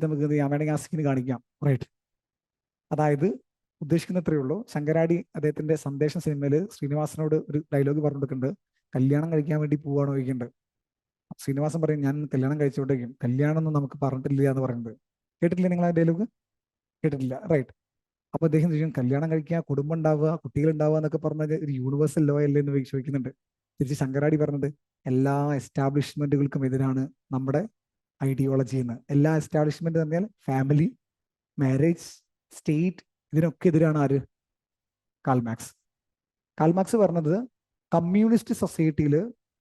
നമുക്ക് എന്ത് ചെയ്യാം വേണമെങ്കിൽ ആ സീന് കാണിക്കാം. റൈറ്റ്, അതായത് ഉദ്ദേശിക്കുന്ന അത്രയേ ഉള്ളൂ. ശങ്കരാടി അദ്ദേഹത്തിന്റെ സന്ദേശം സിനിമയിൽ ശ്രീനിവാസനോട് ഒരു ഡയലോഗ് പറഞ്ഞു കൊടുക്കുന്നുണ്ട്, കല്യാണം കഴിക്കാൻ വേണ്ടി പോവാണോ ചോദിക്കുന്നുണ്ട്. ശ്രീനിവാസൻ പറയും, ഞാൻ കല്യാണം കഴിച്ചുകൊണ്ടേക്കും, കല്യാണം ഒന്നും നമുക്ക് പറഞ്ഞിട്ടില്ല എന്ന് പറയുന്നത്. കേട്ടിട്ടില്ല നിങ്ങൾ ആ ഡയലോഗ്? കേട്ടിട്ടില്ല. റൈറ്റ്. അപ്പൊ അദ്ദേഹം ചോദിക്കും, കല്യാണം കഴിക്കുക, കുടുംബം ഉണ്ടാവുക, കുട്ടികൾ ഉണ്ടാവുക എന്നൊക്കെ പറഞ്ഞത് ഒരു യൂണിവേഴ്സൽ ലോ അല്ലേ എന്ന് ചോദിക്കുന്നുണ്ട്. തിരിച്ച് ശങ്കരാടി പറഞ്ഞത്, എല്ലാ എസ്റ്റാബ്ലിഷ്മെന്റുകൾക്കും എതിരാണ് നമ്മുടെ ഐഡിയോളജി എന്ന്. എല്ലാ എസ്റ്റാബ്ലിഷ്മെന്റ് പറഞ്ഞാൽ ഫാമിലി, മാരേജ്, സ്റ്റേറ്റ്, ഇതിനൊക്കെ എതിരാണ് ആര്? Karl Marx. കാൾ മാർക്സ് പറഞ്ഞത് കമ്മ്യൂണിസ്റ്റ് സൊസൈറ്റിയിൽ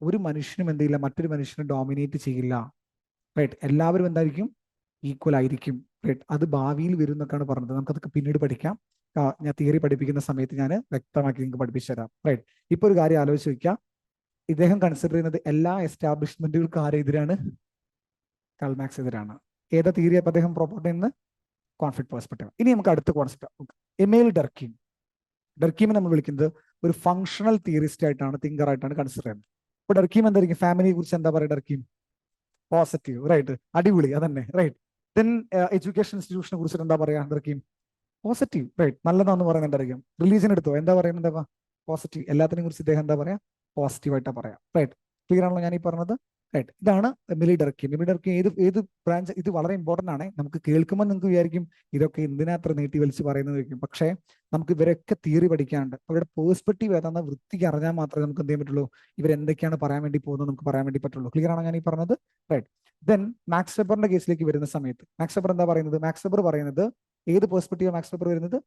ഒരു മനുഷ്യനും എന്ത് ചെയ്യില്ല, മറ്റൊരു മനുഷ്യനെ ഡോമിനേറ്റ് ചെയ്യില്ല. റൈറ്റ്, എല്ലാവരും എന്തായിരിക്കും, ഈക്വൽ ആയിരിക്കും. റൈറ്റ്, അത് ഭാവിയിൽ വരും എന്നൊക്കെയാണ് പറഞ്ഞത്. നമുക്കതൊക്കെ പിന്നീട് പഠിക്കാം. ഞാൻ തിയറി പഠിപ്പിക്കുന്ന സമയത്ത് ഞാൻ വ്യക്തമാക്കി നിങ്ങൾക്ക് പഠിപ്പിച്ചു തരാം. റൈറ്റ്, ഇപ്പൊ ഒരു കാര്യം ആലോചിച്ച് വെക്കാം. ഇദ്ദേഹം കൺസിഡർ ചെയ്യുന്നത് എല്ലാ എസ്റ്റാബ്ലിഷ്മെന്റുകൾക്കും ആരെതിരാണ്? കാൾ മാർക്സ് എതിരാണ്. ഏതാ തിയറി അപ്പൊ അദ്ദേഹം പ്രൊപ്പോർട്ട് ചെയ്യുന്നത്? Conflict perspective. ഇനി നമുക്ക് അടുത്ത കോൺസെപ്റ്റ്, എമേൽ ഡർക്കീം. ഡർക്കീമിനെ നമ്മൾ വിളിക്കുന്നത് ഒരു ഫങ്ഷണൽ തിയറിസ്റ്റ് ആയിട്ടാണ്, തിങ്കർ ആയിട്ടാണ് കൺസിഡർ ചെയ്യുന്നത്. അപ്പൊ ഡർക്കീം എന്തായിരിക്കും, ഫാമിലിയെ കുറിച്ച് എന്താ പറയുക? ഡർക്കീം പോസിറ്റീവ്. റൈറ്റ്, അടിപൊളി, അതന്നെ. റൈറ്റ്, ദെൻ എഡ്യൂക്കേഷൻ ഇൻസ്റ്റിറ്റ്യൂഷനെ കുറിച്ചിട്ട് എന്താ പറയാ? ഡർക്കീം പോസിറ്റീവ്. റൈറ്റ്, നല്ലതാന്ന് പറയുന്നുണ്ടായിരിക്കും. റിലീജിയൻ എടുത്തോ, എന്താ പറയുന്നത്? പോസിറ്റീവ്. എല്ലാത്തിനെ കുറിച്ച് ഇദ്ദേഹം എന്താ പറയാ? പോസിറ്റീവായിട്ടാ പറയാം. റൈറ്റ്, ക്ലിയർ ആണല്ലോ ഞാൻ ഈ പറഞ്ഞത്? റൈറ്റ്, ഇതാണ് എമിലി ഡർക്കീം. എമിലി ഡർക്കീം ഏത് ബ്രാഞ്ച്? ഇത് വളരെ ഇമ്പോർട്ടന്റ് ആണ്. നമുക്ക് കേൾക്കുമ്പോൾ നിങ്ങൾക്ക് വിചാരിക്കും ഇതൊക്കെ എന്തിനാ അത്ര നീട്ടി വലിച്ച് പറയുന്നത് വയ്ക്കും. പക്ഷേ നമുക്ക് ഇവരൊക്കെ തിയറി പഠിക്കാനുണ്ട്. അവരുടെ പേഴ്സ്പെക്റ്റീവ് ഏതാണെന്ന് വൃത്തിക്ക് അറിഞ്ഞാൽ മാത്രമേ നമുക്ക് എന്ത് ചെയ്യാൻ പറ്റുള്ളൂ, ഇവരെന്തൊക്കെയാണ് പറയാൻ വേണ്ടി പോകുന്നത് നമുക്ക് പറയാൻ വേണ്ടി പറ്റുള്ളൂ. ക്ലിയർ ആണോ ഞാൻ ഈ പറഞ്ഞത്? റൈറ്റ്, ദെൻ മാക്സ് വെബറിന്റെ കേസിലേക്ക് വരുന്ന സമയത്ത് മാക്സ് വെബർ എന്താ പറയുന്നത്? മാക്സ് വെബർ പറയുന്നത് ഏത് പേഴ്സ്പെക്റ്റീവ് മാക്സ് വെബർ വരുന്നത്?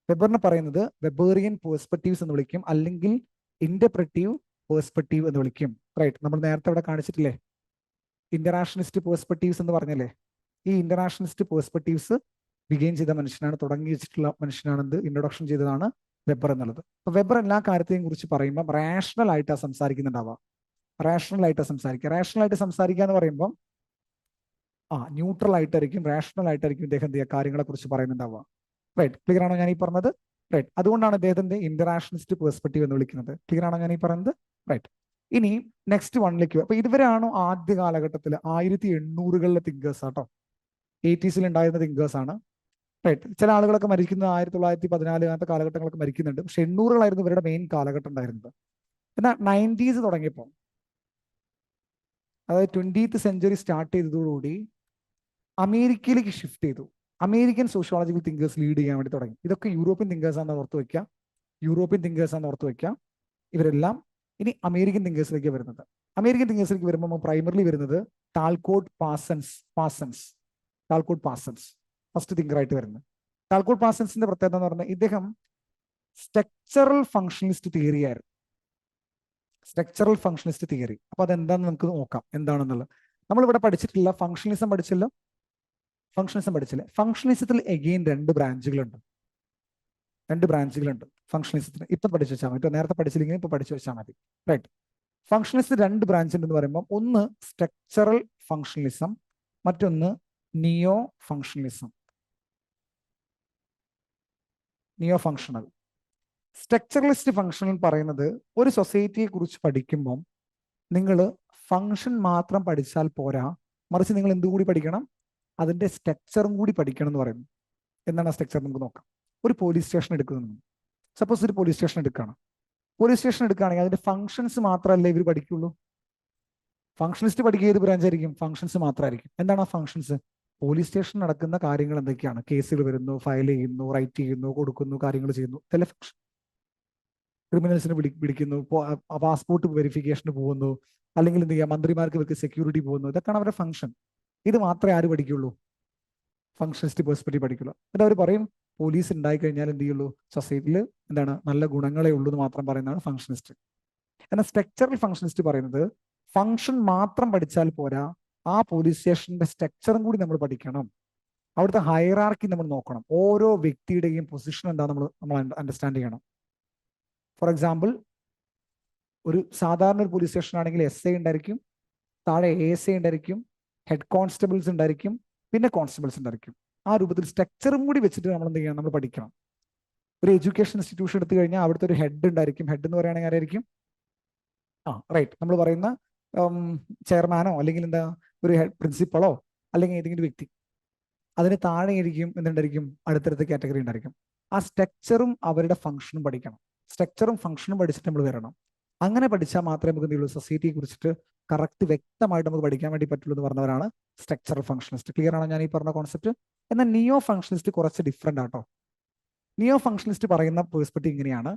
വെബറിനെ പറയുന്നത് വെബേറിയൻ പേഴ്സ്പെക്റ്റീവ്സ് എന്ന് വിളിക്കും, അല്ലെങ്കിൽ ഇന്റർപ്രറ്റീവ് പേഴ്സ്പെക്റ്റീവ് എന്ന് വിളിക്കും. റൈറ്റ്, നമ്മൾ നേരത്തെ ഇവിടെ കാണിച്ചിട്ടില്ലേ, ഇന്റർനാഷണലിസ്റ്റ് പേഴ്സ്പെക്റ്റീവ്സ് എന്ന് പറഞ്ഞല്ലേ? ഈ ഇന്റർനാഷണലിസ്റ്റ് പേഴ്സ്പെക്റ്റീവ്സ് ബിഗെയിൻ ചെയ്ത മനുഷ്യനാണ്, തുടങ്ങി വെച്ചിട്ടുള്ള മനുഷ്യനാണ്, ഇൻട്രൊഡക്ഷൻ ചെയ്തതാണ് വെബർ എന്നുള്ളത്. അപ്പൊ വെബർ എല്ലാ കാര്യത്തെയും കുറിച്ച് പറയുമ്പോൾ റാഷണൽ ആയിട്ടാണ് സംസാരിക്കുന്നുണ്ടാവുക. റാഷണൽ ആയിട്ടാണ് സംസാരിക്കുക. റാഷണൽ ആയിട്ട് സംസാരിക്കുക എന്ന് പറയുമ്പോൾ ന്യൂട്രൽ ആയിട്ടായിരിക്കും, റാഷണൽ ആയിട്ടായിരിക്കും ഇദ്ദേഹം എന്ത് ചെയ്യുക, കാര്യങ്ങളെ കുറിച്ച് പറയുന്നുണ്ടാവുക. റൈറ്റ്, ക്ലിയർ ആണോ ഞാൻ ഈ പറഞ്ഞത്? റൈറ്റ്, അതുകൊണ്ടാണ് അദ്ദേഹത്തിന്റെ ഇന്റർനാഷണലിസ്റ്റ് പേഴ്സ്പെക്റ്റീവ് എന്ന് വിളിക്കുന്നത്. ക്ലിയർ ആണോ ഞാൻ ഈ പറയുന്നത്? റൈറ്റ്, ഇനി നെക്സ്റ്റ് വണ്ണിലേക്ക്. അപ്പൊ ഇതുവരെയാണോ ആദ്യ കാലഘട്ടത്തിൽ 1800-കളിലെ തിങ്കേഴ്സ് ആട്ടോ, 80s ഉണ്ടായിരുന്ന തിങ്കേഴ്സ് ആണ്. റൈറ്റ്, ചില ആളുകളൊക്കെ മരിക്കുന്നത് 1914 അങ്ങനത്തെ കാലഘട്ടങ്ങളൊക്കെ മരിക്കുന്നുണ്ട്. പക്ഷെ 800-കളായിരുന്നു ഇവരുടെ മെയിൻ കാലഘട്ടം ഉണ്ടായിരുന്നത്. എന്നാൽ 90s തുടങ്ങിയപ്പോൾ, അതായത് 20th സെഞ്ചുറി സ്റ്റാർട്ട് ചെയ്തതോടുകൂടി അമേരിക്കയിലേക്ക് ഷിഫ്റ്റ് ചെയ്തു. അമേരിക്കൻ സോഷ്യോളജിക്കൽ തിങ്കേഴ്സ് ലീഡ് ചെയ്യാൻ വേണ്ടി തുടങ്ങി. ഇതൊക്കെ യൂറോപ്യൻ തിങ്കേഴ്സ് ആണെന്ന് ഓർത്ത് വയ്ക്കുക. യൂറോപ്യൻ തിങ്കേഴ്സ് ആണെന്ന് ഓർത്ത് വയ്ക്കുക. ഇവരെല്ലാം ഇനി അമേരിക്കൻ തിങ്കേഴ്സിലേക്ക് വരുന്നത്. അമേരിക്കൻ തിങ്കേഴ്സിലേക്ക് വരുമ്പോൾ പ്രൈമറിലി വരുന്നത് ടാൽകോട്ട് പാസൻസ് ഫസ്റ്റ് തിങ്കറായിട്ട് വരുന്നത്. ടാൽകോട്ട് പാസൻസിന്റെ പ്രത്യേകത എന്ന് പറഞ്ഞാൽ ഇദ്ദേഹം സ്ട്രക്ചറൽ ഫങ്ഷണലിസ്റ്റ് തിയറി ആയിരുന്നു. Structural functionalist theory. അപ്പൊ അതെന്താണെന്ന് നമുക്ക് നോക്കാം എന്താണെന്നുള്ളത്. നമ്മളിവിടെ പഠിച്ചിട്ടില്ല, ഫങ്ഷണലിസം പഠിച്ചില്ല. ഫങ്ഷണലിസത്തിൽ എഗെയിൻ രണ്ട് ബ്രാഞ്ചുകളുണ്ട് ഫങ്ഷണലിസത്തിന്. ഇപ്പം പഠിച്ചു വെച്ചാൽ മതി, നേരത്തെ പഠിച്ചില്ലെങ്കിൽ ഇപ്പൊ പഠിച്ചു വെച്ചാൽ മതി. റൈറ്റ്, ഫങ്ഷണലിസ്റ്റ് രണ്ട് ബ്രാഞ്ച് ഉണ്ടെന്ന് പറയുമ്പോൾ ഒന്ന് സ്ട്രക്ചറൽ ഫങ്ഷണലിസം, മറ്റൊന്ന് നിയോ ഫങ്ഷണൽ. സ്ട്രക്ചറലിസ്റ്റ് ഫങ്ഷണൽ പറയുന്നത് ഒരു സൊസൈറ്റിയെ കുറിച്ച് പഠിക്കുമ്പോൾ നിങ്ങൾ ഫങ്ഷൻ മാത്രം പഠിച്ചാൽ പോരാ, മറിച്ച് നിങ്ങൾ എന്തുകൂടി പഠിക്കണം, അതിന്റെ സ്ട്രക്ചറും കൂടി പഠിക്കണം എന്ന് പറയുന്നു. എന്താണ് ആ സ്ട്രക്ചർ നമുക്ക് നോക്കാം. ഒരു പോലീസ് സ്റ്റേഷൻ എടുക്കുന്നു. സപ്പോസ് ഒരു പോലീസ് സ്റ്റേഷൻ എടുക്കുകയാണെങ്കിൽ അതിന്റെ ഫങ്ഷൻസ് മാത്രമല്ല ഇവർ പഠിക്കുള്ളൂ. ഫങ്ഷനിസ്റ്റ് പഠിക്കുക ഏത് ബ്രാഞ്ച് ആയിരിക്കും? ഫങ്ഷൻസ് മാത്രമായിരിക്കും. എന്താണ് ആ ഫങ്ഷൻസ്? പോലീസ് സ്റ്റേഷൻ നടക്കുന്ന കാര്യങ്ങൾ എന്തൊക്കെയാണ്? കേസുകൾ വരുന്നു, ഫയൽ ചെയ്യുന്നു, റൈറ്റ് ചെയ്യുന്നു, കൊടുക്കുന്നു, കാര്യങ്ങൾ ചെയ്യുന്നു. ഇതല്ലേ ഫങ്ഷൻ. ക്രിമിനൽസിനെ പിടിക്കുന്നു, പാസ്പോർട്ട് വെരിഫിക്കേഷന് പോകുന്നു, അല്ലെങ്കിൽ എന്ത് ചെയ്യുക, മന്ത്രിമാർക്ക് ഇവർക്ക് സെക്യൂരിറ്റി പോകുന്നു. ഇതൊക്കെയാണ് അവരുടെ ഫങ്ഷൻ. ഇത് മാത്രമേ ആര് പഠിക്കുള്ളൂ? ഫങ്ഷനിസ്റ്റ് പേഴ്സ്പെക്റ്റീവ് പഠിക്കുള്ളൂ. എന്നിട്ട് അവർ പറയും പോലീസ് ഉണ്ടായി കഴിഞ്ഞാൽ എന്ത് ചെയ്യുള്ളൂ, സൊസൈറ്റിയിൽ എന്താണ് നല്ല ഗുണങ്ങളെ ഉള്ളൂ എന്ന് മാത്രം പറയുന്നതാണ് ഫങ്ഷനിസ്റ്റ്. എന്നാൽ സ്ട്രക്ചറൽ ഫങ്ഷനിസ്റ്റ് പറയുന്നത് ഫങ്ഷൻ മാത്രം പഠിച്ചാൽ പോരാ, ആ പോലീസ് സ്റ്റേഷന്റെ സ്ട്രക്ചറും കൂടി നമ്മൾ പഠിക്കണം. അവിടുത്തെ ഹൈറാർക്കി നമ്മൾ നോക്കണം. ഓരോ വ്യക്തിയുടെയും പൊസിഷൻ എന്താ നമ്മൾ അണ്ടർസ്റ്റാൻഡ് ചെയ്യണം. ഫോർ എക്സാമ്പിൾ, ഒരു സാധാരണ ഒരു പോലീസ് സ്റ്റേഷൻ ആണെങ്കിൽ SI ഉണ്ടായിരിക്കും, താഴെ ASI ഉണ്ടായിരിക്കും, ഹെഡ് കോൺസ്റ്റബിൾസ് ഉണ്ടായിരിക്കും, പിന്നെ കോൺസ്റ്റബിൾസ് ഉണ്ടായിരിക്കും. ആ രൂപത്തിൽ സ്ട്രക്ചറും കൂടി വെച്ചിട്ട് നമ്മൾ എന്ത് ചെയ്യണം, നമ്മൾ പഠിക്കണം. ഒരു എഡ്യൂക്കേഷൻ ഇൻസ്റ്റിറ്റ്യൂഷൻ എടുത്തു കഴിഞ്ഞാൽ അവിടുത്തെ ഒരു ഹെഡ് ഉണ്ടായിരിക്കും. ഹെഡ് എന്ന് പറയുകയാണെങ്കിൽ ആരായിരിക്കും? റൈറ്റ്, നമ്മൾ പറയുന്ന ചെയർമാനോ അല്ലെങ്കിൽ എന്താ ഒരു പ്രിൻസിപ്പളോ അല്ലെങ്കിൽ ഏതെങ്കിലും വ്യക്തി. അതിന് താഴെ ആയിരിക്കും എന്തുണ്ടായിരിക്കും, അടുത്തടുത്ത കാറ്റഗറി ഉണ്ടായിരിക്കും. ആ സ്ട്രക്ചറും അവരുടെ ഫംഗ്ഷനും പഠിക്കണം. സ്ട്രക്ചറും ഫംഗ്ഷനും പഠിച്ചിട്ട് നമ്മൾ വരണം. അങ്ങനെ പഠിച്ചാൽ മാത്രമേ നമുക്ക് എന്തെയുള്ളൂ, സൊസൈറ്റിയെ കുറിച്ചിട്ട് കറക്റ്റ് വ്യക്തമായിട്ട് നമുക്ക് പഠിക്കാൻ വേണ്ടി പറ്റുള്ളൂ എന്ന് പറഞ്ഞവരാണ് സ്ട്രക്ചറൽ ഫംഗ്ഷനിസ്റ്റ്. ക്ലിയർ ആണോ ഞാൻ ഈ പറഞ്ഞ കോൺസെപ്റ്റ്? എന്നാൽ നിയോ ഫംഗ്ഷനിസ്റ്റ് കുറച്ച് ഡിഫറെന്റ് ആട്ടോ. നിയോ ഫംഗ്ഷനിസ്റ്റ് പറയുന്ന പേഴ്സ്പെക്റ്റീവ് ഇങ്ങനെയാണ്: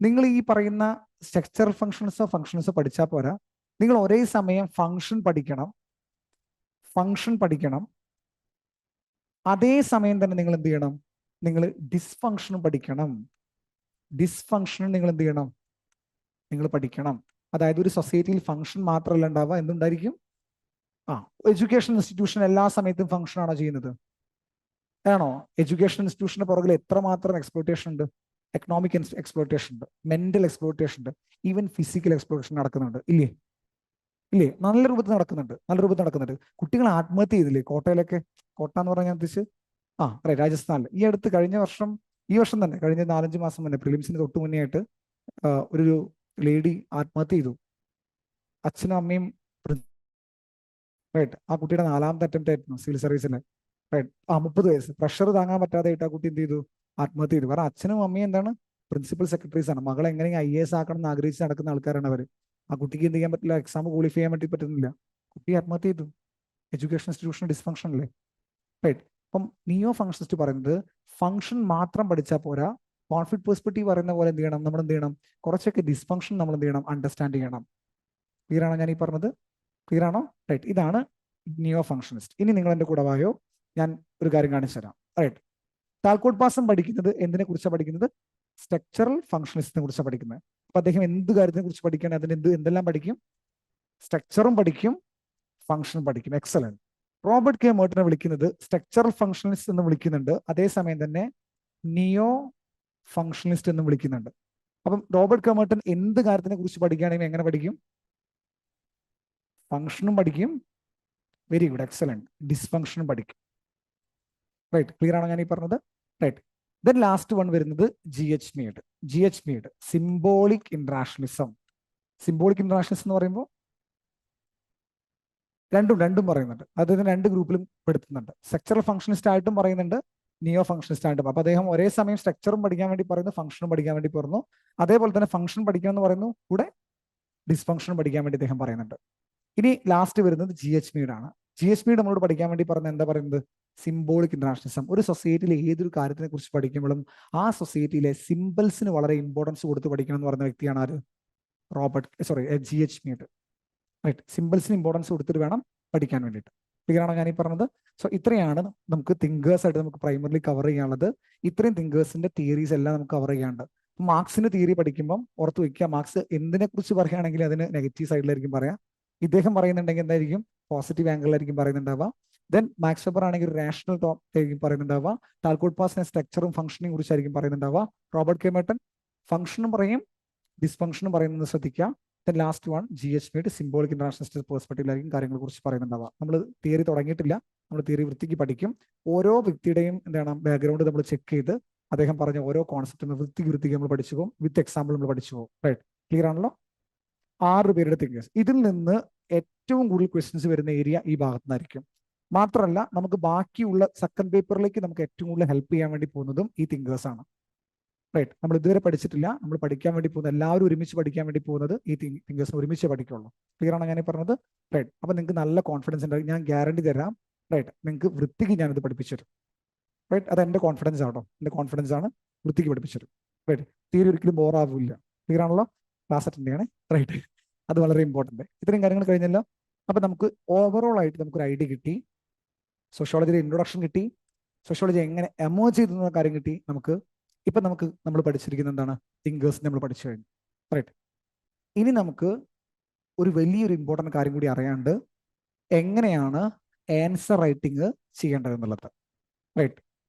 നിങ്ങൾ ഈ പറയുന്ന സ്ട്രക്ചറൽ ഫംഗ്ഷൻസോ പഠിച്ചാൽ പോരാ, നിങ്ങൾ ഒരേ സമയം ഫംഗ്ഷൻ പഠിക്കണം, അതേ സമയം തന്നെ നിങ്ങൾ എന്ത് ചെയ്യണം, നിങ്ങൾ ഡിസ്ഫങ്ഷനും പഠിക്കണം. ഡിസ്ഫങ്ഷനും നിങ്ങൾ എന്ത് ചെയ്യണം, നിങ്ങൾ പഠിക്കണം. അതായത് ഒരു സൊസൈറ്റിയിൽ ഫംഗ്ഷൻ മാത്രമല്ല ഉണ്ടാവുക, എന്തുണ്ടായിരിക്കും? ആ, എഡ്യൂക്കേഷൻ ഇൻസ്റ്റിറ്റ്യൂഷൻ എല്ലാ സമയത്തും ഫംഗ്ഷൻ ആണോ ചെയ്യുന്നത്? ആണോ? എഡ്യൂക്കേഷൻ ഇൻസ്റ്റിറ്റ്യൂഷന്റെ പുറകിൽ എത്രമാത്രം എക്സ്പ്ലോയിറ്റേഷൻ ഉണ്ട്? എക്കണോമിക് എക്സ്പ്ലോയിറ്റേഷൻ ഉണ്ട്, മെന്റൽ എക്സ്പ്ലോയിറ്റേഷൻ ഉണ്ട്, ഈവൻ ഫിസിക്കൽ എക്സ്പ്ലോയിറ്റേഷൻ നടക്കുന്നുണ്ട്. ഇല്ലേ? ഇല്ലേ? നല്ല രൂപത്തിൽ നടക്കുന്നുണ്ട്, നല്ല രൂപത്തിൽ നടക്കുന്നുണ്ട്. കുട്ടികൾ ആത്മഹത്യ ചെയ്തില്ലേ കോട്ടയിലൊക്കെ? കോട്ട എന്ന് പറഞ്ഞാൽ ഞാൻ ഉദ്ദേശിച്ച് രാജസ്ഥാനിൽ ഈ അടുത്ത് കഴിഞ്ഞ വർഷം, ഈ വർഷം തന്നെ, കഴിഞ്ഞ 4-5 മാസം തന്നെ, പ്രിലിംസിന് തൊട്ട് മുന്നേ ആയിട്ട് ഒരു ലേഡി ആത്മഹത്യ ചെയ്തു. അച്ഛനും അമ്മയും. റൈറ്റ്. ആ കുട്ടിയുടെ 4ാമത്തെ അറ്റംപ്റ്റ് ആയിരുന്നു സിവിൽ സർവീസിന്. റൈറ്റ്. 30 വയസ്സ്. പ്രഷർ താങ്ങാൻ പറ്റാതെ ആ കുട്ടി എന്ത് ചെയ്തു? ആത്മഹത്യ ചെയ്തു. കാരണം അച്ഛനും അമ്മയും എന്താണ്? പ്രിൻസിപ്പൽ സെക്രട്ടറീസ് ആണ്. മകളെ എങ്ങനെയെങ്കിലും IAS ആക്കണം എന്ന് ആഗ്രഹിച്ച് നടക്കുന്ന ആൾക്കാരാണ് അവർ. ആ കുട്ടിക്ക് എന്ത് ചെയ്യാൻ പറ്റില്ല? എക്സാം ക്വാളിഫൈ ചെയ്യാൻ വേണ്ടി പറ്റുന്നില്ല. കുട്ടി ആത്മഹത്യ ചെയ്തു. എഡ്യൂക്കേഷൻ ഇൻസ്റ്റിറ്റ്യൂഷൻ ഡിസ്ഫങ്ഷൻ അല്ലേ? റൈറ്റ്. അപ്പം നിയോ ഫംഗ്ഷനിസ്റ്റ് പറയുന്നത് ഫംഗ്ഷൻ മാത്രം പഠിച്ചാൽ പോരാ, കോൺഫ്ലിക്ട് പെർസ്പെക്റ്റീവ് പറയുന്ന പോലെ എന്ത് ചെയ്യണം? നമ്മൾ എന്ത് ചെയ്യണം? കുറച്ചൊക്കെ ഡിസ്ഫങ്ഷൻ നമ്മൾ എന്ത് ചെയ്യണം? അണ്ടർസ്റ്റാൻഡ് ചെയ്യണം. ക്ലിയർ ആണോ ഞാൻ ഈ പറഞ്ഞത്? ക്ലിയർ ആണോ? റൈറ്റ്. ഇതാണ് നിയോ ഫംഗ്ഷനിസ്റ്റ്. ഇനി നിങ്ങൾ എൻ്റെ കൂടെ വായോ, ഞാൻ ഒരു കാര്യം കാണിച്ചു തരാം. റൈറ്റ്. താൽക്കോട്ട് പാസം പഠിക്കുന്നത് എന്തിനെ കുറിച്ചാണ് പഠിക്കുന്നത്? സ്ട്രക്ചറൽ ഫംഗ്ഷനിസ്റ്റിനെ കുറിച്ചാണ് പഠിക്കുന്നത്. അപ്പൊ അദ്ദേഹം എന്ത് കാര്യത്തിനെ കുറിച്ച് പഠിക്കുകയാണ്? അതിന് എന്തെല്ലാം പഠിക്കും? സ്ട്രക്ചറും പഠിക്കും, ഫംഗ്ഷനും പഠിക്കും. എക്സലന്റ്. റോബർട്ട് കെ മേർട്ടനെ വിളിക്കുന്നത് സ്ട്രക്ചറൽ ഫംഗ്ഷനിസ്റ്റ് എന്ന് വിളിക്കുന്നുണ്ട്, അതേസമയം തന്നെ നിയോ ഫംഗ്ഷനിസ്റ്റ് എന്നും വിളിക്കുന്നുണ്ട്. അപ്പം റോബർട്ട് കെ മേർട്ടൻ എന്ത് കാര്യത്തിനെ കുറിച്ച് പഠിക്കുകയാണെങ്കിൽ എങ്ങനെ പഠിക്കും? ഫംഗ്ഷനും പഠിക്കും. Very good, excellent. ഡിസ്ഫങ്ഷനും പഠിക്കും. റൈറ്റ്. ക്ലിയർ ആണോ ഞാൻ ഈ പറഞ്ഞത്? റൈറ്റ്. ദെൻ ലാസ്റ്റ് വൺ വരുന്നത് GH Mead. GH Mead symbolic interactionism. Symbolic interactionism എന്ന് പറയുമ്പോൾ രണ്ടും പറയുന്നുണ്ട്. അദ്ദേഹം 2 ഗ്രൂപ്പിലും പെടുത്തുന്നുണ്ട്. സ്ട്രക്ചറൽ ഫംഗ്ഷനിസ്റ്റ് ആയിട്ടും പറയുന്നുണ്ട്, നിയോ ഫംഗ്ഷനിസ്റ്റ് ആയിട്ടും. അപ്പൊ അദ്ദേഹം ഒരേ സമയം സ്ട്രക്ചറും പഠിക്കാൻ വേണ്ടി പറയുന്നു, ഫംഗ്ഷനും പഠിക്കാൻ വേണ്ടി പറഞ്ഞു. അതേപോലെ തന്നെ ഫംഗ്ഷൻ പഠിക്കണം എന്ന് പറയുന്നു, കൂടെ ഡിസ്ഫങ്ഷനും പഠിക്കാൻ വേണ്ടി അദ്ദേഹം പറയുന്നുണ്ട്. ഇനി ലാസ്റ്റ് വരുന്നത് GH മീഡ് ആണ്. GH മീഡ് നമ്മളോട് പഠിക്കാൻ വേണ്ടി പറഞ്ഞത് എന്താ പറയുന്നത്? സിംബോളിക് ഇന്ററാക്ഷനിസം. ഒരു സൊസൈറ്റിയിലെ ഏതൊരു കാര്യത്തിനെ കുറിച്ച് പഠിക്കുമ്പോഴും ആ സൊസൈറ്റിയിലെ സിമ്പിൾസിന് വളരെ ഇമ്പോർട്ടൻസ് കൊടുത്ത് പഠിക്കണം എന്ന് പറയുന്ന വ്യക്തിയാണ് ആര്? GH maid. റൈറ്റ്. സിമ്പിൾസിന് ഇമ്പോർട്ടൻസ് കൊടുത്തിട്ട് വേണം പഠിക്കാൻ വേണ്ടിയിട്ട്. ക്ലിയർ ആണോ ഞാൻ ഈ പറഞ്ഞത്? സോ ഇത്രയാണ് നമുക്ക് തിങ്കേഴ്സ് ആയിട്ട് നമുക്ക് പ്രൈമറിലി കവർ ചെയ്യാനുള്ളത്. ഇത്രയും തിങ്കേഴ്സിന്റെ തിയറീസ് എല്ലാം നമുക്ക് കവർ ചെയ്യാനുണ്ട്. മാർക്സിന്റെ തിയറി പഠിക്കുമ്പോൾ ഓർത്ത് വയ്ക്കുക, മാർക്സ് എന്തിനെ കുറിച്ച് പറയുകയാണെങ്കിൽ അതിന് നെഗറ്റീവ് സൈഡിലായിരിക്കും പറയാം. ഇദ്ദേഹം പറയുന്നുണ്ടെങ്കിൽ എന്തായിരിക്കും? പോസിറ്റീവ് ആംഗിളിലായിരിക്കും പറയുന്നുണ്ടാവുക. ദെൻ മാക്സ് വെബർ ആണെങ്കിൽ ഒരു റാഷണൽ ടോപ്പ് ആയിരിക്കും പറയുന്നുണ്ടാവുക. താൽക്കോട്ട് പാസിനെ സ്ട്രക്ചറും ഫംഗ്ഷനെയും കുറിച്ചായിരിക്കും പറയുന്നുണ്ടാവുക. റോബർട്ട് കെ മേർട്ടൻ ഫംഗ്ഷനും പറയും, ഡിസ്ഫങ്ഷനും പറയുന്നത് ശ്രദ്ധിക്കുക. Then last one GH Mead symbolic interactionist പെർസ്പെക്റ്റീവിലായിരിക്കും കാര്യങ്ങളെ കുറിച്ച് പറയുന്നുണ്ടാവുക. നമ്മൾ തിയറി തുടങ്ങിയിട്ടില്ല, നമ്മൾ തിയറി വൃത്തിക്ക് പഠിക്കും. ഓരോ വ്യക്തിയുടെയും എന്താണ് ബാക്ക്ഗ്രൗണ്ട് നമ്മൾ ചെക്ക് ചെയ്ത് അദ്ദേഹം പറഞ്ഞ ഓരോ കോൺസെപ്റ്റും വൃത്തിക്ക് നമ്മൾ പഠിച്ചു പോകും. വിത്ത് എക്സാമ്പിൾ നമ്മൾ പഠിച്ചു പോകും. റൈറ്റ്. ക്ലിയർ ആണല്ലോ? 6 പേരുടെ തിങ്കേഴ്സ്. ഇതിൽ നിന്ന് ഏറ്റവും കൂടുതൽ ക്വസ്റ്റ്യൻസ് വരുന്ന ഏരിയ ഈ ഭാഗത്തു നിന്നായിരിക്കും. മാത്രമല്ല നമുക്ക് ബാക്കിയുള്ള സെക്കൻഡ് പേപ്പറിലേക്ക് നമുക്ക് ഏറ്റവും കൂടുതൽ ഹെൽപ്പ് ചെയ്യാൻ വേണ്ടി പോകുന്നതും ഈ തിങ്കേഴ്സ് ആണ്. റൈറ്റ്. നമ്മൾ ഇതുവരെ പഠിച്ചിട്ടില്ല, നമ്മൾ പഠിക്കാൻ വേണ്ടി പോകുന്നത്, എല്ലാവരും ഒരുമിച്ച് പഠിക്കാൻ വേണ്ടി പോകുന്നത് ഈ തിങ്കേഴ്സിന് ഒരുമിച്ച് പഠിക്കുള്ളൂ. ക്ലിയർ ആണോ ഞാൻ ഈ പറഞ്ഞത്? റൈറ്റ്. അപ്പൊ നിങ്ങൾക്ക് നല്ല കോൺഫിഡൻസ് ഉണ്ടാവും, ഞാൻ ഗ്യാരണ്ടി തരാം. റൈറ്റ്. നിങ്ങൾക്ക് വൃത്തിക്ക് ഞാനിത് പഠിപ്പിച്ചു തരും. റൈറ്റ്. അത് എൻ്റെ കോൺഫിഡൻസ് ആണോ? എൻ്റെ കോൺഫിഡൻസ് ആണ്. വൃത്തിക്ക് പഠിപ്പിച്ചു തരും. റൈറ്റ്. തീരെ ഒരിക്കലും ബോറാവില്ല. ക്ലിയർ ആണല്ലോ? ക്ലാസ് അറ്റൻഡ് ചെയ്യണേ. റൈറ്റ്. അത് വളരെ ഇമ്പോർട്ടൻ്റ്. ഇത്രയും കാര്യങ്ങൾ കഴിഞ്ഞല്ലോ. അപ്പൊ നമുക്ക് ഓവറോൾ ആയിട്ട് നമുക്കൊരു ഐഡിയ കിട്ടി. സോഷ്യോളജിയുടെ ഇൻട്രൊഡക്ഷൻ കിട്ടി, സോഷ്യോളജി എങ്ങനെ എമേർജ് ചെയ്തെന്ന കാര്യം കിട്ടി. നമ്മൾ പഠിച്ചിരിക്കുന്ന എന്താണ്? തിങ്കേഴ്സ് നമ്മൾ പഠിച്ചു കഴിഞ്ഞു. റൈറ്റ്. ഇനി നമുക്ക് ഒരു വലിയൊരു ഇമ്പോർട്ടൻ്റ് കാര്യം കൂടി അറിയാണ്ട്, എങ്ങനെയാണ് ആൻസർ റൈറ്റിംഗ് ചെയ്യേണ്ടത് എന്നുള്ളത്. റൈറ്റ്.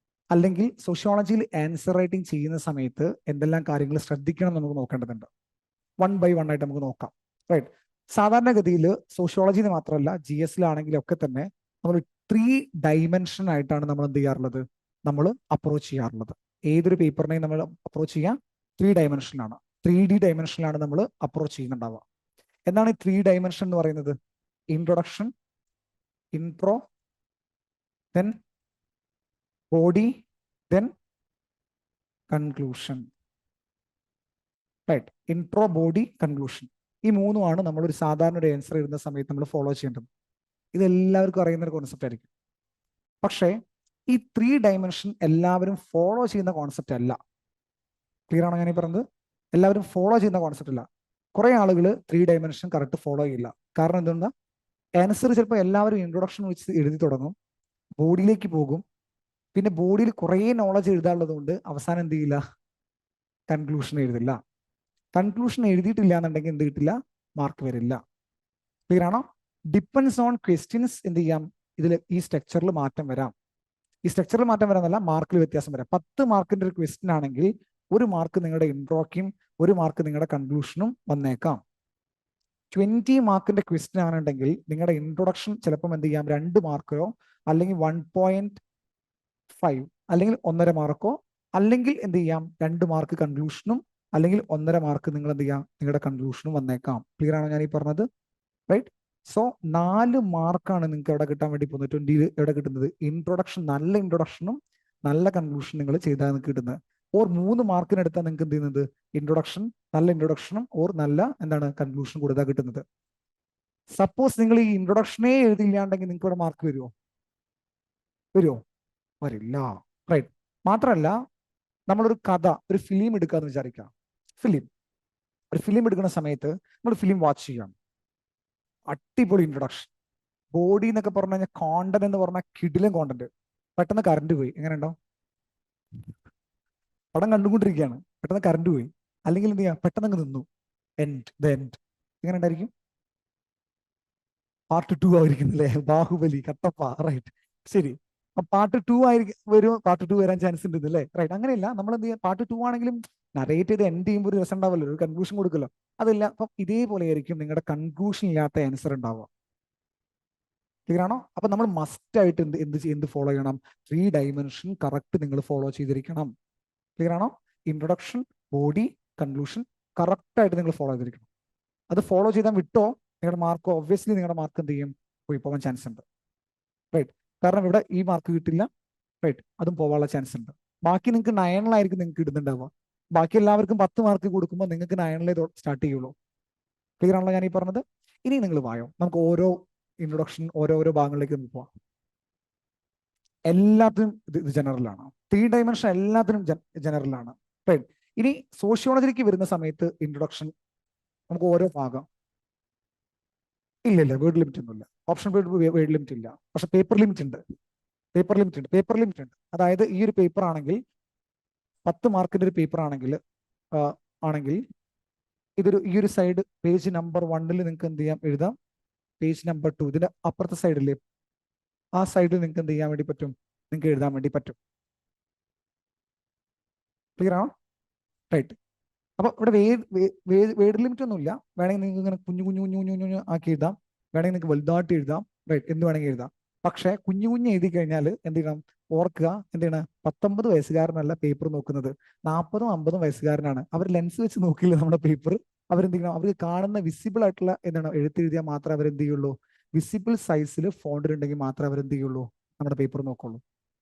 അല്ലെങ്കിൽ സോഷ്യോളജിയിൽ ആൻസർ റൈറ്റിംഗ് ചെയ്യുന്ന സമയത്ത് എന്തെല്ലാം കാര്യങ്ങൾ ശ്രദ്ധിക്കണം എന്ന് നമുക്ക് നോക്കേണ്ടതുണ്ട്. 1 by 1 ആയിട്ട് നമുക്ക് നോക്കാം. റൈറ്റ്. സാധാരണഗതിയിൽ സോഷ്യോളജിയിൽ മാത്രമല്ല GS ഒക്കെ തന്നെ നമ്മൾ 3 ഡൈമെൻഷൻ ആയിട്ടാണ് നമ്മൾ എന്ത് ചെയ്യാറുള്ളത്? നമ്മൾ അപ്രോച്ച് ചെയ്യാറുള്ളത്. ഏതൊരു പേപ്പറിനെയും നമ്മൾ അപ്രോച്ച് ചെയ്യാം 3 ഡൈമെൻഷനിലാണ്. 3D ഡൈമെൻഷനിലാണ് നമ്മൾ അപ്രോച്ച് ചെയ്യുന്നുണ്ടാവുക. എന്താണ് ഈ 3 ഡൈമെൻഷൻ എന്ന് പറയുന്നത്? Introduction, intro, then body, then conclusion. Right. Intro, body, conclusion. ഈ 3ആണ് നമ്മളൊരു സാധാരണ ഒരു ആൻസർ എഴുതുന്ന സമയത്ത് നമ്മൾ ഫോളോ ചെയ്യേണ്ടത്. ഇതെല്ലാവർക്കും അറിയുന്ന ഒരു കോൺസെപ്റ്റ് ആയിരിക്കും. പക്ഷേ ഈ 3 ഡൈമെൻഷൻ എല്ലാവരും ഫോളോ ചെയ്യുന്ന കോൺസെപ്റ്റ് അല്ല. ക്ലിയർ ആണോ ഞാൻ ഈ പറഞ്ഞത്? എല്ലാവരും ഫോളോ ചെയ്യുന്ന കോൺസെപ്റ്റ് അല്ല. കുറെ ആളുകൾ 3 ഡൈമെൻഷൻ കറക്റ്റ് ഫോളോ ചെയ്യില്ല. കാരണം എന്തുകൊണ്ടാ? ആൻസർ ചിലപ്പോൾ എല്ലാവരും ഇൻട്രൊഡക്ഷൻ വെച്ച് എഴുതി തുടങ്ങും, ബോഡിയിലേക്ക് പോകും, പിന്നെ ബോഡിയിൽ കുറേ നോളജ് എഴുതാനുള്ളത് കൊണ്ട് അവസാനം എന്ത് ചെയ്യില്ല? കൺക്ലൂഷൻ എഴുതില്ല. കൺക്ലൂഷൻ എഴുതിയിട്ടില്ല എന്നുണ്ടെങ്കിൽ എന്ത് കിട്ടില്ല? മാർക്ക് വരില്ല. ക്ലിയർ ആണോ? ഡിപ്പെൻസ് ഓൺ ക്വസ്റ്റ്യൻസ് എന്ത് ചെയ്യാം? ഇതിൽ ഈ സ്ട്രക്ചറിൽ മാറ്റം വരാം. ഈ സ്ട്രക്ചറിൽ മാറ്റം വരാന്നല്ല, മാർക്കിൽ വ്യത്യാസം വരാം. 10 മാർക്കിന്റെ ഒരു ക്വസ്റ്റ്യൻ ആണെങ്കിൽ 1 മാർക്ക് നിങ്ങളുടെ ഇൻട്രോക്കും 1 മാർക്ക് നിങ്ങളുടെ കൺക്ലൂഷനും വന്നേക്കാം. 20 മാർക്കിന്റെ ക്വസ്റ്റ്യൻ ആണെന്നുണ്ടെങ്കിൽ നിങ്ങളുടെ ഇൻട്രൊഡക്ഷൻ ചിലപ്പം എന്ത് ചെയ്യാം? 2 മാർക്കോ അല്ലെങ്കിൽ 1.5 അല്ലെങ്കിൽ 1.5 മാർക്കോ, അല്ലെങ്കിൽ എന്ത് ചെയ്യാം? 2 മാർക്ക് കൺക്ലൂഷനും അല്ലെങ്കിൽ 1.5 മാർക്ക് നിങ്ങൾ എന്ത് ചെയ്യാം? നിങ്ങളുടെ കൺക്ലൂഷനും വന്നേക്കാം. ക്ലിയർ ആണോ ഞാൻ ഈ പറഞ്ഞത്? റൈറ്റ്. സോ 4 മാർക്കാണ് നിങ്ങൾക്ക് എവിടെ കിട്ടാൻ വേണ്ടി പോകുന്നത്? 20 എവിടെ കിട്ടുന്നത്? ഇൻട്രൊഡക്ഷൻ, നല്ല ഇൻട്രൊഡക്ഷനും നല്ല കൺക്ലൂഷൻ നിങ്ങൾ ചെയ്താൽ നിങ്ങൾക്ക് കിട്ടുന്നത്. ഓർ 3 മാർക്കിനെടുത്താൽ നിങ്ങൾക്ക് എന്ത് ചെയ്യുന്നത്? ഇൻട്രൊഡക്ഷൻ, നല്ല ഇൻട്രൊഡക്ഷനും ഓർ നല്ല എന്താണ് കൺക്ലൂഷൻ കൊടുത്താൽ കിട്ടുന്നത്. സപ്പോസ് നിങ്ങൾ ഈ ഇൻട്രൊഡക്ഷനേ എഴുതിയില്ലാണ്ടെങ്കിൽ നിങ്ങൾക്ക് ഇവിടെ മാർക്ക് വരുമോ? വരില്ല. റൈറ്റ്. മാത്രമല്ല, നമ്മളൊരു കഥ, ഒരു ഫിലിം എടുക്കാന്ന് വിചാരിക്കാം. ഒരു ഫിലിം എടുക്കുന്ന സമയത്ത് നമ്മൾ ഫിലിം വാച്ച് ചെയ്യാം. അടിപൊളി ഇൻട്രൊഡക്ഷൻ, ബോഡി എന്നൊക്കെ പറഞ്ഞു കഴിഞ്ഞാൽ കോണ്ടന്റ് എന്ന് പറഞ്ഞാൽ കിടിലൻ കോണ്ടന്റ്. പെട്ടെന്ന് കറണ്ട് പോയി, എങ്ങനെ ഉണ്ടാവും? പടം കണ്ടുകൊണ്ടിരിക്കുകയാണ്, പെട്ടെന്ന് കറണ്ട് പോയി, അല്ലെങ്കിൽ എന്ത് ചെയ്യാം? പെട്ടെന്ന് അങ്ങ് നിന്നു. എൻഡ് എങ്ങനെ ഉണ്ടായിരിക്കും? പാർട്ട് 2 ആയിരിക്കും അല്ലേ? ബാഹുബലി, കട്ടപ്പ. റൈറ്റ്, ശരി. അപ്പൊ പാർട്ട് 2 ആയിരിക്കും വരും, പാർട്ട് 2 വരാൻ ചാൻസ് ഉണ്ട് അല്ലേ? റൈറ്റ്. അങ്ങനെയല്ല, നമ്മൾ എന്ത് ചെയ്യാം? പാർട്ട് 2 ആണെങ്കിലും നറേറ്റ് ചെയ്ത് എൻഡ് ചെയ്യുമ്പോൾ ഒരു രസം ഉണ്ടാവല്ലോ, ഒരു കൺക്ലൂഷൻ കൊടുക്കല്ലോ. അതല്ല, അപ്പം ഇതേപോലെ ആയിരിക്കും നിങ്ങളുടെ കൺക്ലൂഷൻ ഇല്ലാത്ത ആൻസർ ഉണ്ടാവുക. ക്ലിയർ ആണോ? അപ്പൊ നമ്മൾ മസ്റ്റ് ആയിട്ട് എന്ത് ഫോളോ ചെയ്യണം? 3 ഡയമെൻഷൻ കറക്റ്റ് നിങ്ങൾ ഫോളോ ചെയ്തിരിക്കണം. ക്ലിയർ ആണോ? ഇൻട്രൊഡക്ഷൻ, ബോഡി, കൺക്ലൂഷൻ കറക്റ്റ് ആയിട്ട് നിങ്ങൾ ഫോളോ ചെയ്തിരിക്കണം. അത് ഫോളോ ചെയ്താൽ വിട്ടോ നിങ്ങളുടെ മാർക്ക്, ഒബ്വിയസ്ലി നിങ്ങളുടെ മാർക്ക് എന്ത് ചെയ്യും? പോയി പോകാൻ ചാൻസ് ഉണ്ട്. റൈറ്റ്. കാരണം ഇവിടെ ഈ മാർക്ക് കിട്ടില്ല. റൈറ്റ്, അതും പോകാനുള്ള ചാൻസ് ഉണ്ട്. ബാക്കി നിങ്ങൾക്ക് 9-ലായിരിക്കും നിങ്ങൾക്ക് ഇടുന്നുണ്ടാവുക. ബാക്കി എല്ലാവർക്കും 10 മാർക്ക് കൊടുക്കുമ്പോൾ നിങ്ങൾക്ക് 9-ലേ സ്റ്റാർട്ട് ചെയ്യുള്ളൂ. ക്ലിയർ ആണല്ലോ ഞാൻ ഈ പറഞ്ഞത്? ഇനി നിങ്ങൾ വായോ, നമുക്ക് ഓരോ ഇൻട്രൊഡക്ഷൻ ഓരോരോ ഭാഗങ്ങളിലേക്ക് നമുക്ക് പോവാം. എല്ലാത്തിനും ഇത് ജനറലാണ്. 3 ഡയമെൻഷൻ എല്ലാത്തിനും ജനറലാണ്. റൈറ്റ്. ഇനി സോഷ്യോളജിക്ക് വരുന്ന സമയത്ത് ഇൻട്രൊഡക്ഷൻ നമുക്ക് ഓരോ ഭാഗം ഇല്ല, വേർഡ് ലിമിറ്റ് ഒന്നുമില്ല. ഓപ്ഷൻ വേർഡ് ലിമിറ്റ് ഇല്ല. പക്ഷെ പേപ്പർ ലിമിറ്റ് ഉണ്ട്. അതായത് ഈ ഒരു പേപ്പർ ആണെങ്കിൽ 10 മാർക്കിന്റെ ഒരു പേപ്പർ ആണെങ്കിൽ ഈ ഒരു സൈഡ് പേജ് നമ്പർ 1 നിങ്ങൾക്ക് എന്ത് ചെയ്യാം? എഴുതാം. പേജ് നമ്പർ 2 ഇതിന്റെ അപ്പുറത്തെ സൈഡില്ലേ, ആ സൈഡിൽ നിങ്ങൾക്ക് എന്ത് ചെയ്യാൻ വേണ്ടി പറ്റും? നിങ്ങൾക്ക് എഴുതാൻ വേണ്ടി പറ്റും. ക്ലിയർ ആണോ? റൈറ്റ്. അപ്പൊ ഇവിടെ വേർഡ് ലിമിറ്റ് ഒന്നുമില്ല. വേണമെങ്കിൽ നിങ്ങൾക്ക് ഇങ്ങനെ കുഞ്ഞു കുഞ്ഞു കുഞ്ഞു കുഞ്ഞു കുഞ്ഞു ആക്കി എഴുതാം, വേണമെങ്കിൽ നിങ്ങൾക്ക് വലുതായിട്ട് എഴുതാം. റൈറ്റ്, എന്ത് വേണമെങ്കിൽ എഴുതാം. പക്ഷെ കുഞ്ഞു കുഞ്ഞു എഴുതി കഴിഞ്ഞാൽ എന്ത് ചെയ്യണം? ഓർക്കുക, എന്താണ്? 19 വയസ്സുകാരനല്ല പേപ്പർ നോക്കുന്നത്, 40-50 വയസ്സുകാരനാണ്. അവർ ലെൻസ് വെച്ച് നോക്കില്ല നമ്മുടെ പേപ്പർ. അവരെന്ത് ചെയ്യണം? അവർ കാണുന്ന വിസിബിൾ ആയിട്ടുള്ള എന്താണ് എഴുത്തെഴുതിയാൽ മാത്രമേ അവരെന്ത് ചെയ്യുള്ളൂ? വിസിബിൾ സൈസിൽ ഫോണ്ടിലുണ്ടെങ്കിൽ മാത്രമേ അവരെന്ത് ചെയ്യുള്ളൂ? നമ്മുടെ പേപ്പർ നോക്കുള്ളൂ.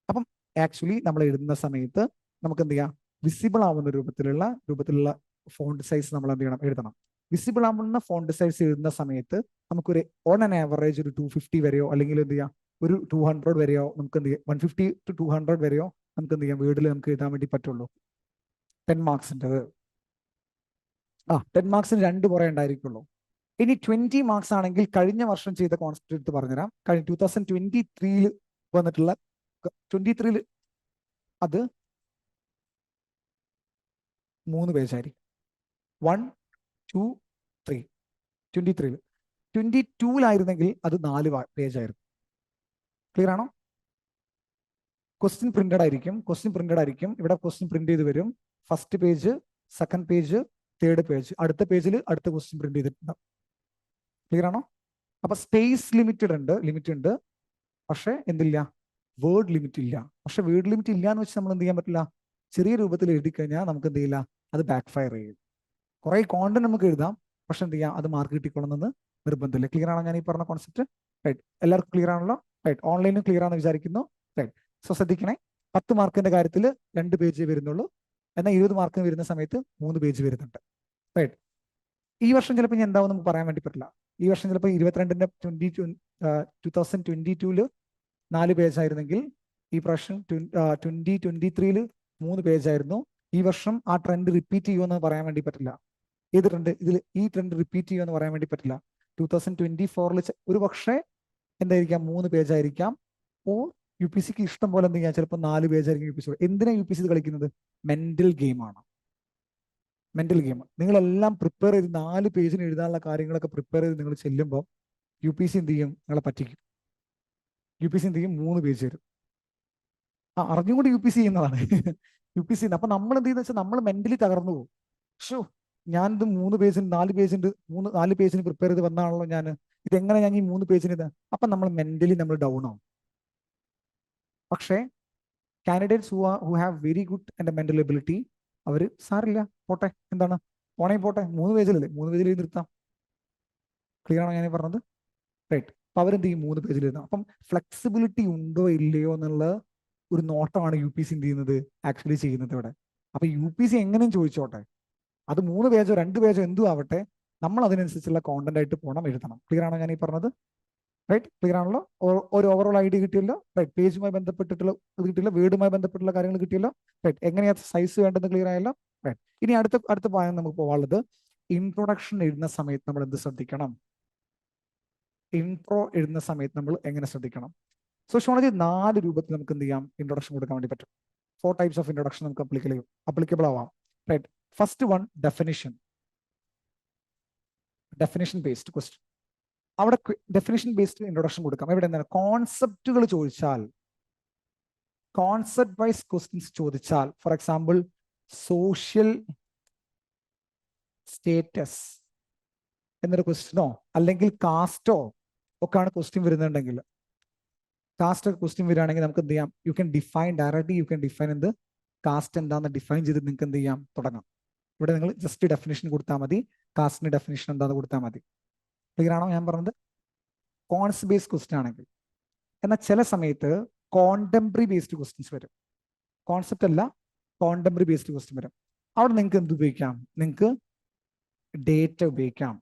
അപ്പം ആക്ച്വലി നമ്മൾ എഴുതുന്ന സമയത്ത് നമുക്ക് എന്ത് ചെയ്യാം? വിസിബിൾ ആവുന്ന രൂപത്തിലുള്ള ഫോണ്ട് സൈസ് നമ്മൾ എന്ത് ചെയ്യണം? എഴുതണം. വിസിബിൾ ആവുന്ന ഫോണ്ട് സൈസ് എഴുതുന്ന സമയത്ത് നമുക്കൊരു ഓൺ ആൻ ആവറേജ് ഒരു 250 വരെയോ, അല്ലെങ്കിൽ എന്ത് ചെയ്യാം, ഒരു 200 വരെയോ നമുക്ക് എന്ത് ചെയ്യാം? 150 to 200 വരെയോ നമുക്ക് എന്ത് ചെയ്യാം? വേർഡിൽ നമുക്ക് എഴുതാൻ വേണ്ടി പറ്റുള്ളൂ. 10 മാർക്സിൻ്റെത് 10 മാർക്സിന് 2 കുറേ ഉണ്ടായിരിക്കുള്ളൂ. ഇനി 20 മാർക്സ് ആണെങ്കിൽ കഴിഞ്ഞ വർഷം ചെയ്ത കോൺസെപ്റ്റ് എടുത്ത് പറഞ്ഞുതരാം. കഴിഞ്ഞ 2023 വന്നിട്ടുള്ള 23 അത് 3 പേജായിരിക്കും. 1, 2, 3. 23 22-ലായിരുന്നെങ്കിൽ അത് 4 പേജായിരുന്നു. ക്ലിയർ ആണോ? ക്വസ്റ്റ്യൻ പ്രിന്റഡ് ആയിരിക്കും. ഇവിടെ ക്വസ്റ്റ്യൻ പ്രിന്റ് ചെയ്ത് വരും. First page, second page, third page. അടുത്ത പേജിൽ അടുത്ത ക്വസ്റ്റ്യൻ പ്രിന്റ് ചെയ്തിട്ടുണ്ടാവും. ക്ലിയർ ആണോ? അപ്പൊ സ്പേസ് ലിമിറ്റ് ഉണ്ട്. പക്ഷെ എന്തില്ല? വേർഡ് ലിമിറ്റ് ഇല്ല. പക്ഷെ വേർഡ് ലിമിറ്റ് ഇല്ല എന്ന് വെച്ച് നമ്മൾ എന്ത് ചെയ്യാൻ പറ്റില്ല? ചെറിയ രൂപത്തിൽ എഴുതി കഴിഞ്ഞാൽ നമുക്ക് എന്ത് ചെയ്യില്ല? അത് ബാക്ക് ഫയർ ചെയ്യും. കുറെ കോണ്ടന്റ് നമുക്ക് എഴുതാം, പക്ഷെ എന്ത് ചെയ്യാം? അത് മാർക്ക് കിട്ടിക്കൊള്ളുന്നത് നിർബന്ധമില്ല. ക്ലിയർ ആണോ ഞാൻ ഈ പറഞ്ഞ കോൺസെപ്റ്റ്? റൈറ്റ്. എല്ലാവർക്കും ക്ലിയർ ആണല്ലോ? റൈറ്റ്. ഓൺലൈനും ക്ലിയർ ആണെന്ന് വിചാരിക്കുന്നു. റൈറ്റ്. സോ ശ്രദ്ധിക്കണേ, 10 മാർക്കിന്റെ കാര്യത്തിൽ 2 പേജ് വരുന്നുള്ളൂ. എന്നാൽ 20 മാർക്കിന് വരുന്ന സമയത്ത് 3 പേജ് വരുന്നുണ്ട്. റൈറ്റ്. ഈ വർഷം ചിലപ്പോൾ ഇനി എന്താവും നമുക്ക് പറയാൻ വേണ്ടി പറ്റില്ല. ഈ വർഷം ചിലപ്പോൾ 22-ന്റെ 2022 4 പേജായിരുന്നെങ്കിൽ ഈ പ്രാവശ്യം 2023 3 പേജായിരുന്നു. ഈ വർഷം ആ ട്രെൻഡ് റിപ്പീറ്റ് ചെയ്യുമെന്ന് പറയാൻ വേണ്ടി പറ്റില്ല. ഏത് ട്രെൻഡ്? ഈ ട്രെൻഡ് റിപ്പീറ്റ് ചെയ്യുമെന്ന് പറയാൻ വേണ്ടി പറ്റില്ല. 2024 ഒരു പക്ഷേ എന്തായിരിക്കാം? 3 പേജായിരിക്കാം. ഓ UPSC ഇഷ്ടം പോലെ എന്ത് ചെയ്യാം? ചിലപ്പോൾ 4 പേജായിരിക്കും UPSC. എന്തിനാ UPSC കളിക്കുന്നത്? മെന്റൽ ഗെയിമാണ്. Mental game. നിങ്ങളെല്ലാം പ്രിപ്പയർ ചെയ്ത് 4 പേജിന് എഴുതാനുള്ള കാര്യങ്ങളൊക്കെ പ്രിപ്പയർ ചെയ്ത് നിങ്ങൾ ചെല്ലുമ്പോൾ UPC എന്ത് ചെയ്യും? നിങ്ങളെ പറ്റിക്കും. UPC എന്ത് ചെയ്യും? 3 പേജ് തരും. അറിഞ്ഞുകൊണ്ട് UPC ചെയ്യുന്നതാണ്. UPC അപ്പൊ നമ്മൾ എന്ത് ചെയ്യുന്ന വെച്ചാൽ നമ്മൾ മെന്റലി തകർന്നു പോകും. ഷോ, ഞാനിത് 3 പേജിന് 4 പേജിന്റെ 4 പേജിന് പ്രിപ്പയർ ചെയ്ത് വന്നാണല്ലോ ഞാൻ, ഇതെങ്ങനെ ഞാൻ ഈ 3 പേജിന് ഇത്? അപ്പൊ നമ്മൾ മെന്റലി നമ്മൾ ഡൗൺ ആവും. പക്ഷേ candidates who have very good and mental ability, അവർ സാറില്ല, പോട്ടെ, എന്താണ് പോണേ പോട്ടെ, 3 പേജിലല്ലേ, 3 പേജിൽ നിർത്താം. ക്ലിയർ ആണോ ഞാൻ പറഞ്ഞത്? റൈറ്റ്. അപ്പൊ അവരെന്ത് ചെയ്യും? 3 പേജിൽ എഴുതാം. അപ്പം ഫ്ലെക്സിബിലിറ്റി ഉണ്ടോ ഇല്ലയോ എന്നുള്ള ഒരു നോട്ടമാണ് UPC എന്ത് ചെയ്യുന്നത്? ആക്ച്വലി ചെയ്യുന്നത് ഇവിടെ. അപ്പൊ UPC എങ്ങനെയും ചോദിച്ചോട്ടെ, അത് 3 പേജോ 2 പേജോ എന്തും ആവട്ടെ, നമ്മൾ അതിനനുസരിച്ചുള്ള കോണ്ടന്റ് ആയിട്ട് പോകണം, എഴുതണം. ക്ലിയർ ആണോ ഞാൻ ഈ പറഞ്ഞത്? റൈറ്റ്, ക്ലിയർ ആണല്ലോ? ഒരു ഓവറോൾ ഐഡിയ കിട്ടിയല്ലോ. റൈറ്റ്, പേജുമായി ബന്ധപ്പെട്ടിട്ടുള്ള ഇത് കിട്ടിയല്ലോ, വേർഡുമായി ബന്ധപ്പെട്ടുള്ള കാര്യങ്ങൾ കിട്ടിയല്ലോ. റൈറ്റ്, എങ്ങനെയാ സൈസ് വേണ്ടത് ക്ലിയർ ആയല്ലോ. റൈറ്റ്, ഇനി അടുത്ത പോയിന്റ് നമുക്ക് പോകാനുള്ളത്, ഇൻട്രൊഡക്ഷൻ എഴുതുന്ന സമയത്ത് നമ്മൾ എന്ത് ശ്രദ്ധിക്കണം? ഇൻട്രോ എഴുതുന്ന സമയത്ത് നമ്മൾ എങ്ങനെ ശ്രദ്ധിക്കണം? സോഷ്യോളജി 4 രൂപത്തിൽ നമുക്ക് എന്ത് ചെയ്യാം? ഇൻട്രൊഡക്ഷൻ കൊടുക്കാൻ വേണ്ടി പറ്റും. 4 ടൈപ്സ് ഓഫ് ഇൻട്രൊഡക്ഷൻ നമുക്ക് അപ്ലിക്കബിൾ ആവാം. Right, first one definition based question. അവിടെ ഡെഫിനിഷൻ ബേസ്ഡ് ഇൻട്രൊഡക്ഷൻ കൊടുക്കാം. ഇവിടെ എന്താണ്? കോൺസെപ്റ്റുകൾ ചോദിച്ചാൽ, കോൺസെപ്റ്റ് വൈസ് ക്വസ്റ്റ്യൻസ് ചോദിച്ചാൽ, ഫോർ എക്സാമ്പിൾ സോഷ്യൽ സ്റ്റേറ്റസ് എന്നൊരു ക്വസ്റ്റ്യനോ അല്ലെങ്കിൽ കാസ്റ്റോ ഒക്കെയാണ് ക്വസ്റ്റ്യൻ വരുന്നുണ്ടെങ്കിൽ, കാസ്റ്റ് ക്വസ്റ്റ്യൻ വരികയാണെങ്കിൽ നമുക്ക് എന്ത് ചെയ്യാം? You can define directly, you can define എന്ത് കാസ്റ്റ് എന്താണെന്ന് ഡിഫൈൻ ചെയ്ത് നിങ്ങൾക്ക് എന്ത് ചെയ്യാം? തുടങ്ങാം. ഇവിടെ നിങ്ങൾ ജസ്റ്റ് ഡെഫിനിഷൻ കൊടുത്താൽ മതി, കാസ്റ്റിന്റെ ഡെഫിനിഷൻ എന്താണെന്ന് കൊടുത്താൽ മതി. ക്ലിയർ ആണോ ഞാൻ പറഞ്ഞത്? കോൺസ് ബേസ്ഡ് ക്വസ്റ്റ്യൻ ആണെങ്കിൽ. എന്നാൽ ചില സമയത്ത് കോണ്ടംപററി ബേസ്ഡ് ക്വസ്റ്റ്യൻസ് വരും. കോൺസെപ്റ്റ് അല്ല, കോണ്ടംപററി ബേസ്ഡ് ക്വസ്റ്റ്യൻ വരും. അവിടെ നിങ്ങൾക്ക് എന്ത് ഉപയോഗിക്കാം? നിങ്ങൾക്ക് ഡേറ്റ ഉപയോഗിക്കാം.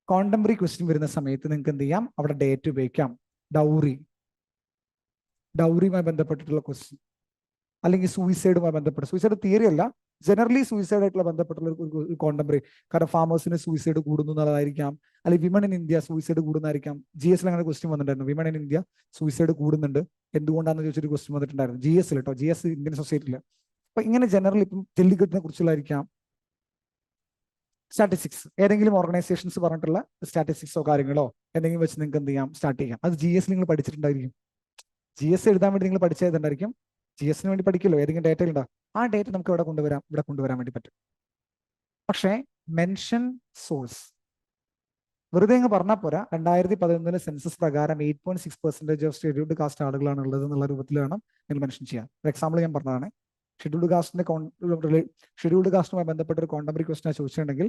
കോണ്ടംപററി ക്വസ്റ്റ്യൻ വരുന്ന സമയത്ത് നിങ്ങൾക്ക് എന്ത് ചെയ്യാം? അവിടെ ഡേറ്റ ഉപയോഗിക്കാം. ഡൗറിയുമായി ബന്ധപ്പെട്ടിട്ടുള്ള ക്വസ്റ്റ്യൻ, അല്ലെങ്കിൽ സൂയിസൈഡുമായി ബന്ധപ്പെട്ട്, സൂയിസൈഡ് തിയറി അല്ല, ജനറലി സൂയിസൈഡ് ആയിട്ടുള്ള ബന്ധപ്പെട്ടുള്ള ഒരു കോണ്ടംപററി. കാരണം ഫാമേഴ്സിന് സൂയിസൈഡ് കൂടുന്നു എന്നുള്ളതായിരിക്കാം, അല്ലെങ്കിൽ വിമൺ ഇൻ ഇന്ത്യ സൂയിസൈഡ് കൂടുന്നതായിരിക്കാം. GS അങ്ങനെ ക്വസ്റ്റ്യൻ വന്നിട്ടുണ്ടായിരുന്നു, വിമൺ ഇൻ ഇന്ത്യ സൂയിസൈഡ് കൂടുന്നുണ്ട്, എന്തുകൊണ്ടാണെന്ന് ചോദിച്ചൊരു ക്വസ്റ്റ്യൻ വന്നിട്ടുണ്ടായിരുന്നു GS കേട്ടോ, GS ഇന്ത്യൻ സൊസൈറ്റിയിൽ. അപ്പൊ ഇങ്ങനെ ജനറൽ ഇപ്പം ജല്ലിക്കെട്ടിനെ കുറിച്ചുള്ളതായിരിക്കാം. സ്റ്റാറ്റിസ്റ്റിക്സ്, ഏതെങ്കിലും ഓർഗനൈസേഷൻസ് പറഞ്ഞിട്ടുള്ള സ്റ്റാറ്റിസ്റ്റിക്സോ കാര്യങ്ങളോ എന്തെങ്കിലും വെച്ച് നിങ്ങൾക്ക് എന്ത് ചെയ്യാം? സ്റ്റാർട്ട് ചെയ്യാം. അത് GS നിങ്ങൾ പഠിച്ചിട്ടുണ്ടായിരിക്കും. GS എഴുതാൻ വേണ്ടി നിങ്ങൾ പഠിച്ചതുണ്ടായിരിക്കും. GSന് വേണ്ടി പഠിക്കല്ലോ, ഏതെങ്കിലും ഡേറ്റ ഉണ്ടാവും. ആ ഡേറ്റ നമുക്ക് ഇവിടെ കൊണ്ടുവരാൻ വേണ്ടി പറ്റും. പക്ഷേ മെൻഷൻ സോഴ്സ് വെറുതെ അങ്ങ് പറഞ്ഞാൽ പോരാ. 2011 സെൻസസ് പ്രകാരം 8.6% ഓഫ് ഷെഡ്യൂൾഡ് കാസ്റ്റ് ആളുകളാണ് ഉള്ളത് എന്നുള്ള രൂപത്തിൽ വേണം നിങ്ങൾ മെൻഷൻ ചെയ്യാൻ. ഒരു എക്സാമ്പിൾ ഞാൻ പറഞ്ഞതാണ്. ഷെഡ്യൂൾഡ് കാസ്റ്റുമായി ബന്ധപ്പെട്ട ഒരു കോണ്ടംപററി ക്വസ്റ്റൻ ചോദിച്ചിട്ടുണ്ടെങ്കിൽ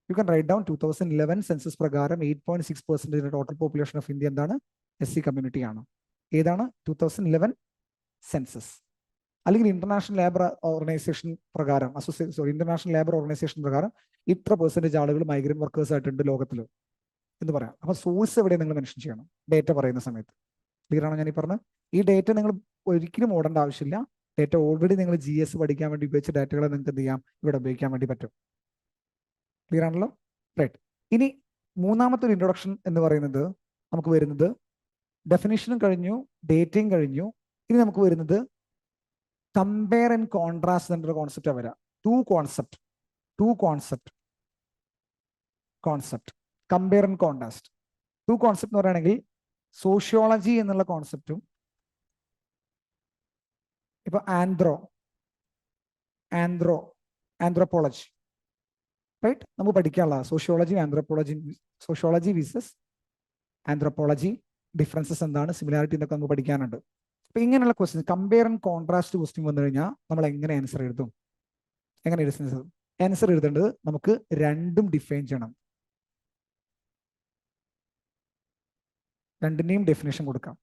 you can write down 2011 census പ്രകാരം 8.6% ടോട്ടൽ പോപ്പുലേഷൻ ഓഫ് ഇന്ത്യ എന്താണ്? SC കമ്മ്യൂണിറ്റി ആണ്. ഏതാണ്? 2011 സെൻസസ്. അല്ലെങ്കിൽ ഇന്റർനാഷണൽ ലേബർ ഓർഗനൈസേഷൻ പ്രകാരം ഇന്റർനാഷണൽ ലേബർ ഓർഗനൈസേഷൻ പ്രകാരം ഇത്ര % ആളുകൾ മൈഗ്രന്റ് വർക്കേഴ്സ് ആയിട്ടുണ്ട് ലോകത്തിൽ എന്ന് പറയാം. അപ്പൊ സോഴ്സ് എവിടെ നിങ്ങൾ മെൻഷൻ ചെയ്യണം ഡേറ്റ പറയുന്ന സമയത്ത്. ക്ലിയർ ആണോ ഞാൻ ഈ പറഞ്ഞത്? ഈ ഡേറ്റ നിങ്ങൾ ഒരിക്കലും ഓടേണ്ട ആവശ്യമില്ല. ഡേറ്റ ഓൾറെഡി നിങ്ങൾ GS പഠിക്കാൻ വേണ്ടി ഉപയോഗിച്ച ഡേറ്റകളെ നിങ്ങൾക്ക് എന്ത് ചെയ്യാം? ഇവിടെ ഉപയോഗിക്കാൻ വേണ്ടി പറ്റും. ക്ലിയർ ആണല്ലോ? റൈറ്റ്. ഇനി മൂന്നാമത്തെ ഒരു ഇൻട്രൊഡക്ഷൻ എന്ന് പറയുന്നത് നമുക്ക് വരുന്നത്, ഡെഫിനിഷനും കഴിഞ്ഞു, ഡേറ്റയും കഴിഞ്ഞു. ഇനി നമുക്ക് വരുന്നത് കമ്പയർ ആൻഡ് കോൺട്രാസ്റ്റ് എന്നൊരു കോൺസെപ്റ്റാണ് വരാം. Two concept compare and contrast. Two concept എന്ന് പറയുകയാണെങ്കിൽ സോഷ്യോളജി എന്നുള്ള കോൺസെപ്റ്റും, ഇപ്പൊ ആന്ത്രോപോളജി, റൈറ്റ്, നമുക്ക് പഠിക്കാനുള്ള സോഷ്യോളജി വിസസ് ആന്ത്രോപോളജി, ഡിഫറൻസസ് എന്താണ്, സിമിലാരിറ്റി എന്നൊക്കെ നമുക്ക് പഠിക്കാനുണ്ട്. അപ്പൊ ഇങ്ങനെയുള്ള question, compare and contrast question വന്നു കഴിഞ്ഞാൽ നമ്മൾ എങ്ങനെ ആൻസർ എഴുതും? ആൻസർ എഴുതേണ്ടത് നമുക്ക് രണ്ടും ഡിഫൈൻ ചെയ്യണം. രണ്ടിന്റെയും ഡെഫിനേഷൻ കൊടുക്കാം.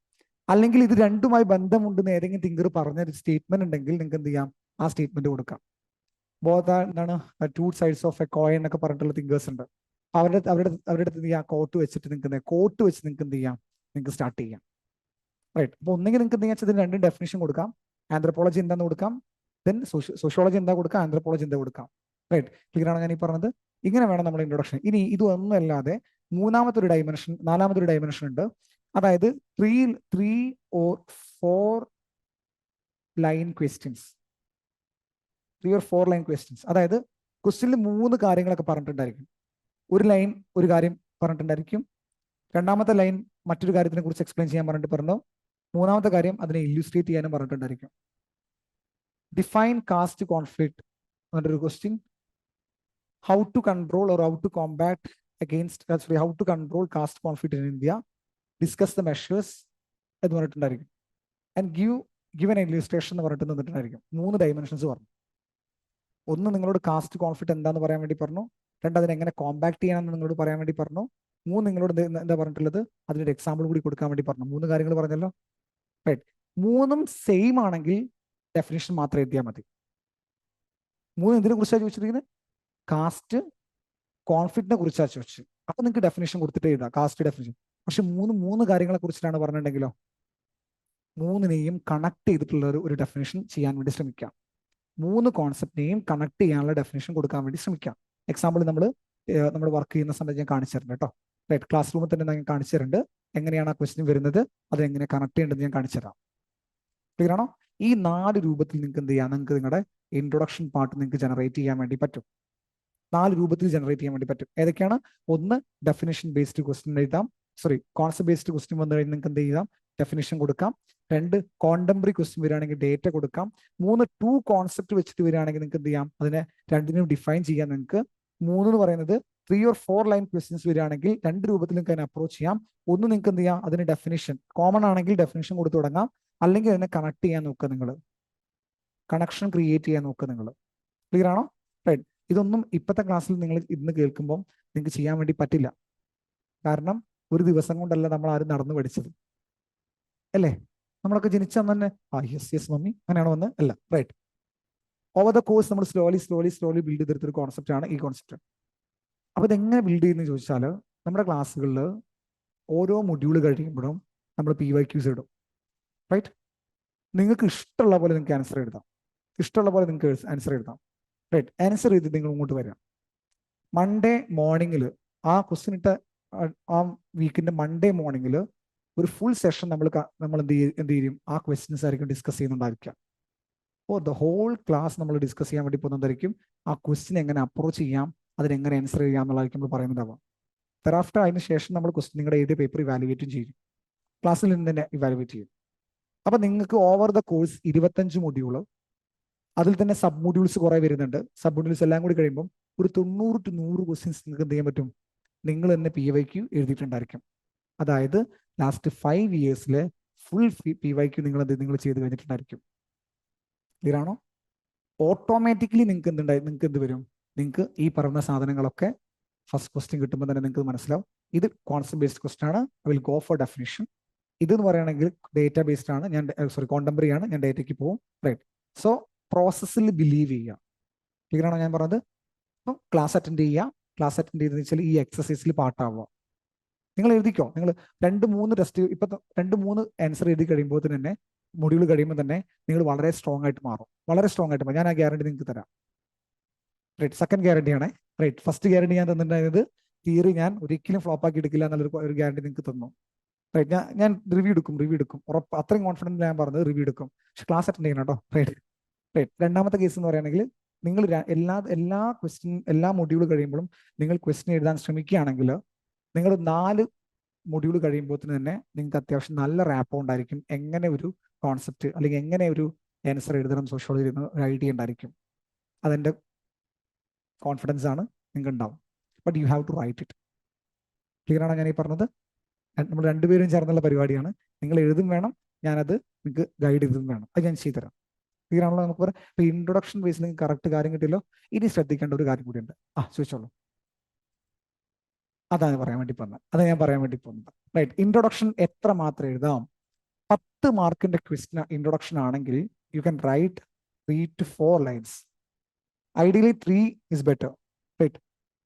അല്ലെങ്കിൽ ഇത് രണ്ടുമായി ബന്ധമുണ്ടെന്ന് ഏതെങ്കിലും തിങ്കർ പറഞ്ഞൊരു സ്റ്റേറ്റ്മെന്റ് ഉണ്ടെങ്കിൽ നിങ്ങൾക്ക് എന്ത് ചെയ്യാം? ആ സ്റ്റേറ്റ്മെന്റ് കൊടുക്കാം. എന്താണ്, 2 sides ഓഫ് എ കോയിൻ എന്നൊക്കെ പറഞ്ഞിട്ടുള്ള തിങ്കേഴ്സ് ഉണ്ട്. അവരുടെ എന്ത് ചെയ്യാം? കോട്ട് വെച്ച് നിങ്ങൾക്ക് എന്ത് ചെയ്യാം? നിങ്ങൾക്ക് സ്റ്റാർട്ട് ചെയ്യാം. റൈറ്റ്. അപ്പൊ ഒന്നെങ്കിൽ നിങ്ങൾക്ക് എന്ത് ചെയ്യാം? ഇതിന് രണ്ടും ഡെഫിനേഷൻ കൊടുക്കാം. ആന്ത്രോപോളജി എന്താന്ന് കൊടുക്കാം, ദെൻ സോഷ്യോളജി എന്താ കൊടുക്കാം, ആന്ത്രോപോളജി എന്താ കൊടുക്കാം. റൈറ്റ്. ക്ലിയർ ആണ് ഞാൻ ഈ പറഞ്ഞത്? ഇങ്ങനെ വേണം നമ്മുടെ ഇൻട്രൊഡക്ഷൻ. ഇനി ഇതൊന്നും അല്ലാതെ നാലാമത്തെ ഒരു ഡയമെൻഷൻ ഉണ്ട്. അതായത് 3 or 4 line questions. 3 or 4 line questions. അതായത് ക്വസ്റ്റ്യനിൽ 3 കാര്യങ്ങളൊക്കെ പറഞ്ഞിട്ടുണ്ടായിരിക്കും. ഒരു ലൈൻ ഒരു കാര്യം പറഞ്ഞിട്ടുണ്ടായിരിക്കും, രണ്ടാമത്തെ ലൈൻ മറ്റൊരു കാര്യത്തിനെ കുറിച്ച് എക്സ്പ്ലെയിൻ ചെയ്യാൻ പറഞ്ഞിട്ട് പറഞ്ഞു, മൂന്നാമത്തെ കാര്യം അതിനെ ഇല്ലുസ്ട്രേറ്റ് ചെയ്യാനും പറഞ്ഞിട്ടുണ്ടായിരിക്കും. ഡിഫൈൻ കാസ്റ്റ് കോൺഫ്ലിക്ട് എന്നൊരു question, how to control or how to combat against how to control caste conflict in India, discuss the measures എന്ന് പറഞ്ഞിട്ടുണ്ടായിരിക്കും. ആൻഡ് ഗിവ് എൻ ഇല്ലുസ്ട്രേഷൻ എന്ന് പറഞ്ഞിട്ട് തന്നിട്ടുണ്ടായിരിക്കും. 3 ഡയമെൻഷൻസ് പറഞ്ഞു. ഒന്ന് നിങ്ങളോട് കാസ്റ്റ് കോൺഫ്ലിക്ട് എന്താന്ന് പറയാൻ വേണ്ടി പറഞ്ഞു, രണ്ട് അതിനെങ്ങനെ കോമ്പാക്ട് ചെയ്യാമെന്ന് നിങ്ങളോട് പറയാൻ വേണ്ടി പറഞ്ഞു, 3 നിങ്ങളോട് എന്താ പറഞ്ഞിട്ടുള്ളത്, അതിനൊരു എക്സാമ്പിൾ കൂടി കൊടുക്കാൻ വേണ്ടി പറഞ്ഞു. 3 കാര്യങ്ങൾ പറഞ്ഞല്ലോ. റൈറ്റ്. 3ഉം സെയിം ആണെങ്കിൽ ഡെഫിനിഷൻ മാത്രം എഴുതിയാൽ മതി. 3 എന്തിനെ കുറിച്ചാണ് ചോദിച്ചിരിക്കുന്നത്? കാസ്റ്റ് കോൺഫ്ലിക്റ്റിനെ കുറിച്ചാണ് ചോദിച്ചത്. അപ്പൊ നിങ്ങൾക്ക് ഡെഫിനിഷൻ കൊടുത്തിട്ട് എഴുതാം, കാസ്റ്റ് ഡെഫിനിഷൻ. പക്ഷെ 3 കാര്യങ്ങളെ കുറിച്ചിട്ടാണ് പറഞ്ഞിട്ടുണ്ടെങ്കിലോ 3നെയും കണക്ട് ചെയ്തിട്ടുള്ള ഒരു ഡെഫിനിഷൻ ചെയ്യാൻ വേണ്ടി ശ്രമിക്കാം. 3 കോൺസെപ്റ്റിനെയും കണക്ട് ചെയ്യാനുള്ള ഡെഫിനിഷൻ കൊടുക്കാൻ വേണ്ടി ശ്രമിക്കാം. എക്സാമ്പിൾ നമ്മൾ വർക്ക് ചെയ്യുന്ന സമയത്ത് ഞാൻ കാണിച്ചു തരുന്നുണ്ട് കേട്ടോ. റൈറ്റ്. ക്ലാസ് റൂമിൽ തന്നെ ഞാൻ കാണിച്ചു തരുന്നുണ്ട് എങ്ങനെയാണ് ആ ക്വസ്റ്റ്യൻ വരുന്നത്, അതെങ്ങനെ കണക്ട് ചെയ്യേണ്ടത് ഞാൻ കാണിച്ചു തരാം. ക്ലിയർ ആണോ? ഈ 4 രൂപത്തിൽ നിങ്ങൾക്ക് എന്ത് ചെയ്യാം, നിങ്ങൾക്ക് നിങ്ങളുടെ ഇൻട്രൊഡക്ഷൻ പാർട്ട് നിങ്ങൾക്ക് ജനറേറ്റ് ചെയ്യാൻ വേണ്ടി പറ്റും. 4 രൂപത്തിൽ ജനറേറ്റ് ചെയ്യാൻ വേണ്ടി പറ്റും. ഏതൊക്കെയാണ്? ഒന്ന്, ഡെഫിനിഷൻ ബേസ്ഡ് ക്വസ്റ്റ്യൻ എഴുതാം. കോൺസെപ്റ്റ് ബേസ്ഡ് ക്വസ്റ്റ്യൻ വന്നു കഴിഞ്ഞാൽ നിങ്ങൾക്ക് എന്ത് ചെയ്യാം, ഡെഫിനിഷൻ കൊടുക്കാം. 2, കോണ്ടംപററി ക്വസ്റ്റ്യൻ വരികയാണെങ്കിൽ ഡേറ്റ കൊടുക്കാം. 3, 2 കോൺസെപ്റ്റ് വെച്ചിട്ട് വരികയാണെങ്കിൽ നിങ്ങൾക്ക് എന്ത് ചെയ്യാം, അതിനെ രണ്ടിനും ഡിഫൈൻ ചെയ്യാൻ നിങ്ങൾക്ക്. 3 എന്ന് പറയുന്നത് 3 or 4 ലൈൻ ക്വസ്റ്റ്യൻസ് വരികയാണെങ്കിൽ 2 രൂപത്തിൽ നിങ്ങൾക്ക് അതിനെ അപ്രോച്ച് ചെയ്യാം. ഒന്ന്, നിങ്ങൾക്ക് എന്ത് ചെയ്യാം, അതിന് ഡെഫിനിഷൻ കോമൺ ആണെങ്കിൽ ഡെഫിനിഷൻ കൊടുത്തു തുടങ്ങാം, അല്ലെങ്കിൽ അതിനെ കണക്ട് ചെയ്യാൻ നോക്കുക, നിങ്ങൾ കണക്ഷൻ ക്രിയേറ്റ് ചെയ്യാൻ നോക്കുക നിങ്ങൾ. ക്ലിയർ ആണോ? റൈറ്റ്. ഇതൊന്നും ഇപ്പോഴത്തെ ക്ലാസ്സിൽ നിങ്ങൾ ഇന്ന് കേൾക്കുമ്പോൾ നിങ്ങൾക്ക് ചെയ്യാൻ വേണ്ടി പറ്റില്ല. കാരണം ഒരു ദിവസം കൊണ്ടല്ല നമ്മൾ ആരും നടന്നു പഠിച്ചത്, അല്ലേ? നമ്മളൊക്കെ ജനിച്ച അന്ന് തന്നെ യെസ് മമ്മി അങ്ങനെയാണോ വന്ന് അല്ല. റൈറ്റ്. ഓവർ ദ കോഴ്സ് നമ്മൾ സ്ലോലി ബിൽഡ് ചെയ്തെടുത്തൊരു കോൺസെപ്റ്റ് ആണ് ഈ കോൺസെപ്റ്റ്. അപ്പൊ ഇതെങ്ങനെ ബിൽഡ് ചെയ്യുന്നത് ചോദിച്ചാൽ, നമ്മുടെ ക്ലാസ്സുകളിൽ ഓരോ മൊഡ്യൂൾ കഴിയുമ്പോഴും നമ്മൾ PYQs ഇടും. റൈറ്റ്. നിങ്ങൾക്ക് ഇഷ്ടമുള്ള പോലെ നിങ്ങൾക്ക് ആൻസർ എഴുതാം, ഇഷ്ടമുള്ള പോലെ നിങ്ങൾക്ക് ആൻസർ എഴുതാം. റൈറ്റ്. ആൻസർ ചെയ്ത് നിങ്ങൾ ഇങ്ങോട്ട് വരാം. മൺഡേ മോർണിംഗിൽ ആ ക്വസ്റ്റ്യൻ ഇട്ട ആ വീക്കിന്റെ മൺഡേ മോർണിംഗിൽ ഒരു ഫുൾ സെഷൻ നമ്മൾ എന്ത് ചെയ്യും, ആ ക്വസ്റ്റ്യൻസ് ആയിരിക്കും ഡിസ്കസ് ചെയ്യുന്നുണ്ടായിരിക്കാം. അപ്പോൾ ദ ഹോൾ ക്ലാസ് നമ്മൾ ഡിസ്കസ് ചെയ്യാൻ വേണ്ടി പോകുന്നതായിരിക്കും ആ ക്വസ്റ്റ്യൻ എങ്ങനെ അപ്രോച്ച് ചെയ്യാം, അതിനെങ്ങനെ ആൻസർ ചെയ്യാം എന്നുള്ളതായിരിക്കും നമ്മൾ പറയുന്നുണ്ടാവാം. തെറാഫ്റ്റർ അതിന് ശേഷം നമ്മൾ ക്വസ്റ്റ്യൻ നിങ്ങളുടെ എഴുതിയ പേപ്പർ ഇവാലുവേറ്റും ചെയ്യും, ക്ലാസ്സിൽ നിന്ന് തന്നെ ഇവാലുവേറ്റ് ചെയ്യും. അപ്പൊ നിങ്ങൾക്ക് ഓവർ ദ കോഴ്സ് 25 മൊഡ്യൂള്, അതിൽ തന്നെ സബ് മൊഡ്യൂൾസ് കുറെ വരുന്നുണ്ട്. സബ് മൊഡ്യൂൾസ് എല്ലാം കൂടി കഴിയുമ്പോൾ ഒരു 90 to 100 ക്വസ്റ്റ്യൻസ് നിങ്ങൾക്ക് എന്ത് ചെയ്യാൻ പറ്റും, നിങ്ങൾ തന്നെ PYQ എഴുതിയിട്ടുണ്ടായിരിക്കും. അതായത് ലാസ്റ്റ് 5 ഇയേഴ്സിലെ ഫുൾ PYQ നിങ്ങൾ ചെയ്ത് കഴിഞ്ഞിട്ടുണ്ടായിരിക്കും. ക്ലിയർ ആണോ? ഓട്ടോമാറ്റിക്കലി നിങ്ങൾക്ക് എന്ത് വരും, നിങ്ങൾക്ക് ഈ പറഞ്ഞ സാധനങ്ങളൊക്കെ ഫസ്റ്റ് ക്വസ്റ്റ്യൻ കിട്ടുമ്പോൾ തന്നെ നിങ്ങൾക്ക് മനസ്സിലാവും ഇത് കോൺസെപ്റ്റ് ബേസ്ഡ് ക്വസ്റ്റ്യൻ ആണ്, I will go for definition. ഇതെന്ന് പറയുകയാണെങ്കിൽ ഡേറ്റ ബേസ്ഡ് ആണ്, ഞാൻ കോണ്ടംപററി ആണ്, ഞാൻ ഡേറ്റയ്ക്ക് പോകും. റൈറ്റ്. സോ പ്രോസസ്സിൽ ബിലീവ് ചെയ്യുക. ക്ലിയർ ആണോ ഞാൻ പറഞ്ഞത്? അപ്പം ക്ലാസ് അറ്റൻഡ് ചെയ്യുക. ക്ലാസ് അറ്റൻഡ് ചെയ്തെന്ന് വെച്ചാൽ ഈ എക്സസൈസിൽ പാർട്ടാവുക. നിങ്ങൾ എഴുതിക്കോ, നിങ്ങൾ 2-3 ടെസ്റ്റ് ഇപ്പൊ 2-3 ആൻസർ എഴുതി കഴിയുമ്പോൾ തന്നെ മൊഡ്യൂൾ കഴിയുമ്പോൾ തന്നെ നിങ്ങൾ വളരെ സ്ട്രോങ് ആയിട്ട് മാറും, വളരെ സ്ട്രോങ് ആയിട്ട് മാറും. ഞാൻ ആ ഗ്യാരണ്ടി നിങ്ങൾക്ക് തരാം. റൈറ്റ്. സെക്കൻഡ് ഗ്യാരണ്ടി ആണ്. റൈറ്റ്. ഫസ്റ്റ് ഗ്യാരണ്ടി ഞാൻ തന്നിട്ടുണ്ടായത് തിയറി ഞാൻ ഒരിക്കലും ഫ്ലോപ്പ് ആക്കി എടുക്കില്ല എന്നുള്ളൊരു ഗ്യാരണ്ടി നിങ്ങൾക്ക് തന്നു. റൈറ്റ്. ഞാൻ റിവ്യൂ എടുക്കും ഉറപ്പ്, അത്രയും കോൺഫിഡൻറ്റ് ഞാൻ പറഞ്ഞത് റിവ്യൂ എടുക്കും. പക്ഷെ ക്ലാസ് അറ്റൻഡ് ചെയ്യണം കേട്ടോ. റൈറ്റ്. റൈറ്റ്. രണ്ടാമത്തെ കേസ് എന്ന് പറയുകയാണെങ്കിൽ നിങ്ങൾ എല്ലാ മൊഡ്യൂൾ കഴിയുമ്പോഴും നിങ്ങൾ ക്വസ്റ്റ്യൻ എഴുതാൻ ശ്രമിക്കുകയാണെങ്കിൽ നിങ്ങൾ 4 മൊഡ്യൂൾ കഴിയുമ്പോൾ തന്നെ നിങ്ങൾക്ക് അത്യാവശ്യം നല്ല റാപ്പ് ഉണ്ടായിരിക്കും, എങ്ങനെ ഒരു കോൺസെപ്റ്റ് അല്ലെങ്കിൽ എങ്ങനെ ഒരു ആൻസർ എഴുതണം സോഷ്യോളജി ഒരു ഐഡിയ ഉണ്ടായിരിക്കും. അതെൻ്റെ കോൺഫിഡൻസ് ആണ്, നിങ്ങൾക്ക് ഉണ്ടാവും. But you have to write it. Clear ആണോ ഞാൻ ഈ പറഞ്ഞത്? നമ്മൾ രണ്ടുപേരും ചേർന്നുള്ള പരിപാടിയാണ്. നിങ്ങൾ എഴുതും വേണം, ഞാനത് നിങ്ങൾക്ക് ഗൈഡ് ചെയ്തും വേണം. അത് ഞാൻ ചെയ്തുതരാം. ക്ലിയർ ആണല്ലോ? നമുക്ക് പറയാം. ഇപ്പൊ ഇൻട്രൊഡക്ഷൻ ബേസിൽ നിങ്ങൾക്ക് കറക്റ്റ് കാര്യം കിട്ടിയല്ലോ. ഇനി ശ്രദ്ധിക്കേണ്ട ഒരു കാര്യം കൂടിയുണ്ട്. ചോദിച്ചോളൂ. അതാണ് ഞാൻ പറയാൻ വേണ്ടി പോകുന്നത്. റൈറ്റ്. ഇൻട്രൊഡക്ഷൻ എത്ര മാത്രം എഴുതാം? 10 മാർക്കിന്റെ ക്വസ്റ്റ്യൻ ഇൻട്രൊഡക്ഷൻ ആണെങ്കിൽ you can write 3 to 4 lines. Ideally 3 is better. Right.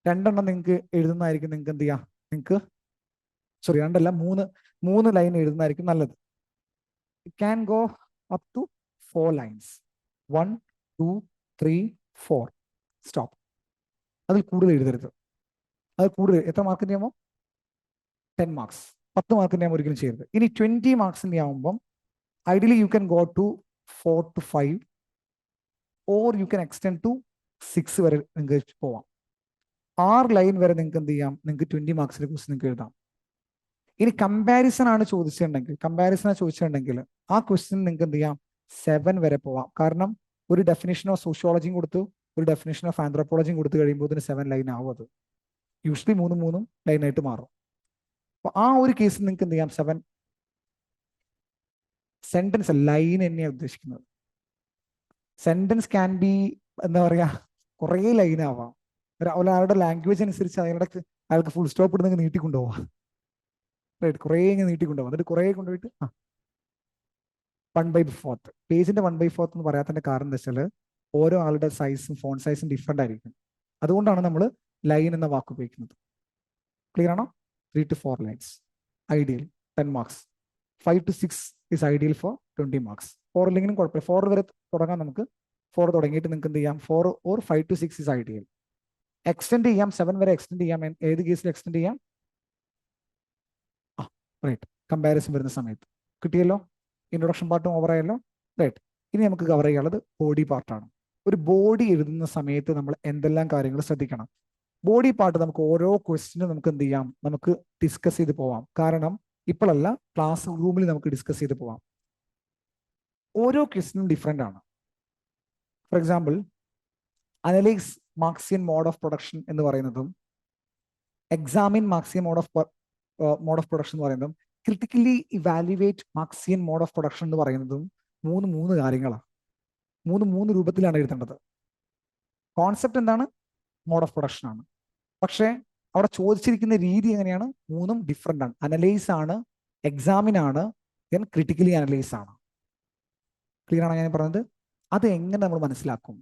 2 നിങ്ങൾക്ക് എഴുതുന്നതായിരിക്കും. നിങ്ങൾക്ക് എന്ത് ചെയ്യാം, നിങ്ങൾക്ക് 3 ലൈൻ എഴുതുന്നതായിരിക്കും നല്ലത്. It can go up to 4 lines. 1, 2, 3, 4 stop. അതിൽ കൂടുതൽ എഴുതരുത്. അത് കൂടുതൽ എത്ര മാർക്കിന്റെ ആകുമ്പോൾ 10 മാർക്സ്, 10 മാർക്കിന്റെ ആകുമ്പോൾ ഒരിക്കലും ചെയ്യരുത്. ഇനി 20 മാർക്സിന്റെ ആകുമ്പം ideally you can go to 4 to 5 or you can extend to 6 വരെ നിങ്ങൾക്ക് പോവാം. 6 ലൈൻ വരെ നിങ്ങൾക്ക് എന്ത് ചെയ്യാം, നിങ്ങൾക്ക് 20 മാർക്സിന്റെ ക്വസ്റ്റ്യൻ നിങ്ങൾക്ക് എഴുതാം. ഇനി കമ്പാരിസൺ ആണ് ചോദിച്ചിട്ടുണ്ടെങ്കിൽ ആ ക്വസ്റ്റ്യൻ നിങ്ങൾക്ക് എന്ത് ചെയ്യാം, 7 വരെ പോവാം. കാരണം ഒരു ഡെഫിനേഷൻ ഓഫ് സോഷ്യോളജിയും കൊടുത്തു, ഒരു ഡെഫിനേഷൻ ഓഫ് ആന്ത്രോപോളജിയും കൊടുത്തു കഴിയുമ്പോൾ ഇതിന് 7 ലൈൻ ആവും. അത് യൂഷ്വലി 3 ലൈനായിട്ട് മാറും. അപ്പൊ ആ ഒരു കേസിൽ നിങ്ങൾക്ക് എന്ത് ചെയ്യാം, 7 സെന്റൻസ് ലൈൻ തന്നെയാണ് ഉദ്ദേശിക്കുന്നത്. സെന്റൻസ് ക്യാൻ ബി എന്താ പറയാ, കുറേ ലൈൻ ആവാം. ഒരാളുടെ ലാംഗ്വേജ് അനുസരിച്ച് അയാൾക്ക് ഫുൾ സ്റ്റോപ്പ് ഇടുന്നെങ്കിൽ നീട്ടിക്കൊണ്ടുപോവാം. റൈറ്റ്, കുറേ ഇങ്ങനെ നീട്ടിക്കൊണ്ടുപോകാം. എന്നിട്ട് കുറേ കൊണ്ടുപോയിട്ട് 1/4 പേജിന്റെ 1/4 എന്ന് പറയാത്തതിന്റെ കാരണം എന്താ വെച്ചാൽ ഓരോ ആളുടെ സൈസും ഫോൺ സൈസും ഡിഫറെന്റ് ആയിരിക്കും. അതുകൊണ്ടാണ് നമ്മൾ ലൈൻ എന്ന വാക്ക് ഉപയോഗിക്കുന്നത്. ക്ലിയർ ആണോ? 3 to 4 lines ideal 10 marks. 5 to 6 is ideal four 20 marks. 4 ഇല്ലെങ്കിലും കുഴപ്പമില്ല, 4 വരെ തുടങ്ങാം നമുക്ക്. 4 തുടങ്ങിയിട്ട് നിങ്ങൾക്ക് എന്ത് ചെയ്യാം, 4 or 5 to 6 is ideal. Extend ചെയ്യാം, 7 വരെ എക്സ്റ്റെൻഡ് ചെയ്യാം. ഏത് കേസിൽ എക്സ്റ്റെൻഡ് ചെയ്യാം? റൈറ്റ്, കമ്പാരിസൺ വരുന്ന സമയത്ത്. കിട്ടിയല്ലോ? ഇൻട്രൊഡക്ഷൻ പാർട്ടും ഓവർ ആയല്ലോ. റൈറ്റ്, ഇനി നമുക്ക് കവർ ചെയ്യാനുള്ളത് ബോഡി പാർട്ടാണ്. ഒരു ബോഡി എഴുതുന്ന സമയത്ത് നമ്മൾ എന്തെല്ലാം കാര്യങ്ങൾ ശ്രദ്ധിക്കണം? ബോഡി പാർട്ട് നമുക്ക് ഓരോ ക്വസ്റ്റിനും നമുക്ക് എന്ത് ചെയ്യാം, നമുക്ക് ഡിസ്കസ് ചെയ്ത് പോവാം. കാരണം ഇപ്പോഴല്ല, ക്ലാസ് റൂമിൽ നമുക്ക് ഡിസ്കസ് ചെയ്ത് പോവാം. ഓരോ ക്വസ്റ്റിനും ഡിഫറെൻ്റ് ആണ്. For example, analyse Marxian mode of production എന്ന് പറയുന്നതും examine Marxian mode of production എന്ന് പറയുന്നതും critically evaluate Marxian mode of production എന്ന് പറയുന്നതും മൂന്ന് കാര്യങ്ങളാണ്. മൂന്ന് രൂപത്തിലാണ് എഴുതേണ്ടത്. കോൺസെപ്റ്റ് എന്താണ്? മോഡ് ഓഫ് പ്രൊഡക്ഷൻ ആണ്. പക്ഷേ അവിടെ ചോദിച്ചിരിക്കുന്ന രീതി എങ്ങനെയാണ്? മൂന്നും ഡിഫറെൻ്റ് ആണ്. അനലൈസ് ആണ്, എക്സാമിൻ ആണ്, ദെൻ ക്രിട്ടിക്കലി അനലൈസ് ആണ്. ക്ലിയർ ആണോ ഞാൻ പറഞ്ഞത്? അത് എങ്ങനെ നമ്മൾ മനസ്സിലാക്കും?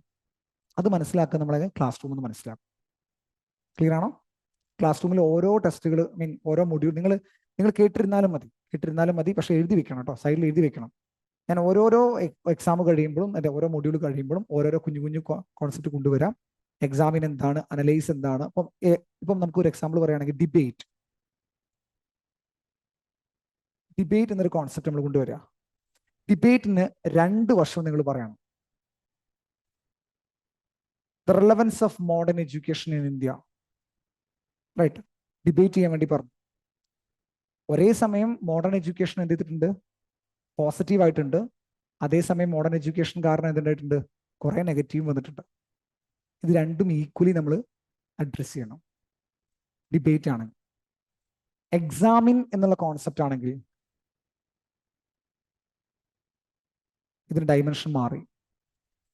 അത് മനസ്സിലാക്കുക നമ്മളെ ക്ലാസ് റൂമിൽ നിന്ന് മനസ്സിലാക്കും. ക്ലിയർ ആണോ? ക്ലാസ് റൂമിൽ ഓരോ ടെസ്റ്റുകൾ ഓരോ മൊഡ്യൂൾ നിങ്ങൾ കേട്ടിരുന്നാലും മതി, പക്ഷെ എഴുതി വെക്കണം കേട്ടോ, സൈഡിൽ എഴുതി വെക്കണം. ഞാൻ ഓരോരോ എക്സാം കഴിയുമ്പോഴും ഓരോ മൊഡ്യൂൾ കഴിയുമ്പോഴും ഓരോരോ കുഞ്ഞു കോൺസെപ്റ്റ് കൊണ്ടുവരാം. എക്സാമിന് എന്താണ്, അനലൈസ് എന്താണ്. ഇപ്പം നമുക്കൊരു എക്സാമ്പിൾ പറയുകയാണെങ്കിൽ ഡിബേറ്റ് എന്നൊരു കോൺസെപ്റ്റ് നമ്മൾ കൊണ്ടുവരിക. ഡിബേറ്റിന് 2 വർഷം നിങ്ങൾ പറയണം. The relevance of modern education in India. Right, debate ചെയ്യാൻ വേണ്ടി പറഞ്ഞു. ഒരേ സമയം മോഡേൺ എഡ്യൂക്കേഷൻ എന്ത് ചെയ്തിട്ടുണ്ട്? പോസിറ്റീവ് ആയിട്ടുണ്ട്. അതേസമയം മോഡേൺ എഡ്യൂക്കേഷൻ കാരണം എന്തുണ്ടായിട്ടുണ്ട്? കുറെ നെഗറ്റീവ് വന്നിട്ടുണ്ട്. ഇത് രണ്ടും ഈക്വലി നമ്മൾ അഡ്രസ് ചെയ്യണം. ഡിബേറ്റ് ആണെങ്കിൽ. എക്സാമിൻ എന്നുള്ള കോൺസെപ്റ്റ് ആണെങ്കിൽ ഇതിന് ഡൈമെൻഷൻ മാറി.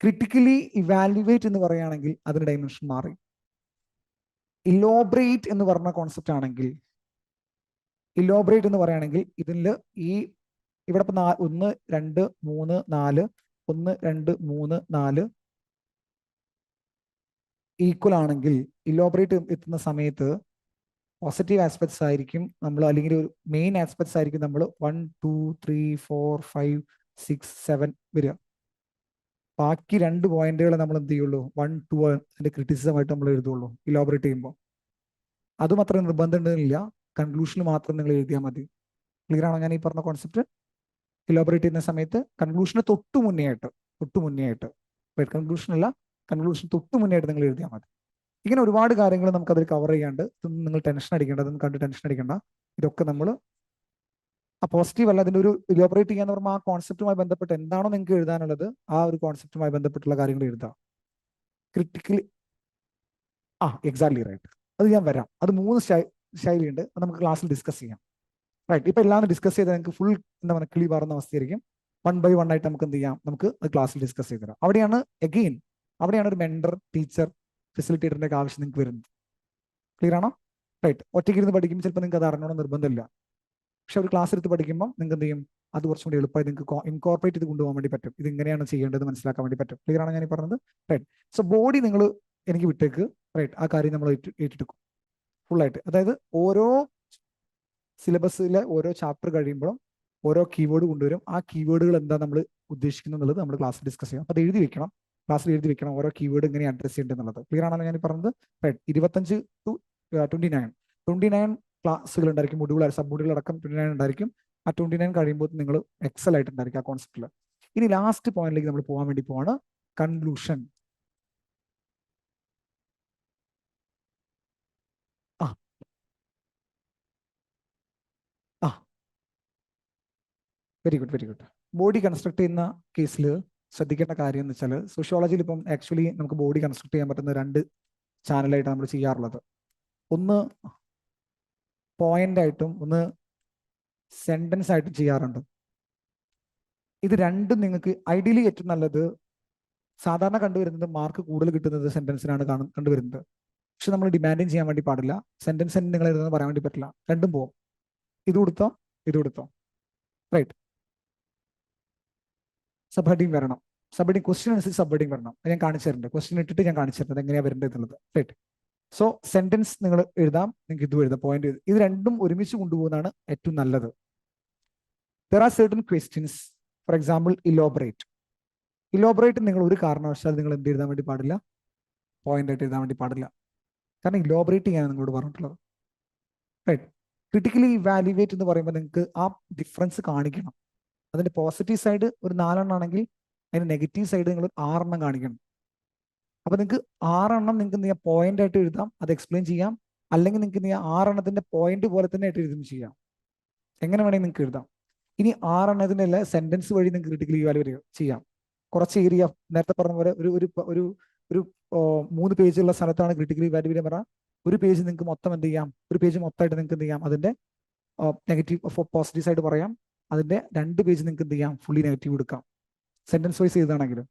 ക്രിട്ടിക്കലി ഇവാലുവേറ്റ് എന്ന് പറയുകയാണെങ്കിൽ അതിന് ഡൈമെൻഷൻ മാറി. ഇലോബറേറ്റ് എന്ന് പറഞ്ഞ കോൺസെപ്റ്റ് ആണെങ്കിൽ, ഇതിൽ ഇവിടെ ഇപ്പൊ 1 2 3 4 1 2 3 4 ഈക്വൽ ആണെങ്കിൽ ഇലോബറേറ്റ് എത്തുന്ന സമയത്ത് പോസിറ്റീവ് ആസ്പെക്ട്സ് ആയിരിക്കും നമ്മൾ, അല്ലെങ്കിൽ ഒരു മെയിൻ ആസ്പെക്ട്സ് ആയിരിക്കും നമ്മൾ 1 2 3 4 5 6 7 വരിക. ബാക്കി 2 പോയിന്റുകൾ നമ്മൾ എന്ത് ചെയ്യുള്ളൂ? 1 2 അതിന്റെ ക്രിറ്റിസിസം ആയിട്ട് നമ്മൾ എഴുതുള്ളൂ ഇലോബറേറ്റ് ചെയ്യുമ്പോൾ. അതും അത്ര നിർബന്ധമില്ല, കൺക്ലൂഷനിൽ മാത്രം നിങ്ങൾ എഴുതിയാൽ മതി. ക്ലിയർ ആണോ ഞാൻ ഈ പറഞ്ഞ കോൺസെപ്റ്റ്? ഇലോബറേറ്റ് ചെയ്യുന്ന സമയത്ത് കൺക്ലൂഷന് തൊട്ടു മുന്നേ ആയിട്ട് കൺക്ലൂഷൻ അല്ല, കൺക്ലൂഷൻ തൊട്ടു മുന്നേ ആയിട്ട് നിങ്ങൾ എഴുതിയാൽ മതി. ഇങ്ങനെ ഒരുപാട് കാര്യങ്ങൾ നമുക്ക് അതിൽ കവർ ചെയ്യാണ്ട്. ഇതൊന്നും നിങ്ങൾ ടെൻഷൻ അടിക്കേണ്ട, അതൊന്നും കണ്ട് ടെൻഷൻ അടിക്കേണ്ട. ഇതൊക്കെ നമ്മൾ പോസിറ്റീവ് അല്ല, അതിൻ്റെ ഒരു ഇലോബറേറ്റ് ചെയ്യാന്ന് പറയുമ്പോൾ ആ കോൺസെപ്റ്റുമായി ബന്ധപ്പെട്ട് എന്താണോ നിങ്ങൾക്ക് എഴുതാനുള്ളത് ആ ഒരു കോൺസെപ്റ്റുമായി ബന്ധപ്പെട്ടുള്ള കാര്യങ്ങൾ എഴുതാം. ക്രിട്ടിക്കലി എക്സാക്ട്ലി റൈറ്റ്, അത് ഞാൻ വരാം. അത് 3 ശൈലിയുണ്ട്, അത് നമുക്ക് ക്ലാസ്സിൽ ഡിസ്കസ് ചെയ്യാം. റൈറ്റ്, ഇപ്പൊ എല്ലാം ഡിസ്കസ് ചെയ്താൽ നിങ്ങൾക്ക് ഫുൾ എന്താ പറയുക കിളി പാറുന്ന അവസ്ഥയായിരിക്കും. 1 by 1 ആയിട്ട് നമുക്ക് എന്ത് ചെയ്യാം, നമുക്ക് അത് ക്ലാസ്സിൽ ഡിസ്കസ് ചെയ്ത് തരാം. അവിടെയാണ് ഒരു മെന്റർ, ടീച്ചർ, ഫെസിലിറ്റേറ്ററിന്റെ ഒക്കെ ആവശ്യം നിങ്ങൾക്ക് വരുന്നത്. ക്ലിയർ ആണോ? റൈറ്റ്, ഒറ്റയ്ക്ക് ഇരുന്ന് പഠിക്കുമ്പോൾ ചിലപ്പോൾ നിങ്ങൾക്ക് അത് അറിയണമെന്ന് നിർബന്ധമില്ല. പക്ഷെ ഒരു ക്ലാസ് എടുത്ത് പഠിക്കുമ്പോൾ നിങ്ങൾക്ക് എന്ത് ചെയ്യും, അത് കുറച്ചും കൂടി എളുപ്പമായി നിങ്ങൾക്ക് ഇൻകോർപ്പറേറ്റ് ചെയ്ത് കൊണ്ടുപോകാൻ വേണ്ടി പറ്റും. ഇത് ഇങ്ങനെയാണ് ചെയ്യേണ്ടത് മനസ്സിലാക്കാൻ വേണ്ടി പറ്റും. ക്ലിയർ ആണോ ഞാൻ ഈ പറഞ്ഞത്? റൈറ്റ്, സോ ബോഡി നിങ്ങൾ എനിക്ക് വിട്ടേക്ക്. റൈറ്റ്, ആ കാര്യം നമ്മൾ ഏറ്റെടുക്കും ഫുള്ളായിട്ട്. അതായത് ഓരോ സിലബസിലെ ഓരോ ചാപ്റ്റർ കഴിയുമ്പോഴും ഓരോ കീവേഡ് കൊണ്ടുവരും. ആ കീവേഡുകൾ എന്താ നമ്മൾ ഉദ്ദേശിക്കുന്നത് എന്നുള്ളത് നമ്മൾ ക്ലാസ്സിൽ ഡിസ്കസ് ചെയ്യും. അത് എഴുതി വെക്കണം, ക്ലാസ്സിൽ എഴുതി വെക്കണം ഓരോ കീവേഡ് എങ്ങനെ അഡ്രസ് ചെയ്യേണ്ടത്. ക്ലിയർ ആണോ ഞാൻ പറഞ്ഞത്? റൈറ്റ്, 25 to 29 ക്ലാസ്സുകൾ ഉണ്ടായിരിക്കും. സബ് മൊഡ്യൂൾ അടക്കം 29 ഉണ്ടായിരിക്കും. ആ 29 കഴിയുമ്പോൾ നിങ്ങൾ എക്സൽ ആയിട്ടുണ്ടായിരിക്കും ആ കോൺസെപ്റ്റിൽ. ഇനി ലാസ്റ്റ് പോയിന്റിലേക്ക് നമ്മൾ പോകാൻ വേണ്ടി പോവാണ്. കൺക്ലൂഷൻ. ആ ആ very good, very good. Body construct ചെയ്യുന്ന കേസിൽ ശ്രദ്ധിക്കേണ്ട കാര്യം എന്ന് വെച്ചാൽ, സോഷ്യോളജിയിൽ ഇപ്പം ആക്ച്വലി നമുക്ക് ബോഡി കൺസ്ട്രക്ട് ചെയ്യാൻ പറ്റുന്ന രണ്ട് ചാനലായിട്ട് നമ്മൾ ചെയ്യാറുള്ളത്. ഒന്ന് പോയിന്റ് ആയിട്ടും ഒന്ന് സെന്റൻസ് ആയിട്ടും ചെയ്യാറുണ്ട്. ഇത് രണ്ടും നിങ്ങൾക്ക് ഐഡിയലി ഏറ്റവും നല്ലത്, സാധാരണ കണ്ടുവരുന്നത് മാർക്ക് കൂടുതൽ കിട്ടുന്നത് സെന്റൻസിനാണ് കണ്ടുവരുന്നത്. പക്ഷെ നമ്മൾ ഡിമാൻഡിങ് ചെയ്യാൻ വേണ്ടി പാടില്ല. സെന്റൻസ് നിങ്ങൾ എഴുതുന്നത് പറയാൻ വേണ്ടി പറ്റില്ല. രണ്ടും പോവും. ഇത് കൊടുത്തോ, ഇത് കൊടുത്തോ. റൈറ്റ്. സബ് ഹെഡിങ് വരണം. സബ് ഹെഡിങ് ക്വസ്റ്റ്യൻ അനുസരിച്ച് സബ് ഹെഡിങ് വരണം. ഞാൻ കാണിച്ചു തരുന്നുണ്ട്. ക്വസ്റ്റ്യൻ ഇട്ടിട്ട് ഞാൻ കാണിച്ചു തരുന്നത് എങ്ങനെയാണ് വരേണ്ടത് എന്നുള്ളത്. റൈറ്റ്. സോ സെന്റൻസ് നിങ്ങൾ എഴുതാം, നിങ്ങൾക്ക് ഇത് എഴുതാം, പോയിന്റ് എഴുതാം. ഇത് രണ്ടും ഒരുമിച്ച് കൊണ്ടുപോകുന്നതാണ് ഏറ്റവും നല്ലത്. There are certain questions. For example elaborate. Elaborate നിങ്ങൾ ഒരു കാരണവശാൽ നിങ്ങൾ എന്ത് എഴുതാൻ വേണ്ടി പാടില്ല? പോയിന്റ് ആയിട്ട് എഴുതാൻ വേണ്ടി പാടില്ല. കാരണം ഇലോബറേറ്റ് ചെയ്യാൻ നിങ്ങളോട് പറഞ്ഞിട്ടുള്ളത്. റൈറ്റ്. ക്രിട്ടിക്കലി ഇവാലുവേറ്റ് എന്ന് പറയുമ്പോൾ നിങ്ങൾക്ക് ആ ഡിഫറൻസ് കാണിക്കണം. അതിന്റെ പോസിറ്റീവ് സൈഡ് ഒരു 4 ആണെങ്കിൽ അതിന്റെ നെഗറ്റീവ് സൈഡ് നിങ്ങൾ 6 കാണിക്കണം. അപ്പൊ നിങ്ങൾക്ക് 6 നിങ്ങൾക്ക് എന്ത് ചെയ്യാം? പോയിന്റ് ആയിട്ട് എഴുതാം, അത് എക്സ്പ്ലെയിൻ ചെയ്യാം. അല്ലെങ്കിൽ നിങ്ങൾക്ക് എന്ത് ചെയ്യാം? 6 പോയിന്റ് പോലെ തന്നെ ആയിട്ട് എഴുതും ചെയ്യാം. എങ്ങനെ വേണമെങ്കിൽ നിങ്ങൾക്ക് എഴുതാം. ഇനി 6 സെന്റൻസ് വഴി നിങ്ങൾക്ക് ക്രിട്ടിക്കലി ഇവാലുവേറ്റ് ചെയ്യാം. കുറച്ച് ഏരിയ, നേരത്തെ പറഞ്ഞ പോലെ ഒരു ഒരു ഒരു ഒരു 3 പേജുള്ള സ്ഥലത്താണ് ക്രിട്ടിക്കലി ഇവാലുവേറ്റ് പറഞ്ഞാൽ, ഒരു പേജ് നിങ്ങൾക്ക് മൊത്തം എന്ത് ചെയ്യാം? ഒരു പേജ് മൊത്തമായിട്ട് നിങ്ങൾക്ക് എന്ത് ചെയ്യാം? അതിന്റെ നെഗറ്റീവ് പോസിറ്റീവ് സൈഡ് പറയാം. അതിന്റെ 2 പേജ് നിങ്ങൾക്ക് എന്ത് ചെയ്യാം? ഫുള്ളി നെഗറ്റീവ് എടുക്കാം, സെന്റൻസ് വൈസ് ചെയ്താണെങ്കിലും.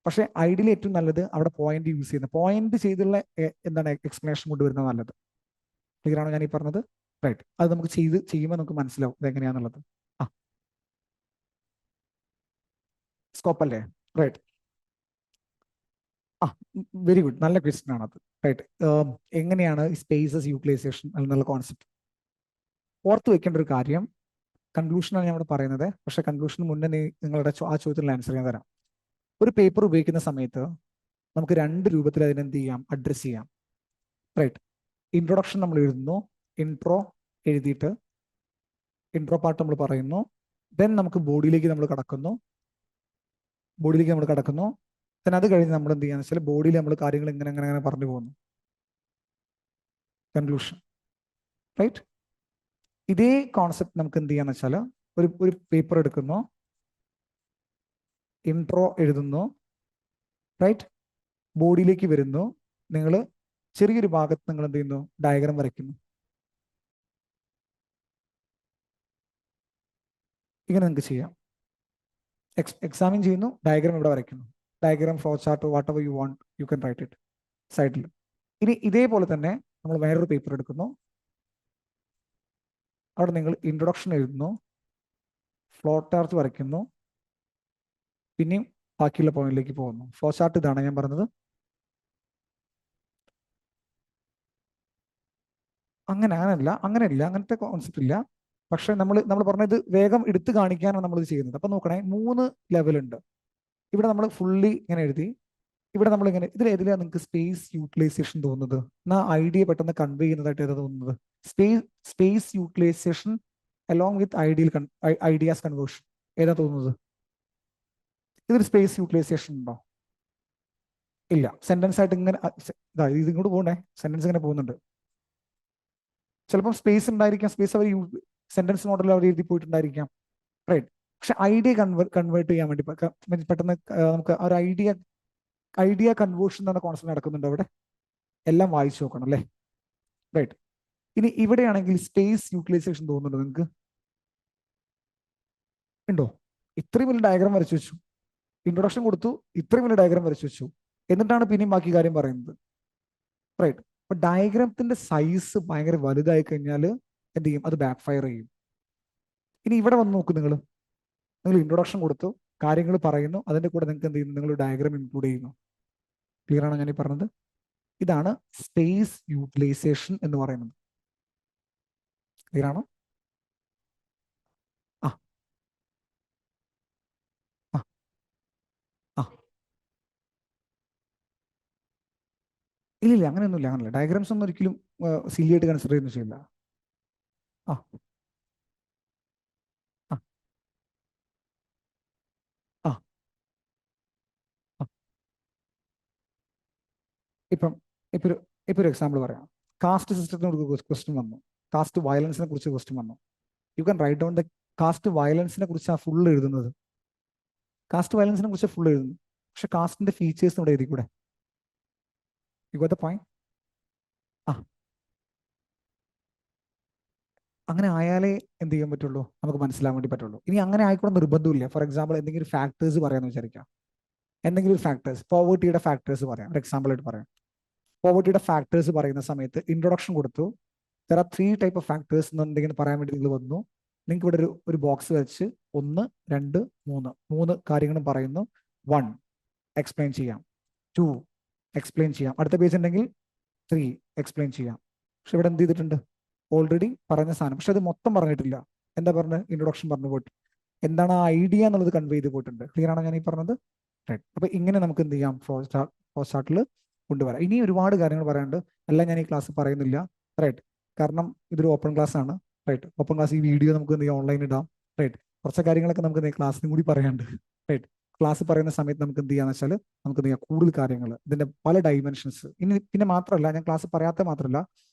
പക്ഷേ ഐഡിയലി ഏറ്റവും നല്ലത് അവിടെ പോയിന്റ് യൂസ് ചെയ്യുന്നത്, പോയിന്റ് ചെയ്തുള്ള എന്താണ് എക്സ്പ്ലനേഷൻ കൊണ്ടുവരുന്നത് നല്ലത്. ക്ലിയർ ആണോ ഞാൻ ഈ പറഞ്ഞത്? റൈറ്റ്. അത് നമുക്ക് ചെയ്യുമ്പോൾ നമുക്ക് മനസ്സിലാവും ഇതെങ്ങനെയാന്നുള്ളത്. ആ സ്കോപ്പ് അല്ലേ? റൈറ്റ്. ആ വെരി ഗുഡ്, നല്ല ക്വസ്റ്റ്യൻ ആണ് അത്. റൈറ്റ്. എങ്ങനെയാണ് സ്പേസസ് യൂട്ടിലൈസേഷൻ എന്നുള്ള കോൺസെപ്റ്റ് ഓർത്ത് വെക്കേണ്ട ഒരു കാര്യം. കൺക്ലൂഷനാണ് ഞാൻ ഇവിടെ പറയുന്നത്. പക്ഷെ കൺക്ലൂഷന് മുന്നേ നിങ്ങളുടെ ആ ചോദ്യത്തിനുള്ള ആൻസർ ഞാൻ തരാം. ഒരു പേപ്പർ ഉപയോഗിക്കുന്ന സമയത്ത് നമുക്ക് 2 രൂപത്തിൽ അതിനെന്ത് ചെയ്യാം? അഡ്രസ് ചെയ്യാം. റൈറ്റ്. ഇൻട്രൊഡക്ഷൻ നമ്മൾ എഴുതുന്നു, ഇൻട്രോ എഴുതിയിട്ട് ഇൻട്രോ പാർട്ട് നമ്മൾ പറയുന്നു. ദെൻ നമുക്ക് ബോഡിയിലേക്ക് നമ്മൾ കടക്കുന്നു. ദെൻ അത് കഴിഞ്ഞ് നമ്മൾ എന്ത് ചെയ്യാന്ന് വെച്ചാൽ ബോഡിയിൽ നമ്മൾ കാര്യങ്ങൾ ഇങ്ങനെ അങ്ങനെ അങ്ങനെ പറഞ്ഞു പോകുന്നു. കൺക്ലൂഷൻ. റൈറ്റ്. ഇതേ കോൺസെപ്റ്റ് നമുക്ക് എന്ത് ചെയ്യാന്ന് വെച്ചാൽ, ഒരു പേപ്പർ എടുക്കുന്നു, ഇൻട്രോ എഴുതുന്നു, റൈറ്റ്, ബോഡിയിലേക്ക് വരുന്നു, നിങ്ങൾ ചെറിയൊരു ഭാഗത്ത് നിങ്ങൾ എന്ത് ചെയ്യുന്നു? ഡയഗ്രാം വരയ്ക്കുന്നു. ഇങ്ങനെ നിങ്ങൾക്ക് ചെയ്യാം. എക്സാമിൻ ചെയ്യുന്നു, ഡയഗ്രാം ഇവിടെ വരയ്ക്കുന്നു. Diagram, flow chart, what ever you want you can right it സൈഡിൽ. ഇനി ഇതേപോലെ തന്നെ നമ്മൾ വേറൊരു പേപ്പർ എടുക്കുന്നു, അവിടെ നിങ്ങൾ ഇൻട്രൊഡക്ഷൻ എഴുതുന്നു, ഫ്ലോ ചാർട്ട് വരയ്ക്കുന്നു, പിന്നെയും ബാക്കിയുള്ള പോയിന്റിലേക്ക് പോകുന്നു. ഫ്ലോ ചാർട്ട് ഇതാണ് ഞാൻ പറഞ്ഞത്. അങ്ങനെയല്ല, അങ്ങനത്തെ കോൺസെപ്റ്റ് ഇല്ല. പക്ഷെ നമ്മൾ പറഞ്ഞത് വേഗം എടുത്തു കാണിക്കാനാണ് നമ്മൾ ഇത് ചെയ്യുന്നത്. അപ്പൊ നോക്കണേ, 3 ലെവൽ ഉണ്ട്. ഇവിടെ നമ്മൾ ഫുള്ളി ഇങ്ങനെ എഴുതി, ഇവിടെ നമ്മൾ ഇങ്ങനെ, ഇതിൽ ഏതിലാണ് നിങ്ങൾക്ക് സ്പേസ് യൂട്ടിലൈസേഷൻ തോന്നുന്നത്? എന്നാ ഐഡിയ പെട്ടെന്ന് കൺവേ ചെയ്യുന്നതായിട്ട് ഏതാ തോന്നുന്നത്? Space utilisation along with ideas conversion ഏതാ തോന്നുന്നത്? ഇതൊരു സ്പേസ് യൂട്ടിലൈസേഷൻ ഉണ്ടോ? ഇല്ല. സെന്റൻസ് ആയിട്ട് ഇങ്ങനെ ഇത് ഇങ്ങോട്ട് പോകണ്ടേ, സെന്റൻസ് ഇങ്ങനെ പോകുന്നുണ്ട്. ചിലപ്പോൾ സ്പേസ് ഉണ്ടായിരിക്കാം, സ്പേസ് അവർ സെന്റൻസ് മോഡൽ അവർ എഴുതി പോയിട്ടുണ്ടായിരിക്കാം. റൈറ്റ്. പക്ഷെ ഐഡിയ കൺവേർട്ട് ചെയ്യാൻ വേണ്ടി പെട്ടെന്ന് നമുക്ക് ഒരു ഐഡിയ കൺവേർഷൻ എന്ന കോൺസെപ്റ്റ് നടക്കുന്നുണ്ട് അവിടെ. എല്ലാം വായിച്ചു നോക്കണം അല്ലേ? റൈറ്റ്. ഇനി ഇവിടെയാണെങ്കിൽ സ്പേസ് യൂട്ടിലൈസേഷൻ തോന്നുന്നുണ്ടോ നിങ്ങൾക്ക്? ഉണ്ടോ? ഇത്രയും വലിയ ഡയഗ്രാം വരച്ചു വെച്ചു, ഇൻട്രൊഡക്ഷൻ കൊടുത്തു, ഇത്രയും വലിയ ഡയഗ്രാം വരച്ചു വെച്ചു, എന്നിട്ടാണ് പിന്നെയും ബാക്കി കാര്യം പറയുന്നത്. റൈറ്റ്. അപ്പൊ ഡയഗ്രാമത്തിന്റെ സൈസ് ഭയങ്കര വലുതായി കഴിഞ്ഞാൽ എന്ത് ചെയ്യും? അത് ബാക്ക് ഫയർ ചെയ്യും. ഇനി ഇവിടെ വന്ന് നോക്കൂ, നിങ്ങൾ ഇൻട്രൊഡക്ഷൻ കൊടുത്തു, കാര്യങ്ങൾ പറയുന്നു, അതിന്റെ കൂടെ നിങ്ങൾക്ക് എന്ത് ചെയ്യുന്നു? നിങ്ങൾ ഡയഗ്രാം ഇൻക്ലൂഡ് ചെയ്യുന്നു. ക്ലിയർ ആണോ ഞാൻ ഈ പറഞ്ഞത്? ഇതാണ് സ്പേസ് യൂട്ടിലൈസേഷൻ എന്ന് പറയുന്നത്. ക്ലിയർ ആണോ? ആ ആ ആ ഇല്ല, അങ്ങനെയൊന്നുമില്ല. ഡയഗ്രാംസ് ഒന്നും ഒരിക്കലും സില്ലി ആയിട്ട് കൺസിഡർ ചെയ്യുന്ന ചെയ്യില്ല. ആ ആ ആ ഇപ്പം ഇപ്പൊ ഒരു ഇപ്പൊ ഒരു എക്സാമ്പിൾ പറയാം. കാസ്റ്റ് സിസ്റ്റത്തിനെ കുറിച്ച് ക്വസ്റ്റ്യൻ വന്നു, കാസ്റ്റ് വയലൻസിനെ കുറിച്ച് ക്വസ്റ്റ്യൻ വന്നു. You can write down the caste വയലൻസിനെ കുറിച്ചാണ് ഫുൾ എഴുതുന്നത്, കാസ്റ്റ് വയലൻസിനെ കുറിച്ച് ഫുൾ എഴുതുന്നു. പക്ഷെ കാസ്റ്റിന്റെ ഫീച്ചേഴ്സ് ഇവിടെ എഴുതി കൂടെ? You got the point? ആ, അങ്ങനെ ആയാലേ എന്ത് ചെയ്യാൻ പറ്റുള്ളൂ, നമുക്ക് മനസ്സിലാൻ വേണ്ടി പറ്റുള്ളൂ. ഇനി അങ്ങനെ ആയിക്കൂടെ നിർബന്ധമില്ല. ഫോർ എക്സാമ്പിൾ എന്തെങ്കിലും ഫാക്ടേഴ്സ് പറയാന്ന് വിചാരിക്കാം. എന്തെങ്കിലും ഫാക്ടേഴ്സ്, പോവർട്ടിയുടെ ഫാക്ടേഴ്സ് പറയാം, ഒരു എക്സാമ്പിൾ ആയിട്ട് പറയാം. പോവർട്ടിയുടെ ഫാക്ടേഴ്സ് പറയുന്ന സമയത്ത് ഇൻട്രൊഡക്ഷൻ കൊടുത്തു. There are 3 type of factors എന്ന് എന്തെങ്കിലും പറയാൻ വേണ്ടി നിങ്ങൾ വന്നു. നിങ്ങൾക്ക് ഇവിടെ ഒരു ബോക്സ് വെച്ച് 1, 2, 3 കാര്യങ്ങളും പറയുന്നു. 1 എക്സ്പ്ലെയിൻ ചെയ്യാം, 2 എക്സ്പ്ലെയിൻ ചെയ്യാം, അടുത്ത പേജ് ഉണ്ടെങ്കിൽ 3 എക്സ്പ്ലെയിൻ ചെയ്യാം. പക്ഷെ ഇവിടെ എന്ത് ചെയ്തിട്ടുണ്ട്? ഓൾറെഡി പറഞ്ഞ സാധനം, പക്ഷെ അത് മൊത്തം പറഞ്ഞിട്ടില്ല. എന്താ പറഞ്ഞത്? ഇൻട്രൊഡക്ഷൻ പറഞ്ഞു പോയിട്ട് എന്താണ് ആ ഐഡിയ എന്നുള്ളത് കൺവേ ചെയ്ത് പോയിട്ടുണ്ട്. ക്ലിയർ ആണോ ഞാൻ ഈ പറഞ്ഞത്? റൈറ്റ്. അപ്പൊ ഇങ്ങനെ നമുക്ക് എന്ത് ചെയ്യാം, ഫ്ലോ ചാർട്ടിൽ കൊണ്ടുവരാം. ഇനി ഒരുപാട് കാര്യങ്ങൾ പറയാനുണ്ട്, എല്ലാം ഞാൻ ഈ ക്ലാസ് പറയുന്നില്ല. റൈറ്റ്. കാരണം ഇതൊരു ഓപ്പൺ ക്ലാസ് ആണ്. റൈറ്റ്. ഓപ്പൺ ക്ലാസ് ഈ വീഡിയോ നമുക്ക് എന്ത് ചെയ്യാം, ഓൺലൈൻ ഇടാം. റൈറ്റ്. കുറച്ച് കാര്യങ്ങളൊക്കെ നമുക്ക് ക്ലാസ്സിനും കൂടി പറയാനുണ്ട്. റൈറ്റ്. ക്ലാസ് പറയുന്ന സമയത്ത് നമുക്ക് എന്ത് ചെയ്യാന്ന് വെച്ചാൽ നമുക്ക് എന്ത് ചെയ്യാം, കൂടുതൽ കാര്യങ്ങൾ ഇതിന്റെ പല ഡൈമെൻഷൻസ്. ഇനി പിന്നെ മാത്രമല്ല, ഞാൻ ക്ലാസ് പറയാത്ത മാത്രമല്ല,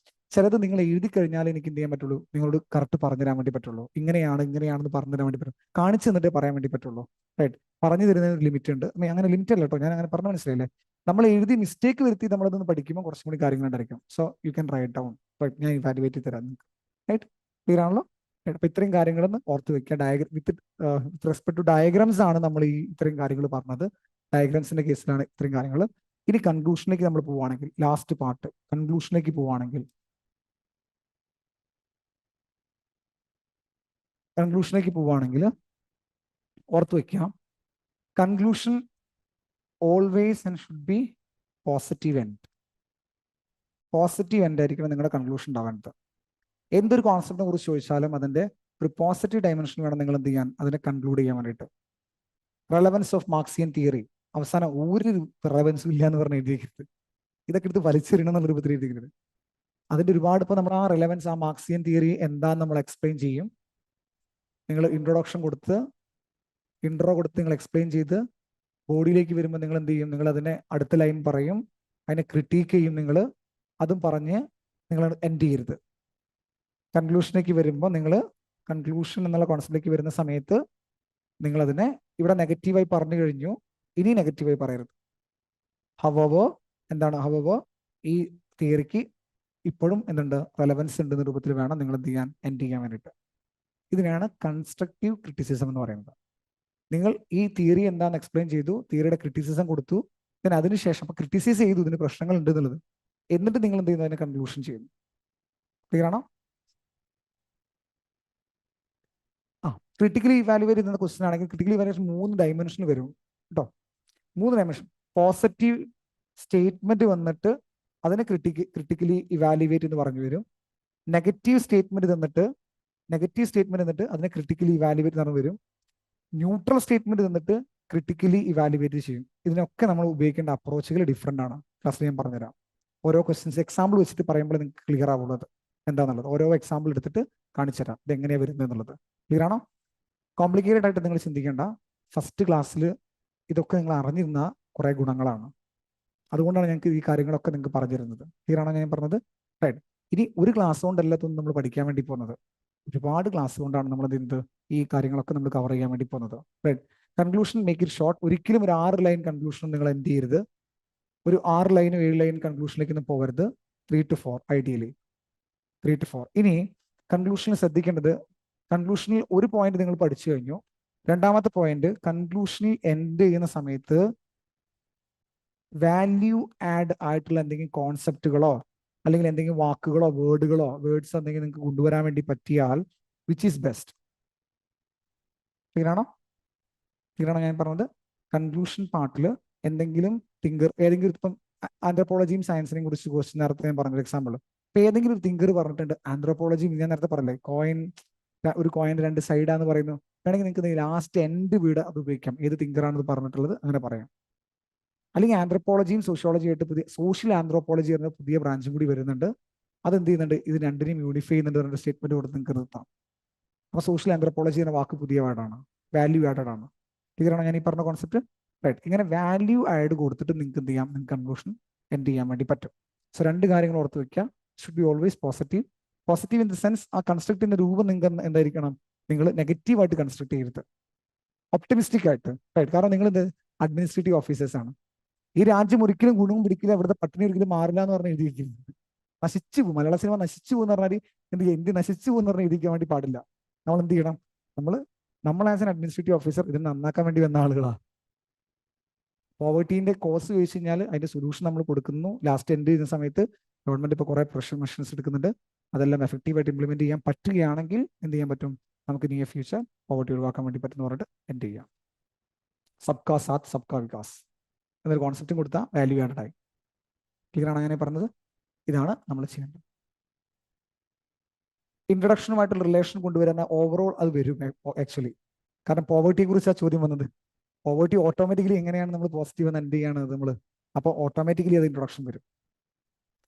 ചിലത് നിങ്ങൾ എഴുതി കഴിഞ്ഞാൽ എനിക്ക് എന്ത് ചെയ്യാൻ പറ്റുള്ളൂ, നിങ്ങളോട് കറക്റ്റ് പറഞ്ഞു തരാൻ വേണ്ടി പറ്റുള്ളൂ. ഇങ്ങനെയാണെന്ന് പറഞ്ഞു തരാൻ വേണ്ടി പറ്റും, കാണിച്ചു തന്നിട്ടേ പറയാൻ വേണ്ടി പറ്റുള്ളൂ. റൈറ്റ്. പറഞ്ഞു തരുന്നതിന് ഒരു ലിമിറ്റ് ഉണ്ട്. അങ്ങനെ ലിമിറ്റ് അല്ല കേട്ടോ, ഞാൻ അങ്ങനെ പറഞ്ഞ മനസ്സിലായില്ലേ? നമ്മൾ എഴുതി മിസ്റ്റേക്ക് വരുത്തി നമ്മളതൊന്ന് പഠിക്കുമ്പോൾ കുറച്ചും കൂടി കാര്യങ്ങൾ ഉണ്ടായിരിക്കും. So you can write down. Right. ഞാൻ ഇവാലുവേറ്റ് ചെയ്ത് തരാം നിങ്ങൾക്ക്. റൈറ്റ്. ക്ലിയർ ആണല്ലോ? അപ്പൊ ഇത്രയും കാര്യങ്ങളൊന്ന് ഓർത്ത് വെക്കുക. വിത്ത് റെസ്പെക്ട് ടു ഡയഗ്രാംസ് ആണ് നമ്മൾ ഈ ഇത്രയും കാര്യങ്ങൾ പറഞ്ഞത്. ഡയഗ്രാംസിന്റെ കേസിലാണ് ഇത്രയും കാര്യങ്ങൾ. ഇനി കൺക്ലൂഷനിലേക്ക് നമ്മൾ പോവുകയാണെങ്കിൽ, ലാസ്റ്റ് പാർട്ട് കൺക്ലൂഷനിലേക്ക് പോവുകയാണെങ്കിൽ ഓർത്ത് വെക്കാം, conclusion always and should be positive end. Positive end ആയിരിക്കണം നിങ്ങളുടെ കൺക്ലൂഷൻ ഉണ്ടാവേണ്ടത്. എന്തൊരു കോൺസെപ്റ്റിനെ കുറിച്ച് ചോദിച്ചാലും അതിന്റെ ഒരു പോസിറ്റീവ് ഡയമെൻഷൻ വേണം നിങ്ങൾ എന്ത് ചെയ്യാൻ, അതിനെ കൺക്ലൂഡ് ചെയ്യാൻ വേണ്ടിയിട്ട്. റെലവൻസ് ഓഫ് മാർക്സിയൻ തിയറി, അവസാനം ഒരു റെലവൻസും ഇല്ല എന്ന് പറഞ്ഞ് എഴുതിയിരിക്കരുത്. ഇതൊക്കെ എടുത്ത് വലിച്ചെറിയണം എന്നുള്ള രൂപത്തിൽ എഴുതിയിരിക്കരുത്. അതിന്റെ ഒരുപാട് ഇപ്പൊ നമ്മൾ ആ റെലവൻസ്, ആ മാർക്സിയൻ തിയറി എന്താന്ന് നമ്മൾ എക്സ്പ്ലെയിൻ ചെയ്യും. നിങ്ങൾ ഇൻട്രോ കൊടുത്ത് നിങ്ങൾ എക്സ്പ്ലെയിൻ ചെയ്ത് ബോഡിയിലേക്ക് വരുമ്പോൾ നിങ്ങൾ എന്ത് ചെയ്യും, നിങ്ങൾ അതിനെ അടുത്ത ലൈൻ പറയും, അതിനെ ക്രിട്ടീക്ക് ചെയ്യും നിങ്ങൾ, അതും പറഞ്ഞ് നിങ്ങൾ എൻഡ് ചെയ്യരുത്. കൺക്ലൂഷനിലേക്ക് വരുമ്പോൾ നിങ്ങൾ കൺക്ലൂഷൻ എന്നുള്ള കോൺസെപ്റ്റിലേക്ക് വരുന്ന സമയത്ത് നിങ്ങൾ അതിനെ ഇവിടെ നെഗറ്റീവായി പറഞ്ഞു കഴിഞ്ഞു, ഇനി നെഗറ്റീവായി പറയരുത്. ഹവോവോ ഈ തിയറിക്ക് ഇപ്പോഴും എന്തുണ്ട്, റെലവൻസ് ഉണ്ടെന്ന രൂപത്തിൽ വേണം നിങ്ങൾ എന്ത് ചെയ്യാൻ, എൻഡ് ചെയ്യാൻ വേണ്ടിയിട്ട്. ഇതിനാണ് കൺസ്ട്രക്റ്റീവ് ക്രിറ്റിസിസം എന്ന് പറയുന്നത്. നിങ്ങൾ ഈ തിയറി എന്താണെന്ന് എക്സ്പ്ലെയിൻ ചെയ്തു, തിയറിയുടെ ക്രിറ്റിസിസം കൊടുത്തു, then അതിനുശേഷം ക്രിറ്റിസൈസ് ചെയ്തു ഇതിന് പ്രശ്നങ്ങൾ ഉണ്ട് എന്നുള്ളത്, എന്നിട്ട് നിങ്ങൾ എന്ത് ചെയ്യുന്നു, അതിനെ കൺക്ലൂഷൻ ചെയ്യുന്നു. ക്ലിയർ ആണോ? ക്രിട്ടിക്കലി ഇവാലുവേറ്റ് ചെയ്യുന്ന ക്വസ്റ്റൻ ആണെങ്കിൽ ക്രിട്ടിക്കലി ഇവാലുവേഷൻ 3 ഡയമെൻഷനിൽ വരും കേട്ടോ. 3 ഡയമെൻഷൻ. പോസിറ്റീവ് സ്റ്റേറ്റ്മെന്റ് വന്നിട്ട് അതിനെ ക്രിട്ടിക്കലി ഇവാലുവേറ്റ് എന്ന് പറഞ്ഞു വരും. നെഗറ്റീവ് സ്റ്റേറ്റ്മെന്റ് തന്നിട്ട് അതിനെ ക്രിട്ടിക്കലി ഇവാലുവേറ്റ് എന്ന് പറഞ്ഞു വരും. ന്യൂട്രൽ സ്റ്റേറ്റ്മെന്റ് തന്നിട്ട് ക്രിട്ടിക്കലി ഇവാലുവേറ്റ് ചെയ്യും. ഇതിനൊക്കെ നമ്മൾ ഉപയോഗിക്കേണ്ട അപ്രോച്ചുകൾ ഡിഫറെന്റ് ആണ്. ക്ലാസ്സിൽ ഞാൻ പറഞ്ഞുതരാം. ഓരോ ക്വസ്റ്റ്യൻസ് എക്സാമ്പിൾ വെച്ചിട്ട് പറയുമ്പോൾ നിങ്ങൾക്ക് ക്ലിയർ ആവുള്ളത് എന്താണെന്നുള്ളത് ഓരോ എക്സാമ്പിൾ എടുത്തിട്ട് കാണിച്ചു തരാം ഇത് എങ്ങനെയാണ് വരുന്നത് എന്നുള്ളത്. ക്ലിയർ ആണോ? കോംപ്ലിക്കേറ്റഡ് ആയിട്ട് നിങ്ങൾ ചിന്തിക്കേണ്ട. ഫസ്റ്റ് ക്ലാസ്സിൽ ഇതൊക്കെ നിങ്ങൾ അറിഞ്ഞിരുന്ന കുറെ ഗുണങ്ങളാണ്. അതുകൊണ്ടാണ് ഞങ്ങൾക്ക് ഈ കാര്യങ്ങളൊക്കെ നിങ്ങൾക്ക് പറഞ്ഞു തരുന്നത്. ക്ലിയർ ആണോ ഞാൻ പറഞ്ഞത്? റൈറ്റ്. ഇനി ഒരു ക്ലാസ് കൊണ്ടല്ല ഇതൊന്നും നമ്മൾ പഠിക്കാൻ വേണ്ടി പോകുന്നത്, ഒരുപാട് ക്ലാസ് കൊണ്ടാണ് നമ്മൾ ഈ കാര്യങ്ങളൊക്കെ നമ്മൾ കവർ ചെയ്യാൻ വേണ്ടി പോകുന്നത്. Right. Conclusion make it short. ഒരിക്കലും ഒരു 6 ലൈൻ കൺക്ലൂഷൻ നിങ്ങൾ എന്ത് ചെയ്യരുത്, ഒരു 6 ലൈനും 7 ലൈൻ കൺക്ലൂഷനിലേക്ക് ഒന്നും പോകരുത്. 3 to 4 ഐഡിയലി 3 to 4. ഇനി കൺക്ലൂഷനിൽ ശ്രദ്ധിക്കേണ്ടത്, കൺക്ലൂഷനിൽ ഒരു പോയിന്റ് നിങ്ങൾ പഠിച്ചു കഴിഞ്ഞു. രണ്ടാമത്തെ പോയിന്റ്, കൺക്ലൂഷനിൽ എൻഡ് ചെയ്യുന്ന സമയത്ത് വാല്യൂ ആഡ് ആയിട്ടുള്ള എന്തെങ്കിലും കോൺസെപ്റ്റുകളോ അല്ലെങ്കിൽ എന്തെങ്കിലും വാക്കുകളോ വേർഡ്സ് എന്തെങ്കിലും നിങ്ങൾക്ക് കൊണ്ടുവരാൻ വേണ്ടി പറ്റിയാൽ വിച്ച് ഈസ് ബെസ്റ്റ്. ക്ലിയർ ആണോ ഞാൻ പറഞ്ഞത്? കൺക്ലൂഷൻ പാർട്ടിൽ എന്തെങ്കിലും ഏതെങ്കിലും ഇപ്പം ആന്ത്രോപോളജിയും സയൻസിനെയും കുറിച്ച് ക്വസ്റ്റ്യൻ നേരത്തെ ഞാൻ പറഞ്ഞൊരു എക്സാമ്പിൾ, ഇപ്പൊ ഏതെങ്കിലും ഒരു തിങ്കർ പറഞ്ഞിട്ടുണ്ട് ആന്ത്രോപോളജി, ഞാൻ നേരത്തെ പറയല്ലേ ഒരു കോയിൻ 2 സൈഡാന്ന് പറയുന്നു, വേണമെങ്കിൽ നിങ്ങൾക്ക് ലാസ്റ്റ് എൻഡ് വീട് അത് ഉപയോഗിക്കാം, ഏത് തിങ്കറാണെന്ന് പറഞ്ഞിട്ടുള്ളത് അങ്ങനെ പറയാം. അല്ലെങ്കിൽ ആന്ത്രോപോളജിയും സോഷ്യോളജി ആയിട്ട് സോഷ്യൽ ആന്ത്രോപോളജി എന്ന പുതിയ ബ്രാഞ്ചും കൂടി വരുന്നുണ്ട്. അതെന്ത് ചെയ്യുന്നുണ്ട്, ഇത് രണ്ടിനെയും യൂണിഫൈ ചെയ്യുന്നുണ്ട്, 2 സ്റ്റേറ്റ്മെന്റ് കൊടുത്ത് നിങ്ങൾക്ക് നിർത്താം. അപ്പൊ സോഷ്യൽ ആന്ത്രോപോളജി എന്ന വാക്ക് പുതിയ വേർഡാണ്, വാല്യൂ ആഡഡ് ആണ്. ക്ലിയർ ആണോ ഞാൻ ഈ പറഞ്ഞ കോൺസെപ്റ്റ്? റൈറ്റ്. ഇങ്ങനെ വാല്യൂ ആഡ് കൊടുത്തിട്ട് നിങ്ങൾക്ക് എന്ത് ചെയ്യാം, നിങ്ങൾക്ക് കൺക്ലൂഷൻ എൻഡ് ചെയ്യാൻ വേണ്ടി പറ്റും. സോ രണ്ട് കാര്യങ്ങൾ ഓർത്ത് വെക്കുക. Should be always positive. Positive in the sense ആ കൺസ്ട്രക്റ്റിന്റെ രൂപം നിങ്ങൾക്ക് എന്തായിരിക്കണം, നിങ്ങൾ നെഗറ്റീവായിട്ട് കൺസ്ട്രക്ട് ചെയ്യരുത്, ഒപ്റ്റിമിസ്റ്റിക് ആയിട്ട്, റൈറ്റ്? കാരണം നിങ്ങൾ ഇത് അഡ്മിനിസ്ട്രേറ്റീവ് ഓഫീസേഴ്സ് ആണ്. ഈ രാജ്യം ഒരിക്കലും ഗുണവും പിടിക്കില്ല, അവിടുത്തെ പട്ടിണി ഒരിക്കലും മാറില്ല എന്ന് പറഞ്ഞ് എഴുതിയിരിക്കുന്നത്. നശിച്ചു പോകും, മലയാള സിനിമ നശിച്ചു പോകുന്ന പറഞ്ഞാൽ എന്ത് ചെയ്യും, ഇന്ത്യ നശിച്ചു പോകുന്ന പറഞ്ഞാൽ എഴുതിക്കാൻ വേണ്ടി പാടില്ല. നമ്മൾ എന്ത് ചെയ്യണം, നമ്മൾ ആസ് എൻ അഡ്മിനിസ്ട്രേറ്റീവ് ഓഫീസർ ഇതിനെ നന്നാക്കാൻ വേണ്ടി വന്ന ആളുകളാണ്. പോവർട്ടീന്റെ കോസ് ചോദിച്ചു കഴിഞ്ഞാൽ അതിന്റെ സൊല്യൂഷൻ നമ്മൾ കൊടുക്കുന്നു. ലാസ്റ്റ് എൻഡ് ചെയ്യുന്ന സമയത്ത് ഗവൺമെന്റ് ഇപ്പോൾ കുറെ പ്രഷർ മെഷേഴ്സ് എടുക്കുന്നുണ്ട്. അതെല്ലാം എഫക്റ്റീവായിട്ട് ഇംപ്ലിമെന്റ് ചെയ്യാൻ പറ്റുകയാണെങ്കിൽ എന്ത് ചെയ്യാൻ പറ്റും, നമുക്ക് നിയർ ഫ്യൂച്ചർ പോവർട്ടി ഒഴിവാക്കാൻ വേണ്ടി പറ്റുന്ന പറഞ്ഞിട്ട് എൻഡ് ചെയ്യാം. സബ്കാ സാത്ത് സബ്കാ വികാസ് എന്നൊരു കോൺസെപ്റ്റും കൊടുത്താൽ വാല്യൂ ആഡഡ് ആയി. ക്ലിയർ ആണ് അങ്ങനെ പറഞ്ഞത്? ഇതാണ് നമ്മൾ ചെയ്യേണ്ടത്. ഇൻട്രൊഡക്ഷനുമായിട്ടുള്ള റിലേഷൻ കൊണ്ടുവരാൻ ഓവറോൾ അത് വരും ആക്ച്വലി. കാരണം പോവർട്ടിയെ കുറിച്ചാണ് ചോദ്യം വന്നത്. പോവർട്ടി ഓട്ടോമാറ്റിക്കലി എങ്ങനെയാണ് നമ്മൾ പോസിറ്റീവ് എന്ന് എൻഡ് ചെയ്യാണ് നമ്മൾ, അപ്പോൾ ഓട്ടോമാറ്റിക്കലി അത് ഇൻട്രൊഡക്ഷൻ വരും.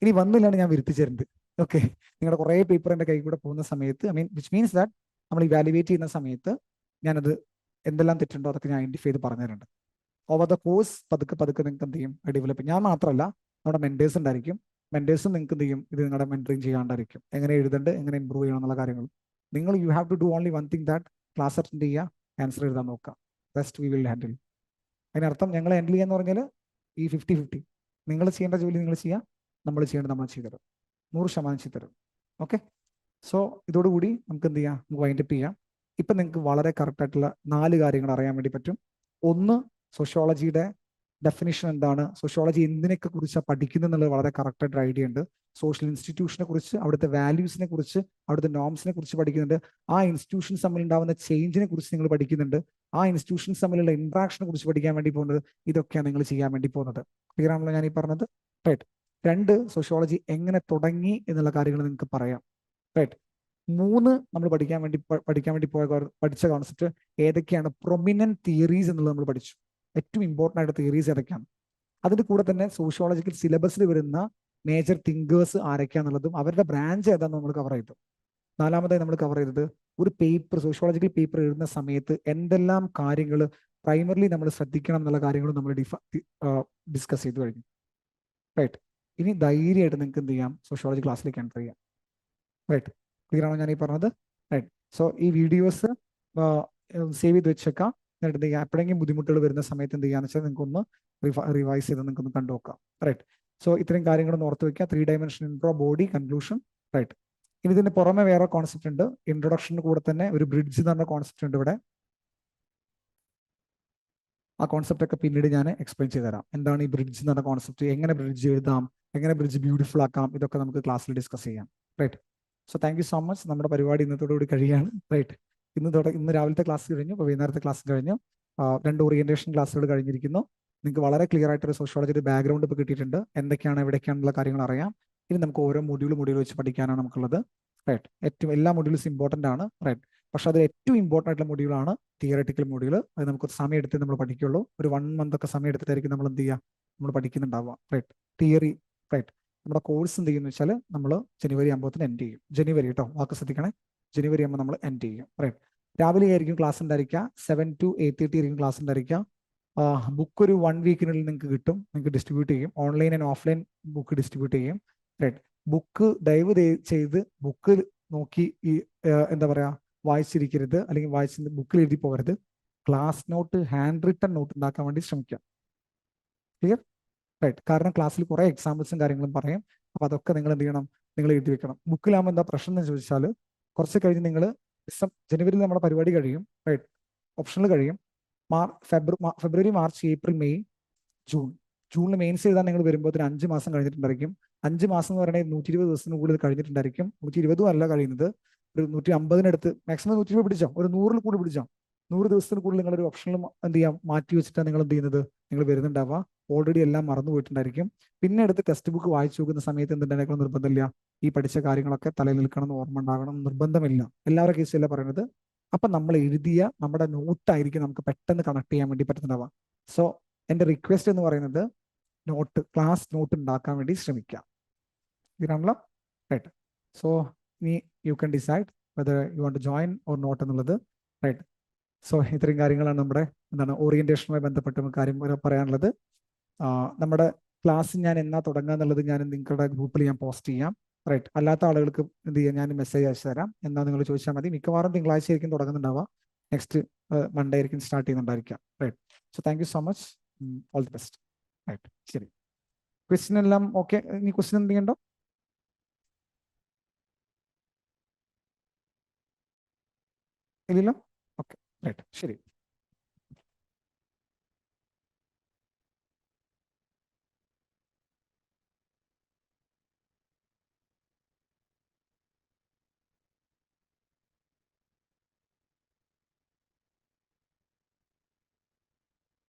ഇനി വന്നില്ലാണ്ട് ഞാൻ വരുത്തിച്ചേരുന്നുണ്ട്. ഓക്കെ, നിങ്ങളുടെ കുറേ പേപ്പർ എൻ്റെ കൈ കൂടെ പോകുന്ന സമയത്ത്, വിച്ച് മീൻസ് ദാറ്റ് നമ്മൾ ഇവാലുവേറ്റ് ചെയ്യുന്ന സമയത്ത് ഞാനത് എന്തെല്ലാം തെറ്റുണ്ടോ അതൊക്കെ ഞാൻ ഐഡന്റിഫൈ ചെയ്ത് പറഞ്ഞു തരുന്നുണ്ട്. ഓവർ ദ കോഴ്സ് പതുക്കെ നിങ്ങൾക്ക് എന്ത് ചെയ്യും, ഡെവലപ്പ്. ഞാൻ മാത്രമല്ല, നമ്മുടെ മെന്റേഴ്സ് ഉണ്ടായിരിക്കും. മെന്റേഴ്സും നിങ്ങൾക്ക് എന്ത് ചെയ്യും, ഇത് നിങ്ങളുടെ മെന്ററിങ് ചെയ്യാണ്ടായിരിക്കും. എങ്ങനെ എഴുതണ്ട്, എങ്ങനെ ഇമ്പ്രൂവ് ചെയ്യണം എന്നുള്ള കാര്യങ്ങൾ. You have to do only one thing, that class attend ചെയ്യുക, ആൻസർ എഴുതാൻ നോക്കുക. Rest we will handle. അതിനർത്ഥം ഞങ്ങൾ ഹാൻഡിൽ ചെയ്യാന്ന് പറഞ്ഞാൽ ഈ 50-50. നിങ്ങൾ ചെയ്യേണ്ട ജോലി നിങ്ങൾ ചെയ്യുക, നമ്മൾ ചെയ്യേണ്ടത് നമ്മൾ ചെയ്തുതരും, 100% ചെയ്തുതരും. ഓക്കെ, സോ ഇതോടുകൂടി നമുക്ക് എന്ത് ചെയ്യാം, നമുക്ക് വൈൻഡപ്പ് ചെയ്യാം. ഇപ്പം നിങ്ങൾക്ക് വളരെ കറക്റ്റായിട്ടുള്ള 4 കാര്യങ്ങൾ അറിയാൻ വേണ്ടി പറ്റും. ഒന്ന്, സോഷ്യോളജിയുടെ ഡെഫിനിഷൻ എന്താണ്, സോഷ്യോളജി എന്തിനൊക്കെ കുറിച്ചാണ് പഠിക്കുന്നത് എന്നുള്ളത് വളരെ കറക്റ്റായിട്ട് ഐഡിയ ഉണ്ട്. സോഷ്യൽ ഇൻസ്റ്റിറ്റ്യൂഷനെ കുറിച്ച്, അവിടുത്തെ വാല്യൂസിനെ കുറിച്ച്, അവിടുത്തെ നോംസിനെ കുറിച്ച് പഠിക്കുന്നുണ്ട്. ആ ഇൻസ്റ്റിറ്റ്യൂഷൻസ് തമ്മിൽ ഉണ്ടാകുന്ന ചേഞ്ചിനെ കുറിച്ച് നിങ്ങൾ പഠിക്കുന്നുണ്ട്. ആ ഇൻസ്റ്റിറ്റ്യൂഷൻസ് തമ്മിലുള്ള ഇൻട്രാക്ഷനെ കുറിച്ച് പഠിക്കാൻ വേണ്ടി പോകുന്നത്. ഇതൊക്കെയാണ് നിങ്ങൾ ചെയ്യാൻ വേണ്ടി പോകുന്നത്. ക്ലിയർ ആണല്ലോ ഞാൻ ഈ പറഞ്ഞത്? റൈറ്റ്. 2, സോഷ്യോളജി എങ്ങനെ തുടങ്ങി എന്നുള്ള കാര്യങ്ങൾ നിങ്ങൾക്ക് പറയാം. റൈറ്റ്. 3, നമ്മൾ പഠിക്കാൻ വേണ്ടി പഠിച്ച കോൺസെപ്റ്റ് ഏതൊക്കെയാണ്, പ്രൊമിനന്റ് തിയറീസ് എന്നുള്ളത് നമ്മൾ പഠിച്ചു. ഏറ്റവും ഇമ്പോർട്ടൻ്റ് ആയിട്ട് തിയറീസ് ഏതൊക്കെയാണ്. അതിൻ്റെ കൂടെ തന്നെ സോഷ്യോളജിക്കൽ സിലബസിൽ വരുന്ന മേജർ തിങ്കേഴ്സ് ആരൊക്കെയാണെന്നുള്ളതും അവരുടെ ബ്രാഞ്ച് ഏതാണെന്ന് നമ്മൾ കവർ ചെയ്തു. 4മതായി നമ്മൾ കവർ ചെയ്തത് ഒരു പേപ്പർ, സോഷ്യോളജിക്കൽ പേപ്പർ എഴുതുന്ന സമയത്ത് എന്തെല്ലാം കാര്യങ്ങൾ പ്രൈമറിലി നമ്മൾ ശ്രദ്ധിക്കണം എന്നുള്ള കാര്യങ്ങളും നമ്മൾ ഡിസ്കസ് ചെയ്തു കഴിഞ്ഞു. റൈറ്റ്. ഇനി ധൈര്യമായിട്ട് നിങ്ങൾക്ക് എന്ത് ചെയ്യാം, സോഷ്യോളജി ക്ലാസ്സിലേക്ക് എൻ്റർ ചെയ്യാം. റൈറ്റ്. ക്ലിയർ ആണോ ഞാൻ ഈ പറഞ്ഞത്? റൈറ്റ്. സോ ഈ വീഡിയോസ് സേവ് ചെയ്ത് വെച്ചേക്കാം. എന്നിട്ട് എന്ത് ചെയ്യാം, എപ്പോഴെങ്കിലും ബുദ്ധിമുട്ടുകൾ വരുന്ന സമയത്ത് എന്ത് ചെയ്യാന്ന് വെച്ചാൽ നിങ്ങൾക്കൊന്ന് റിവൈസ് ചെയ്ത് നിങ്ങൾക്കൊന്ന് കണ്ടു നോക്കാം. റൈറ്റ്. സോ ഇത്രയും കാര്യങ്ങളൊന്ന് ഓർത്ത് വെക്കുക. 3 dimension intro, body, conclusion. Right. ഇനി ഇതിന് പുറമെ വേറെ കോൺസെപ്റ്റ് ഉണ്ട്. ഇൻട്രൊഡക്ഷന് കൂടെ തന്നെ ഒരു ബ്രിഡ്ജ് എന്ന് പറഞ്ഞ കോൺസെപ്റ്റ് ഉണ്ട് ഇവിടെ. ആ കോൺസെപ്റ്റ് ഒക്കെ പിന്നീട് ഞാൻ എക്സ്പ്ലെയിൻ ചെയ്ത് തരാം. എന്താണ് ഈ ബ്രിഡ്ജ് എന്ന് പറഞ്ഞ കോൺസെപ്റ്റ്, എങ്ങനെ ബ്രിഡ്ജ് എഴുതാം, എങ്ങനെ ബ്രിഡ്ജ് ബ്യൂട്ടിഫുൾ ആക്കാം, ഇതൊക്കെ നമുക്ക് ക്ലാസ്സിൽ ഡിസ്കസ് ചെയ്യാം. Right. So thank you so much. നമ്മുടെ പരിപാടി ഇന്നത്തോടുകൂടി കഴിയാണ്. റൈറ്റ്. ഇന്ന് രാവിലത്തെ ക്ലാസ് കഴിഞ്ഞു, ഇപ്പോൾ വൈകുന്നേരത്തെ ക്ലാസ് കഴിഞ്ഞു. 2 ഓറിയന്റേഷൻ ക്ലാസ്സുകൾ കഴിഞ്ഞിരിക്കുന്നു. നിങ്ങൾക്ക് വളരെ ക്ലിയർ ആയിട്ടൊരു സോഷ്യോളജിയുടെ ബാക്ക്ഗ്രൗണ്ട് ഇപ്പോൾ കിട്ടിയിട്ടുണ്ട്. എന്തൊക്കെയാണ് എവിടേക്കാണെന്നുള്ള കാര്യങ്ങൾ അറിയാം. ഇനി നമുക്ക് ഓരോ മൊഡ്യൂൾ വെച്ച് പഠിക്കാനാണ് നമുക്കുള്ളത്. റൈറ്റ്. എല്ലാ മൊഡ്യൂൾസും ഇമ്പോർട്ടൻ്റ് ആണ്. റൈറ്റ്. പക്ഷെ അത് ഏറ്റവും ഇമ്പോർട്ടൻ്റ് ആയിട്ടുള്ള മൊഡ്യൂളാണ് തിയററ്റിക്കൽ മൊഡ്യൂൾ. അത് നമുക്ക് സമയം എടുത്ത് നമ്മൾ പഠിക്കുള്ളൂ. ഒരു 1 മന്ത് ഒക്കെ സമയം എടുത്തിട്ടായിരിക്കും നമ്മൾ എന്ത് ചെയ്യുക, നമ്മൾ പഠിക്കുന്നുണ്ടാവുക. റൈറ്റ്. തിയറി. റൈറ്റ്. നമ്മുടെ കോഴ്സ് എന്ത് ചെയ്യുന്നു വെച്ചാൽ നമ്മൾ ജനുവരി 9 എൻഡ് ചെയ്യും. ജനുവരി കേട്ടോ, വാക്ക് ശ്രദ്ധിക്കണേ. ജനുവരി 9 നമ്മൾ എൻഡ് ചെയ്യും. റൈറ്റ്. രാവിലെ ആയിരിക്കും ക്ലാസ് ഉണ്ടായിരിക്കുക. 7 to 8:30 ആയിരിക്കും ക്ലാസ് ഉണ്ടായിരിക്കുക. ബുക്ക് ഒരു 1 വീക്കിനുള്ളിൽ നിങ്ങൾക്ക് കിട്ടും. നിങ്ങൾക്ക് ഡിസ്ട്രിബ്യൂട്ട് ചെയ്യും. Online and offline book distribute ചെയ്യും. റൈറ്റ്. ബുക്ക് ദയവ് ചെയ്ത് ബുക്ക് നോക്കി ഈ എന്താ പറയുക, വായിച്ചിരിക്കരുത്, അല്ലെങ്കിൽ ബുക്കിൽ എഴുതി പോകരുത്. Class note, hand written note ഉണ്ടാക്കാൻ വേണ്ടി ശ്രമിക്കുക. ക്ലിയർ? റൈറ്റ്. കാരണം ക്ലാസ്സിൽ കുറേ എക്സാമ്പിൾസും കാര്യങ്ങളും പറയും. അപ്പോൾ അതൊക്കെ നിങ്ങൾ എന്ത് ചെയ്യണം, നിങ്ങൾ എഴുതി വെക്കണം. ബുക്കിലാകുമ്പോൾ എന്താ പ്രശ്നം എന്ന് ചോദിച്ചാൽ, കുറച്ച് കഴിഞ്ഞ് നിങ്ങൾ ജനുവരിയിൽ നമ്മുടെ പരിപാടി കഴിയും. റൈറ്റ്. ഓപ്ഷനിൽ കഴിയും. ഫെബ്രുവരി, മാർച്ച്, ഏപ്രിൽ, മെയ്, ജൂണിൽ മെയിൻസ് എഴുതാൻ നിങ്ങൾ വരുമ്പോൾ 5 മാസം കഴിഞ്ഞിട്ടുണ്ടായിരിക്കും. 5 മാസം എന്ന് പറയുന്നത് 120 ദിവസത്തിന് കൂടുതൽ കഴിഞ്ഞിട്ടുണ്ടായിരിക്കും. 120 അല്ല കഴിയുന്നത്, ഒരു 150-അടുത്ത്, മാക്സിമം 120 പിടിച്ചോ, ഒരു 100-ൽ കൂടി പിടിച്ചോ. 100 ദിവസത്തിന് കൂടുതൽ നിങ്ങളൊരു ഓപ്ഷനിൽ എന്ത് ചെയ്യാം, മാറ്റി വെച്ചിട്ടാണ് നിങ്ങൾ എന്ത് ചെയ്യുന്നത്, നിങ്ങൾ വരുന്നുണ്ടാവുക. ഓൾറെഡി എല്ലാം മറന്നു പോയിട്ടുണ്ടായിരിക്കും. പിന്നെ എടുത്ത് ടെക്സ്റ്റ് ബുക്ക് വായിച്ചു നോക്കുന്ന സമയത്ത് എന്തുണ്ടായിരിക്കണം നിർബന്ധമില്ല, ഈ പഠിച്ച കാര്യങ്ങളൊക്കെ തലയിൽ നിൽക്കണം എന്ന് ഓർമ്മ ഉണ്ടാകണം, നിർബന്ധമില്ല. എല്ലാവരുടെ കേസിലല്ല പറയുന്നത്. അപ്പം നമ്മൾ എഴുതിയ നമ്മുടെ നോട്ടായിരിക്കും നമുക്ക് പെട്ടെന്ന് കണക്ട് ചെയ്യാൻ വേണ്ടി പറ്റുന്നുണ്ടാവുക. സോ എൻ്റെ റിക്വസ്റ്റ് എന്ന് പറയുന്നത്, ക്ലാസ് നോട്ട് ഉണ്ടാക്കാൻ വേണ്ടി ശ്രമിക്കുക. ഇതാണല്ലോ. റൈറ്റ്. സോ ഇനി you can decide whether you want to join or not എന്നുള്ളത്. റൈറ്റ്. സോ ഇത്രയും കാര്യങ്ങളാണ് നമ്മുടെ ഓറിയന്റേഷനുമായി ബന്ധപ്പെട്ട് കാര്യം പറയാനുള്ളത്. നമ്മുടെ ക്ലാസ് ഞാൻ എന്നാ തുടങ്ങുക എന്നുള്ളത് ഞാൻ നിങ്ങളുടെ ഗ്രൂപ്പിൽ ഞാൻ പോസ്റ്റ് ചെയ്യാം. റൈറ്റ്, അല്ലാത്ത ആളുകൾക്ക് എന്ത് ചെയ്യാം, ഞാൻ മെസ്സേജ് അയച്ചു തരാം. എന്നാ നിങ്ങൾ ചോദിച്ചാൽ മതി. മിക്കവാറും തിങ്കളാഴ്ച ആയിരിക്കും തുടങ്ങുന്നുണ്ടാവുക. നെക്സ്റ്റ് മൺഡേ ആയിരിക്കും സ്റ്റാർട്ട് ചെയ്യുന്നുണ്ടായിരിക്കാം. Right. So thank you so much. All the best. Right, ശരി. ക്വസ്റ്റ്യൻ എല്ലാം ഓക്കെ. ഇനി ക്വസ്റ്റ്യൻ എന്തെങ്കിലും ഉണ്ടോ? ഇല്ലല്ലോ. ഓക്കെ, റൈറ്റ്, ശരി.